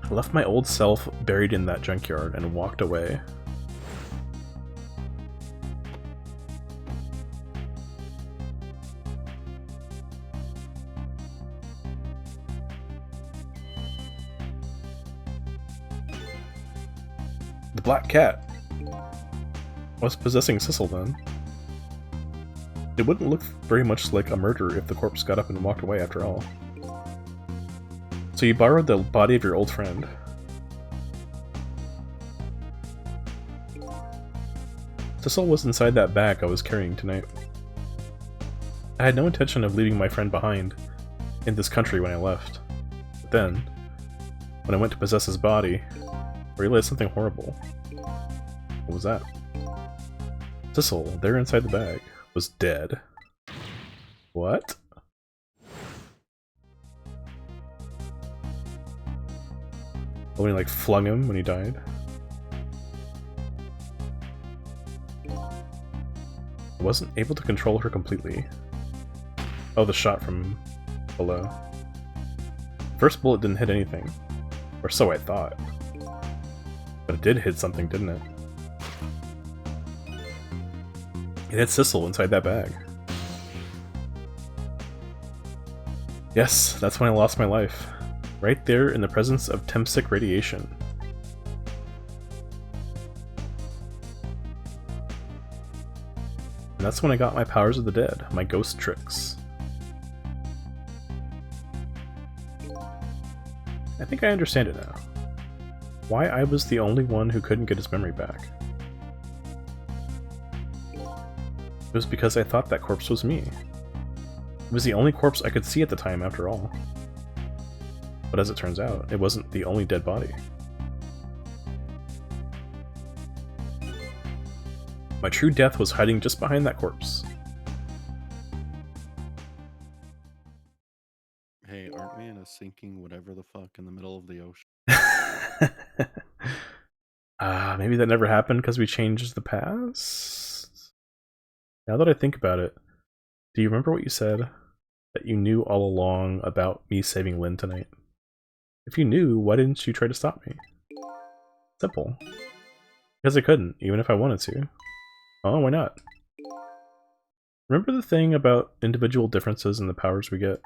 I left my old self buried in that junkyard and walked away. The black cat was possessing Sissel then. It wouldn't look very much like a murder if the corpse got up and walked away after all. So you borrowed the body of your old friend. Sissel was inside that bag I was carrying tonight. I had no intention of leaving my friend behind in this country when I left. But then, when I went to possess his body, I realized something horrible. What was that? Sissel, there inside the bag, was dead. What? When he, like, flung him when he died? I wasn't able to control her completely. Oh, the shot from below. First bullet didn't hit anything. Or so I thought. But it did hit something, didn't it? It hit Sissel inside that bag. Yes, that's when I lost my life. Right there in the presence of Temsic radiation. And that's when I got my powers of the dead, my ghost tricks. I think I understand it now. Why I was the only one who couldn't get his memory back. It was because I thought that corpse was me. It was the only corpse I could see at the time, after all. But as it turns out, it wasn't the only dead body. My true death was hiding just behind that corpse. Hey, aren't we in a sinking whatever the fuck in the middle of the ocean? Maybe that never happened because we changed the past? Now that I think about it, do you remember what you said? That you knew all along about me saving Lynn tonight? If you knew, why didn't you try to stop me? Simple. Because I couldn't, even if I wanted to. Oh, why not? Remember the thing about individual differences in the powers we get?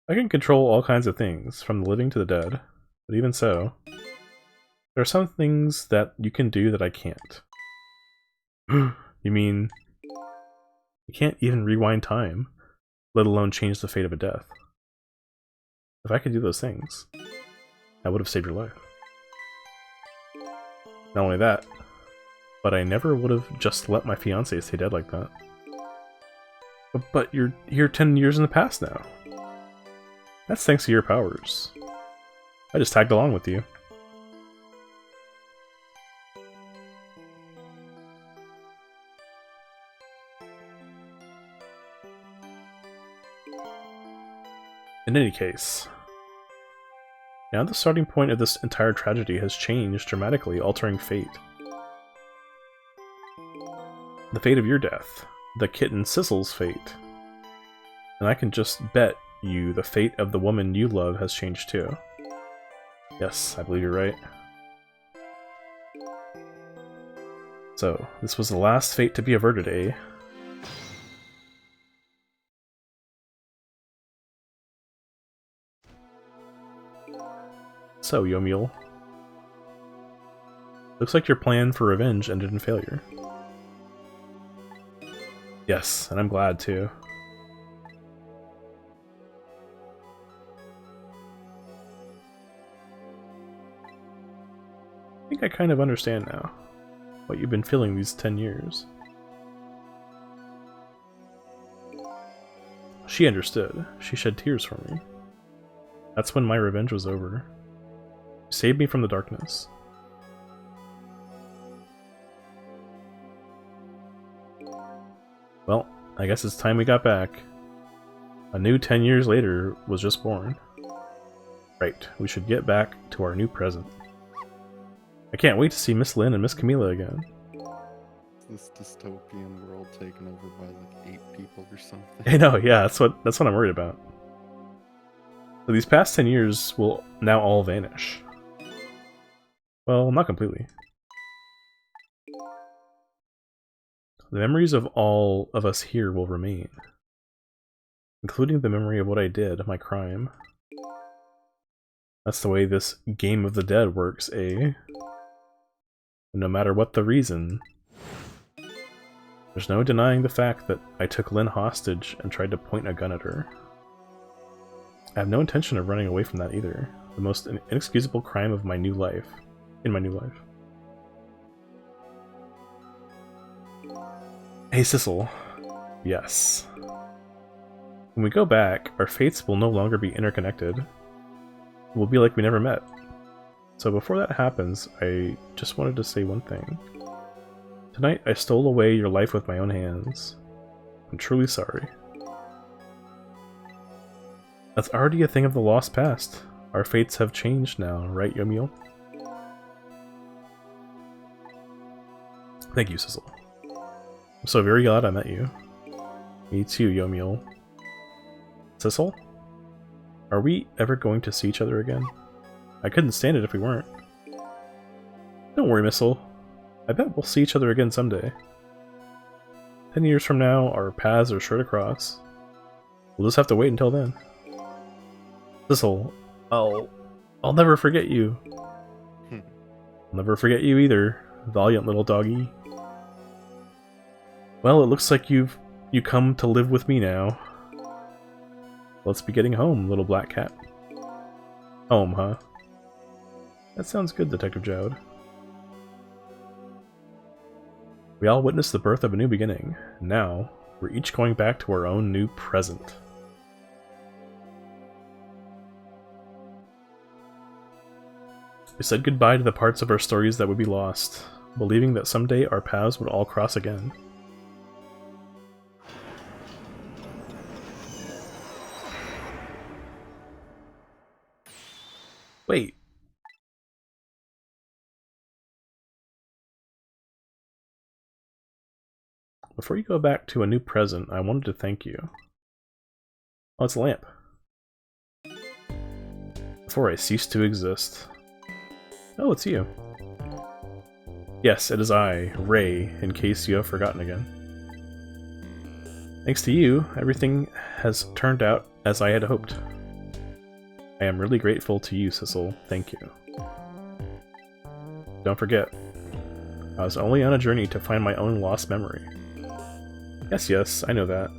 I can control all kinds of things, from the living to the dead, but even so, there are some things that you can do that I can't. You mean, you can't even rewind time, let alone change the fate of a death. If I could do those things, I would have saved your life. Not only that, but I never would have just let my fiancé stay dead like that. But you're here 10 years in the past now. That's thanks to your powers. I just tagged along with you. In any case, now the starting point of this entire tragedy has changed dramatically, altering fate. The fate of your death, the kitten Sissel's fate. And I can just bet you the fate of the woman you love has changed too. Yes, I believe you're right. So, this was the last fate to be averted, eh? So, Yomiel. Looks like your plan for revenge ended in failure. Yes, and I'm glad too. I think I kind of understand now what you've been feeling these 10 years. She understood. She shed tears for me. That's when my revenge was over. You saved me from the darkness. Well, I guess it's time we got back. A new 10 years later was just born. Right, we should get back to our new present. I can't wait to see Miss Lynn and Miss Camilla again. This dystopian world taken over by like 8 people or something. I know, yeah, that's what I'm worried about. So these past 10 years will now all vanish. Well, not completely. The memories of all of us here will remain. Including the memory of what I did, my crime. That's the way this game of the dead works, eh? No matter what the reason, there's no denying the fact that I took Lynn hostage and tried to point a gun at her. I have no intention of running away from that either. The most inexcusable crime of my new life. In my new life. Hey, Sissel. Yes. When we go back, our fates will no longer be interconnected. It will be like we never met. So before that happens, I just wanted to say one thing. Tonight, I stole away your life with my own hands. I'm truly sorry. That's already a thing of the lost past. Our fates have changed now, right, Yomiel? Thank you, Sissel. I'm so very glad I met you. Me too, Yomiel. Sissel? Are we ever going to see each other again? I couldn't stand it if we weren't. Don't worry, Missile. I bet we'll see each other again someday. 10 years from now, our paths are sure to cross. We'll just have to wait until then. Sissel, I'll never forget you. I'll never forget you either, valiant little doggy. Well, it looks like you come to live with me now. Let's be getting home, little black cat. Home, huh? That sounds good, Detective Jowd. We all witnessed the birth of a new beginning. Now, we're each going back to our own new present. We said goodbye to the parts of our stories that would be lost. believing that someday our paths would all cross again. Wait. Before you go back to a new present, I wanted to thank you. Oh, it's a lamp. Before I cease to exist. Oh, it's you. Yes, it is I, Ray, in case you have forgotten again. Thanks to you, everything has turned out as I had hoped. I am really grateful to you, Sissel. Thank you. Don't forget, I was only on a journey to find my own lost memory. Yes, I know that.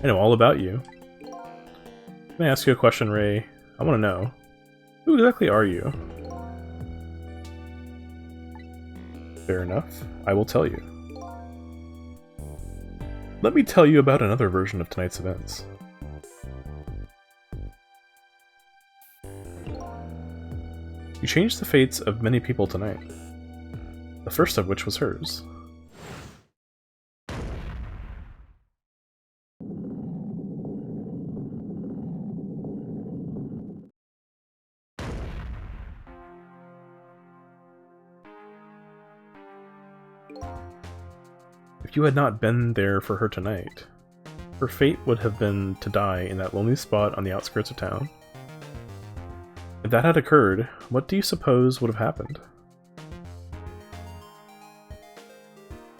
I know all about you. Can I ask you a question, Ray? I want to know. Who exactly are you? Fair enough. I will tell you. Let me tell you about another version of tonight's events. You changed the fates of many people tonight. The first of which was hers. If you had not been there for her tonight, her fate would have been to die in that lonely spot on the outskirts of town. If that had occurred, what do you suppose would have happened?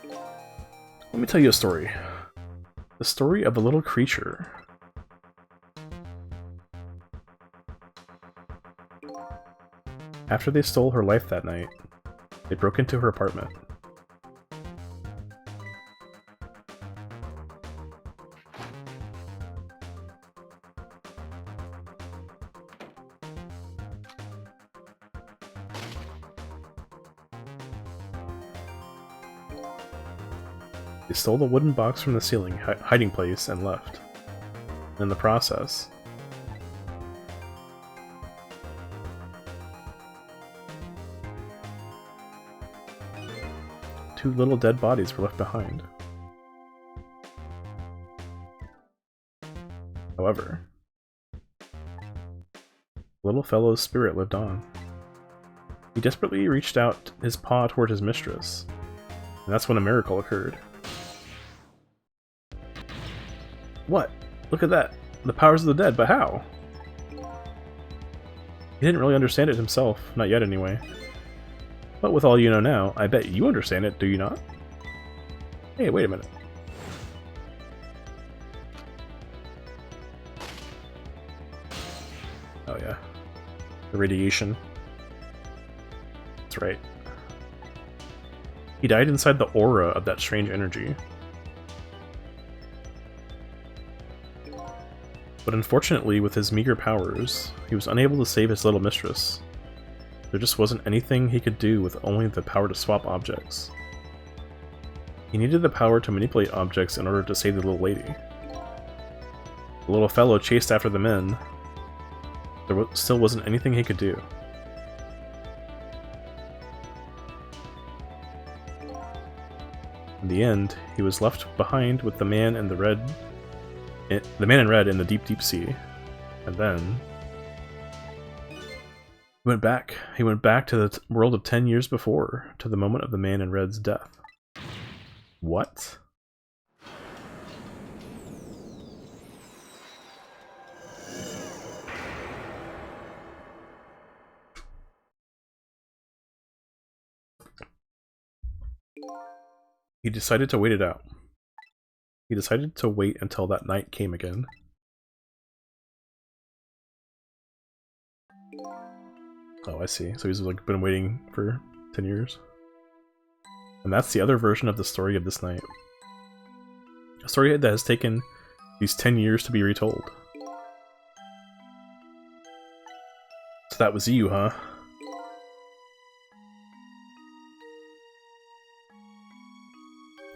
Let me tell you a story. The story of a little creature. After they stole her life that night, they broke into her apartment. They stole the wooden box from the ceiling hiding place and left. And in the process, two little dead bodies were left behind. However, the little fellow's spirit lived on. He desperately reached out his paw toward his mistress, and that's when a miracle occurred. What? Look at that! The powers of the dead, but how? He didn't really understand it himself, not yet anyway. But with all you know now, I bet you understand it, do you not? Hey, wait a minute. Oh yeah. The radiation. That's right. He died inside the aura of that strange energy. But unfortunately, with his meager powers, he was unable to save his little mistress. There just wasn't anything he could do with only the power to swap objects. He needed the power to manipulate objects in order to save the little lady. The little fellow chased after the men. There still wasn't anything he could do. In the end, he was left behind with the man in red in the deep, deep sea. And then he went back to the world of 10 years before, to the moment of the man in red's death. What? He decided to wait it out. He decided to wait until that night came again. Oh, I see. So he's like been waiting for 10 years. And that's the other version of the story of this night. A story that has taken these 10 years to be retold. So that was you, huh?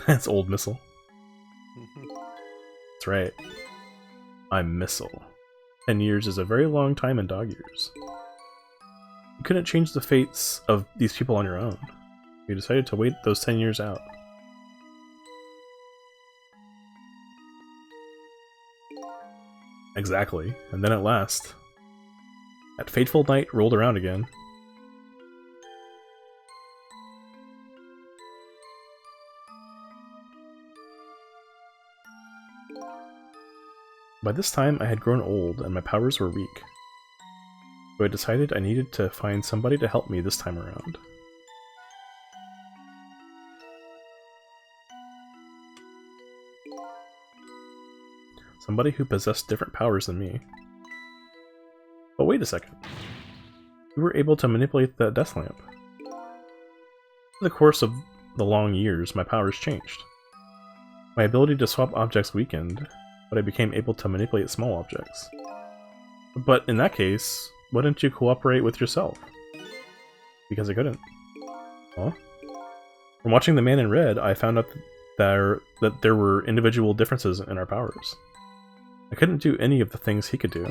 That's old Missile. That's right. I'm Missile. 10 years is a very long time in dog years. You couldn't change the fates of these people on your own. You decided to wait those 10 years out. Exactly, and then at last, that fateful night rolled around again. By this time, I had grown old and my powers were weak. So I decided I needed to find somebody to help me this time around. Somebody who possessed different powers than me. But wait a second. We were able to manipulate the death lamp. In the course of the long years, my powers changed. My ability to swap objects weakened, but I became able to manipulate small objects. But in that case, why didn't you cooperate with yourself? Because I couldn't. Huh? From watching The Man in Red, I found out that there were individual differences in our powers. I couldn't do any of the things he could do.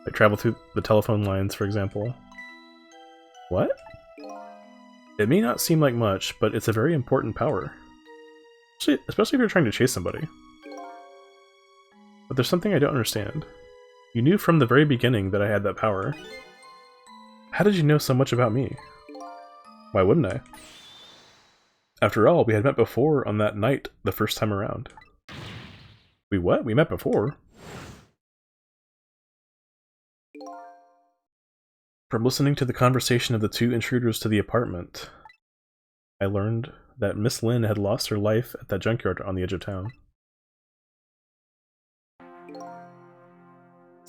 Like travel through the telephone lines, for example. What? It may not seem like much, but it's a very important power. Especially if you're trying to chase somebody. But there's something I don't understand. You knew from the very beginning that I had that power. How did you know so much about me? Why wouldn't I? After all, we had met before on that night the first time around. We what? We met before? From listening to the conversation of the two intruders to the apartment, I learned that Miss Lynn had lost her life at that junkyard on the edge of town.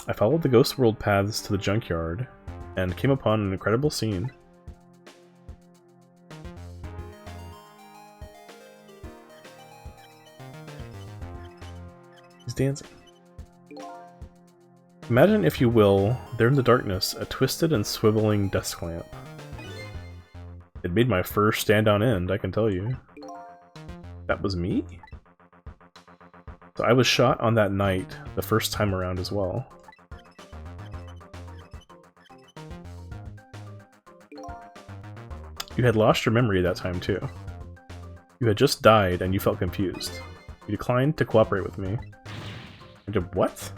I followed the Ghost World paths to the junkyard, and came upon an incredible scene. He's dancing. Imagine, if you will, there in the darkness, a twisted and swiveling desk lamp. It made my fur stand on end, I can tell you. That was me? So I was shot on that night, the first time around as well. You had lost your memory that time too. You had just died and you felt confused. You declined to cooperate with me. I did what?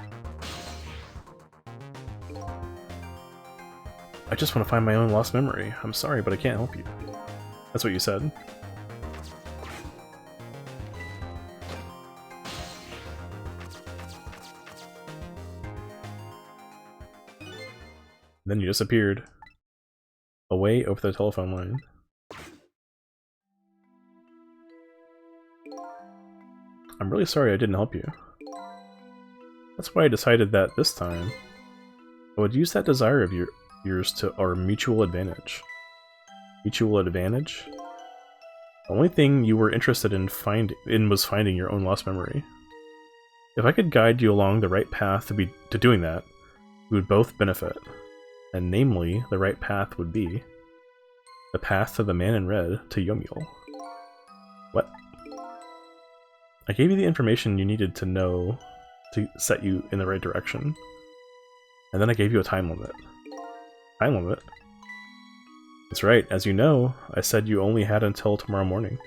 I just want to find my own lost memory. I'm sorry, but I can't help you. That's what you said. Then you disappeared. Away over the telephone line. I'm really sorry I didn't help you. That's why I decided that this time, I would use that desire of yours to our mutual advantage. Mutual advantage? The only thing you were interested in was finding your own lost memory. If I could guide you along the right path to doing that, we would both benefit. And namely, the right path would be the path to the Man in Red to Yomiel. What? I gave you the information you needed to know to set you in the right direction. And then I gave you a time limit. Time limit? That's right, as you know, I said you only had until tomorrow morning.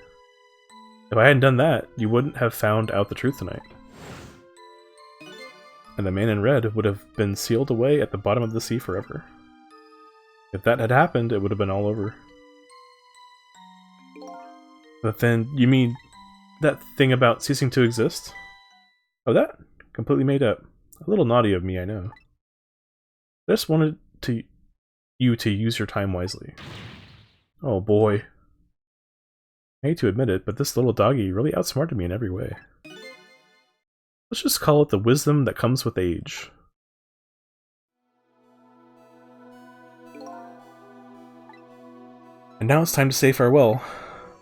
If I hadn't done that, you wouldn't have found out the truth tonight. And the Man in Red would have been sealed away at the bottom of the sea forever. If that had happened, it would have been all over. But then, you mean that thing about ceasing to exist? Oh, that? Completely made up. A little naughty of me, I know. I just wanted you to use your time wisely. Oh boy. I hate to admit it, but this little doggy really outsmarted me in every way. Let's just call it the wisdom that comes with age. And now it's time to say farewell.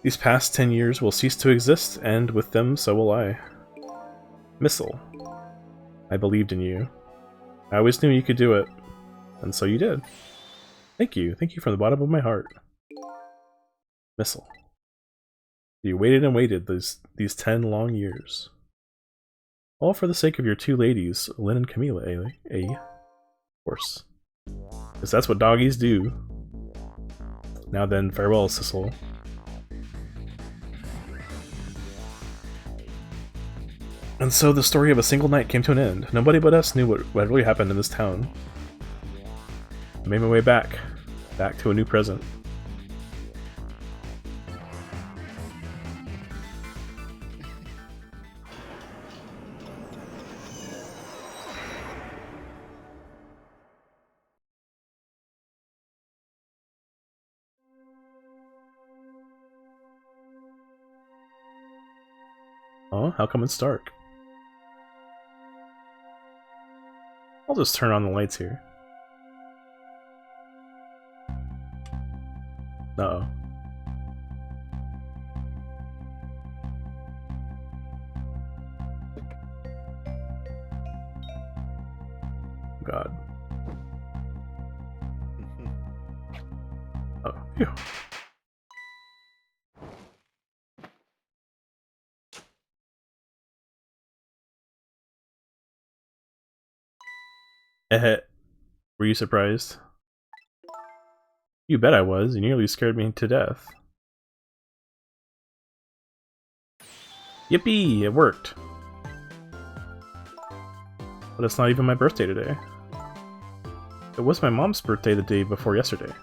These past 10 years will cease to exist, and with them, so will I. Missile. I believed in you. I always knew you could do it. And so you did. Thank you. Thank you from the bottom of my heart. Missile. You waited and waited these 10 long years. All for the sake of your two ladies, Lynn and Camila, eh? Of course. Because that's what doggies do. Now then, farewell, Sissel. And so the story of a single night came to an end. Nobody but us knew what had really happened in this town. I made my way back to a new present. Oh, how come it's dark? I'll just turn on the lights here. Uh-oh. God. Oh, phew. Were you surprised? You bet I was. You nearly scared me to death. Yippee! It worked. But it's not even my birthday today. It was my mom's birthday the day before yesterday.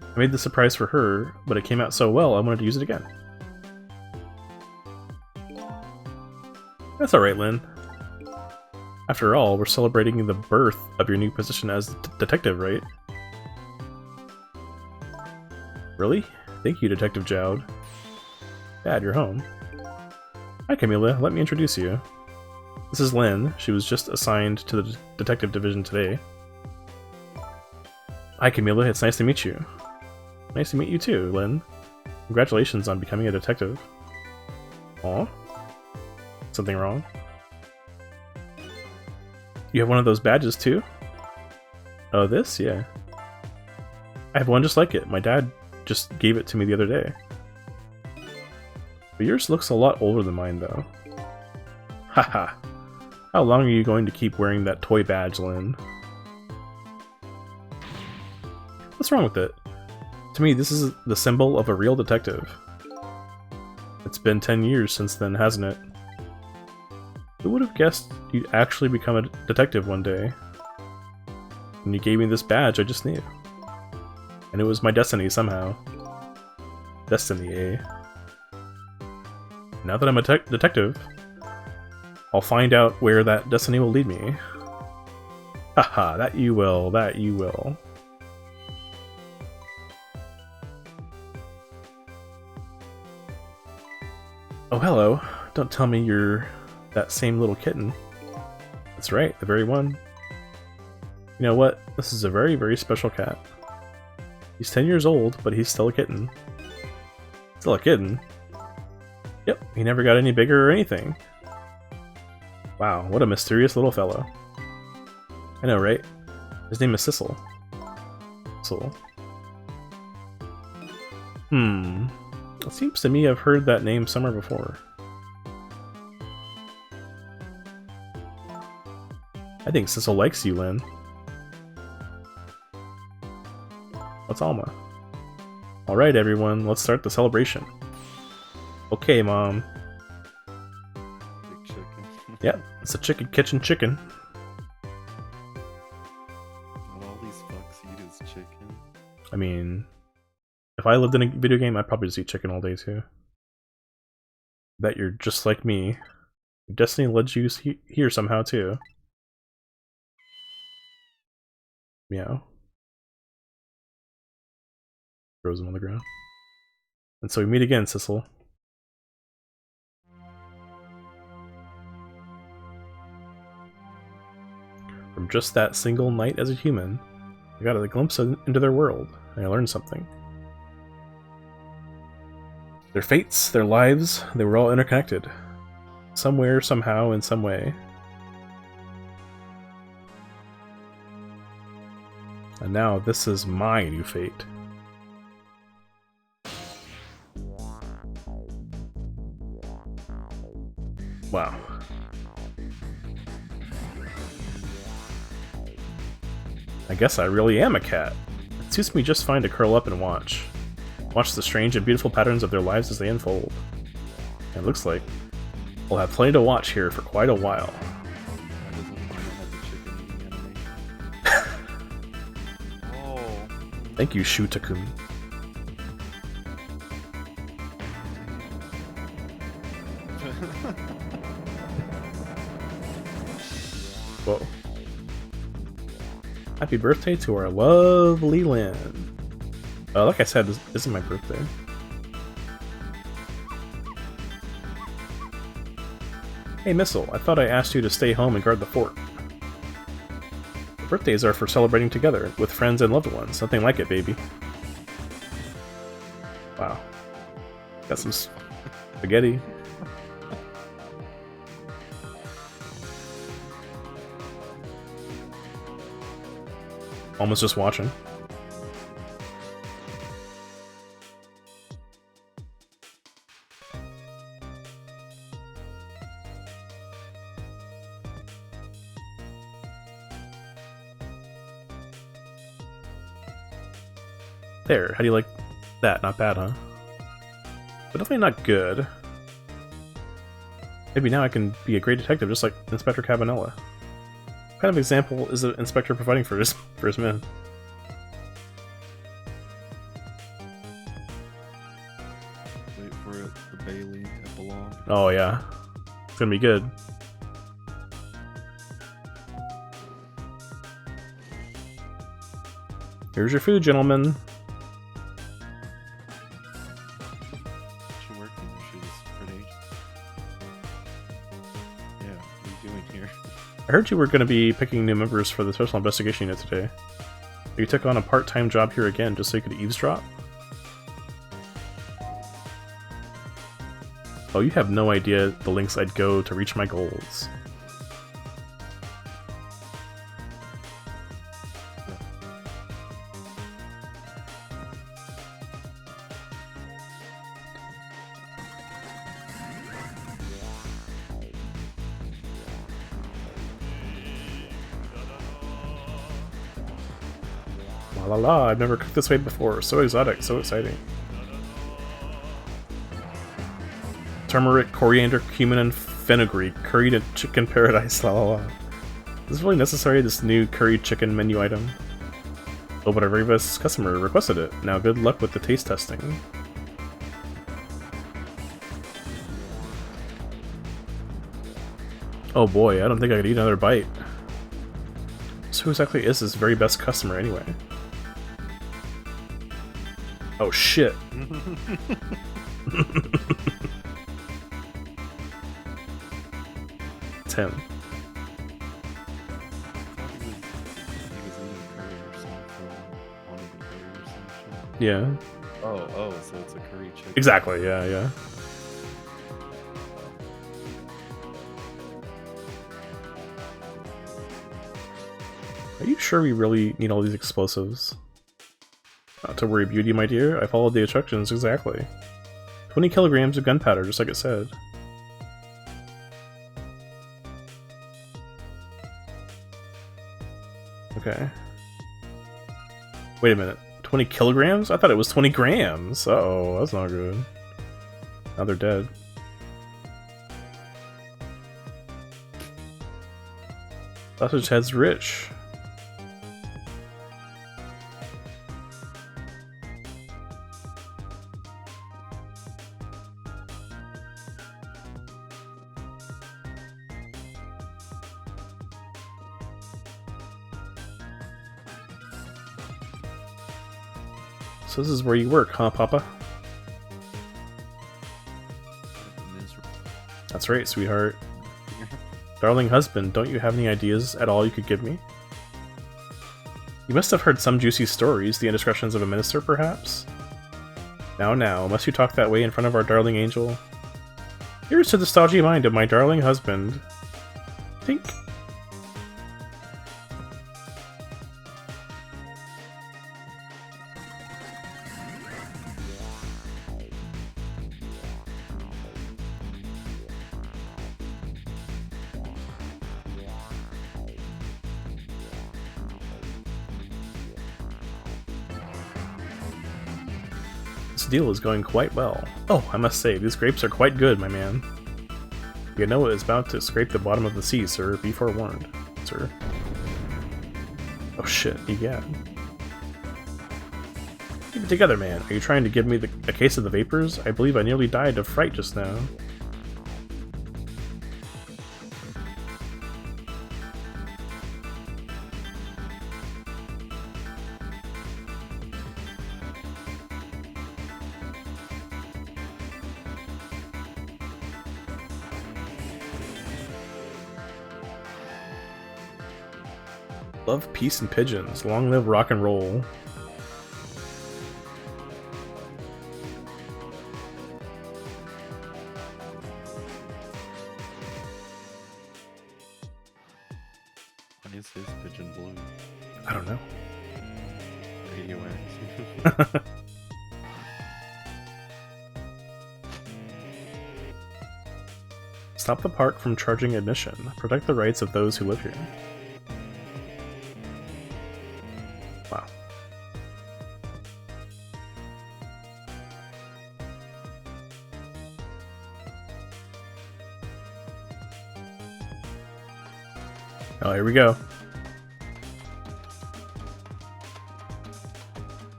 I made the surprise for her, but it came out so well I wanted to use it again. That's alright, Lynn. After all, we're celebrating the birth of your new position as detective, right? Really? Thank you, Detective Jowd. Dad, you're home. Hi, Camilla. Let me introduce you. This is Lynn. She was just assigned to the detective division today. Hi, Camilla. It's nice to meet you. Nice to meet you too, Lynn. Congratulations on becoming a detective. Aw? Something wrong? You have one of those badges too? Oh, this? Yeah. I have one just like it. My dad just gave it to me the other day. But yours looks a lot older than mine, though. Haha. How long are you going to keep wearing that toy badge, Lynn? What's wrong with it? To me, this is the symbol of a real detective. It's been 10 years since then, hasn't it? Who would have guessed you'd actually become a detective one day? When you gave me this badge, I just knew. And it was my destiny somehow. Destiny, eh? Now that I'm a detective, I'll find out where that destiny will lead me. Haha, that you will, that you will. Oh, hello. Don't tell me you're that same little kitten. That's right, the very one. You know what? This is a very, very special cat. He's 10 years old, but he's still a kitten. Still a kitten? Yep, he never got any bigger or anything. Wow, what a mysterious little fellow. I know, right? His name is Sissel. Sissel. It seems to me I've heard that name somewhere before. I think Sissel likes you, Lynn. What's Alma? Alright everyone, let's start the celebration. Okay, Mom. Big chicken. Yep, it's a chicken kitchen chicken. What all these fucks eat is chicken. I mean, if I lived in a video game, I'd probably just eat chicken all day too. Bet you're just like me. Your destiny led you here somehow too. Meow. Throws him on the ground. And so we meet again, Sissel. From just that single night as a human, I got a glimpse into their world, and I learned something. Their fates, their lives, they were all interconnected. Somewhere, somehow, in some way. And now this is my new fate. Wow. I guess I really am a cat. It suits me just fine to curl up and watch. Watch the strange and beautiful patterns of their lives as they unfold. And it looks like we'll have plenty to watch here for quite a while. Oh. Thank you, Shutakumi. Whoa. Happy birthday to our lovely Lynn. Like I said, this is my birthday. Hey Missile, I thought I asked you to stay home and guard the fort. Birthdays are for celebrating together, with friends and loved ones. Nothing like it, baby. Wow. Got some spaghetti. Almost just watching. There, how do you like that? Not bad, huh? But definitely not good. Maybe now I can be a great detective just like Inspector Cabanella. What kind of example is the inspector providing for his men? Wait for it, the Bailey epilogue. Oh yeah. It's gonna be good. Here's your food, gentlemen. She working? She's pretty. Yeah, what are you doing here? I heard you were going to be picking new members for the Special Investigation Unit today. You took on a part-time job here again just so you could eavesdrop? Oh, you have no idea the lengths I'd go to reach my goals. La la la, I've never cooked this way before. So exotic, so exciting. Turmeric, coriander, cumin, and fenugreek. Curried in chicken paradise, la la la. Is this really necessary, this new curried chicken menu item? Oh, but our very best customer requested it. Now good luck with the taste testing. Oh boy, I don't think I could eat another bite. So who exactly is this very best customer anyway? Oh shit. It's him. Yeah. Oh, so it's a curry chicken. Exactly, yeah. Are you sure we really need all these explosives? Not to worry, Beauty, my dear. I followed the instructions exactly. 20 kilograms of gunpowder, just like it said. Okay. Wait a minute. 20 kilograms? I thought it was 20 grams. Uh-oh, that's not good. Now they're dead. Sausage Head's rich. So this is where you work, huh, Papa? That's right, sweetheart. Darling husband, don't you have any ideas at all you could give me? You must have heard some juicy stories, the indiscretions of a minister, perhaps? Now, must you talk that way in front of our darling angel? Here's to the stodgy mind of my darling husband. Think. This deal is going quite well. Oh, I must say, these grapes are quite good, my man. You know it is about to scrape the bottom of the sea, sir. Be forewarned, sir. Oh shit, egad. Keep it together, man. Are you trying to give me a case of the vapors? I believe I nearly died of fright just now. Love, peace, and pigeons. Long live rock and roll. Why is his pigeon blue? I don't know. AUX. Stop the park from charging admission. Protect the rights of those who live here. Wow. Oh, here we go.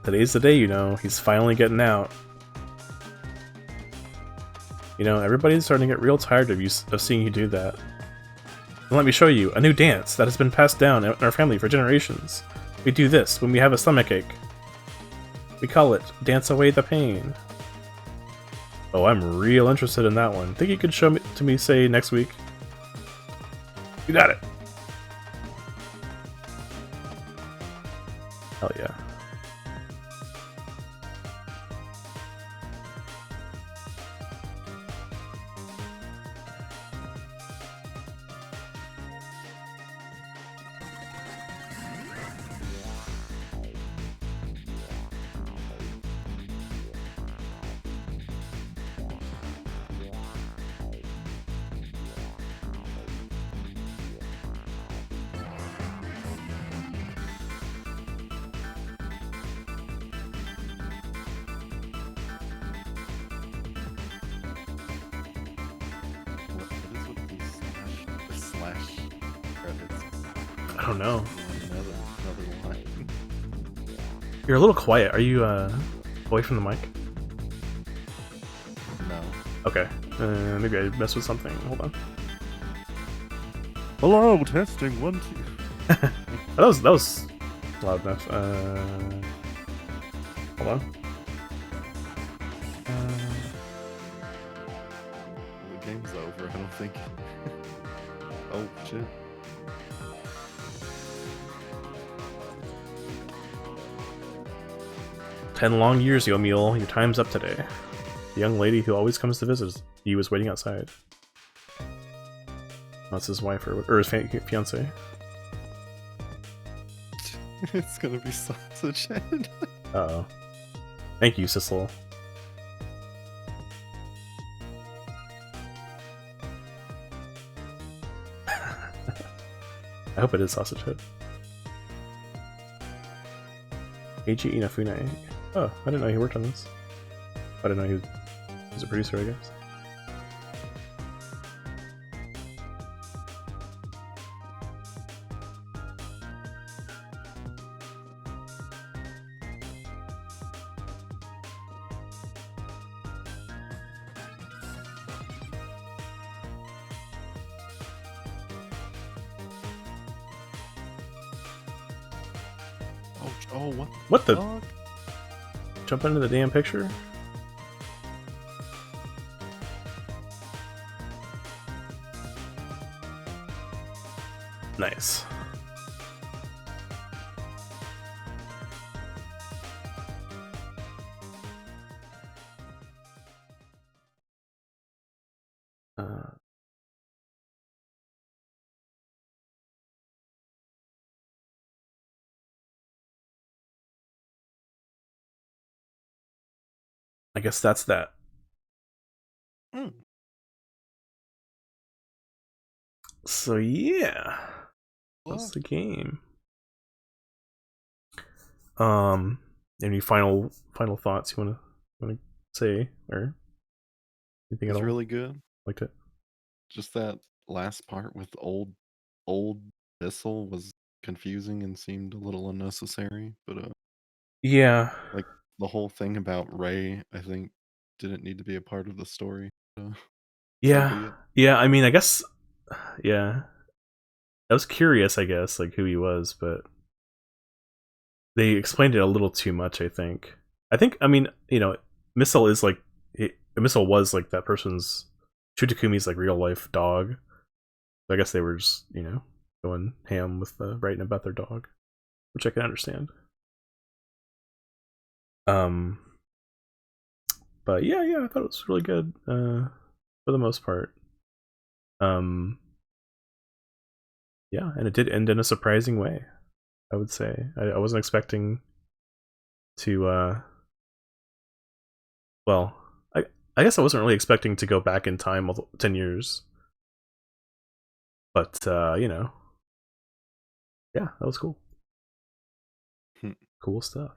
Today's the day, you know. He's finally getting out. You know, everybody's starting to get real tired of seeing you do that. And let me show you a new dance that has been passed down in our family for generations. We do this when we have a stomachache. We call it Dance Away the Pain. Oh, I'm real interested in that one. Think you could show me to me, say, next week? You got it. Hell yeah. What is with these slash credits? I don't know. Another line. You're a little quiet. Are you away from the mic? No. Okay. Maybe I messed with something. Hold on. Hello, testing 1, 2. that was loud enough. Hold on. The game's over, I don't think. Oh, shit. "10 long years, Yomiel. Your time's up today." The young lady who always comes to visit you was waiting outside. That's his wife or his fiance. It's gonna be sausage head. Uh-oh. Thank you, Sissel. I hope it is sausage head. Eiji Inafune. Oh, I didn't know he worked on this. I didn't know he was a producer, I guess. Oh, What the? fuck? Jump into the damn picture? Nice. I guess that's that. So yeah, that's the game. Any final thoughts you want to Want to say or anything It at was all? really good. Liked it? Just that last part with old Bissell was confusing and seemed a little unnecessary, but Yeah, like the whole thing about Ray, I think didn't need to be a part of the story. Uh, so yeah, be it. yeah. I mean, I guess, yeah. I was curious, I guess, like who he was, but they explained it a little too much. I think. I mean, Missile is like Missile was like that person's Chutakumi's like real life dog. So I guess they were just going ham with writing about their dog, which I can understand. Um, but yeah, I thought it was really good for the most part. Um, yeah, and it did end in a surprising way. I would say I wasn't expecting to. Well, I guess I wasn't really expecting to go back in time 10 years, but yeah, that was cool. Hmm. Cool stuff.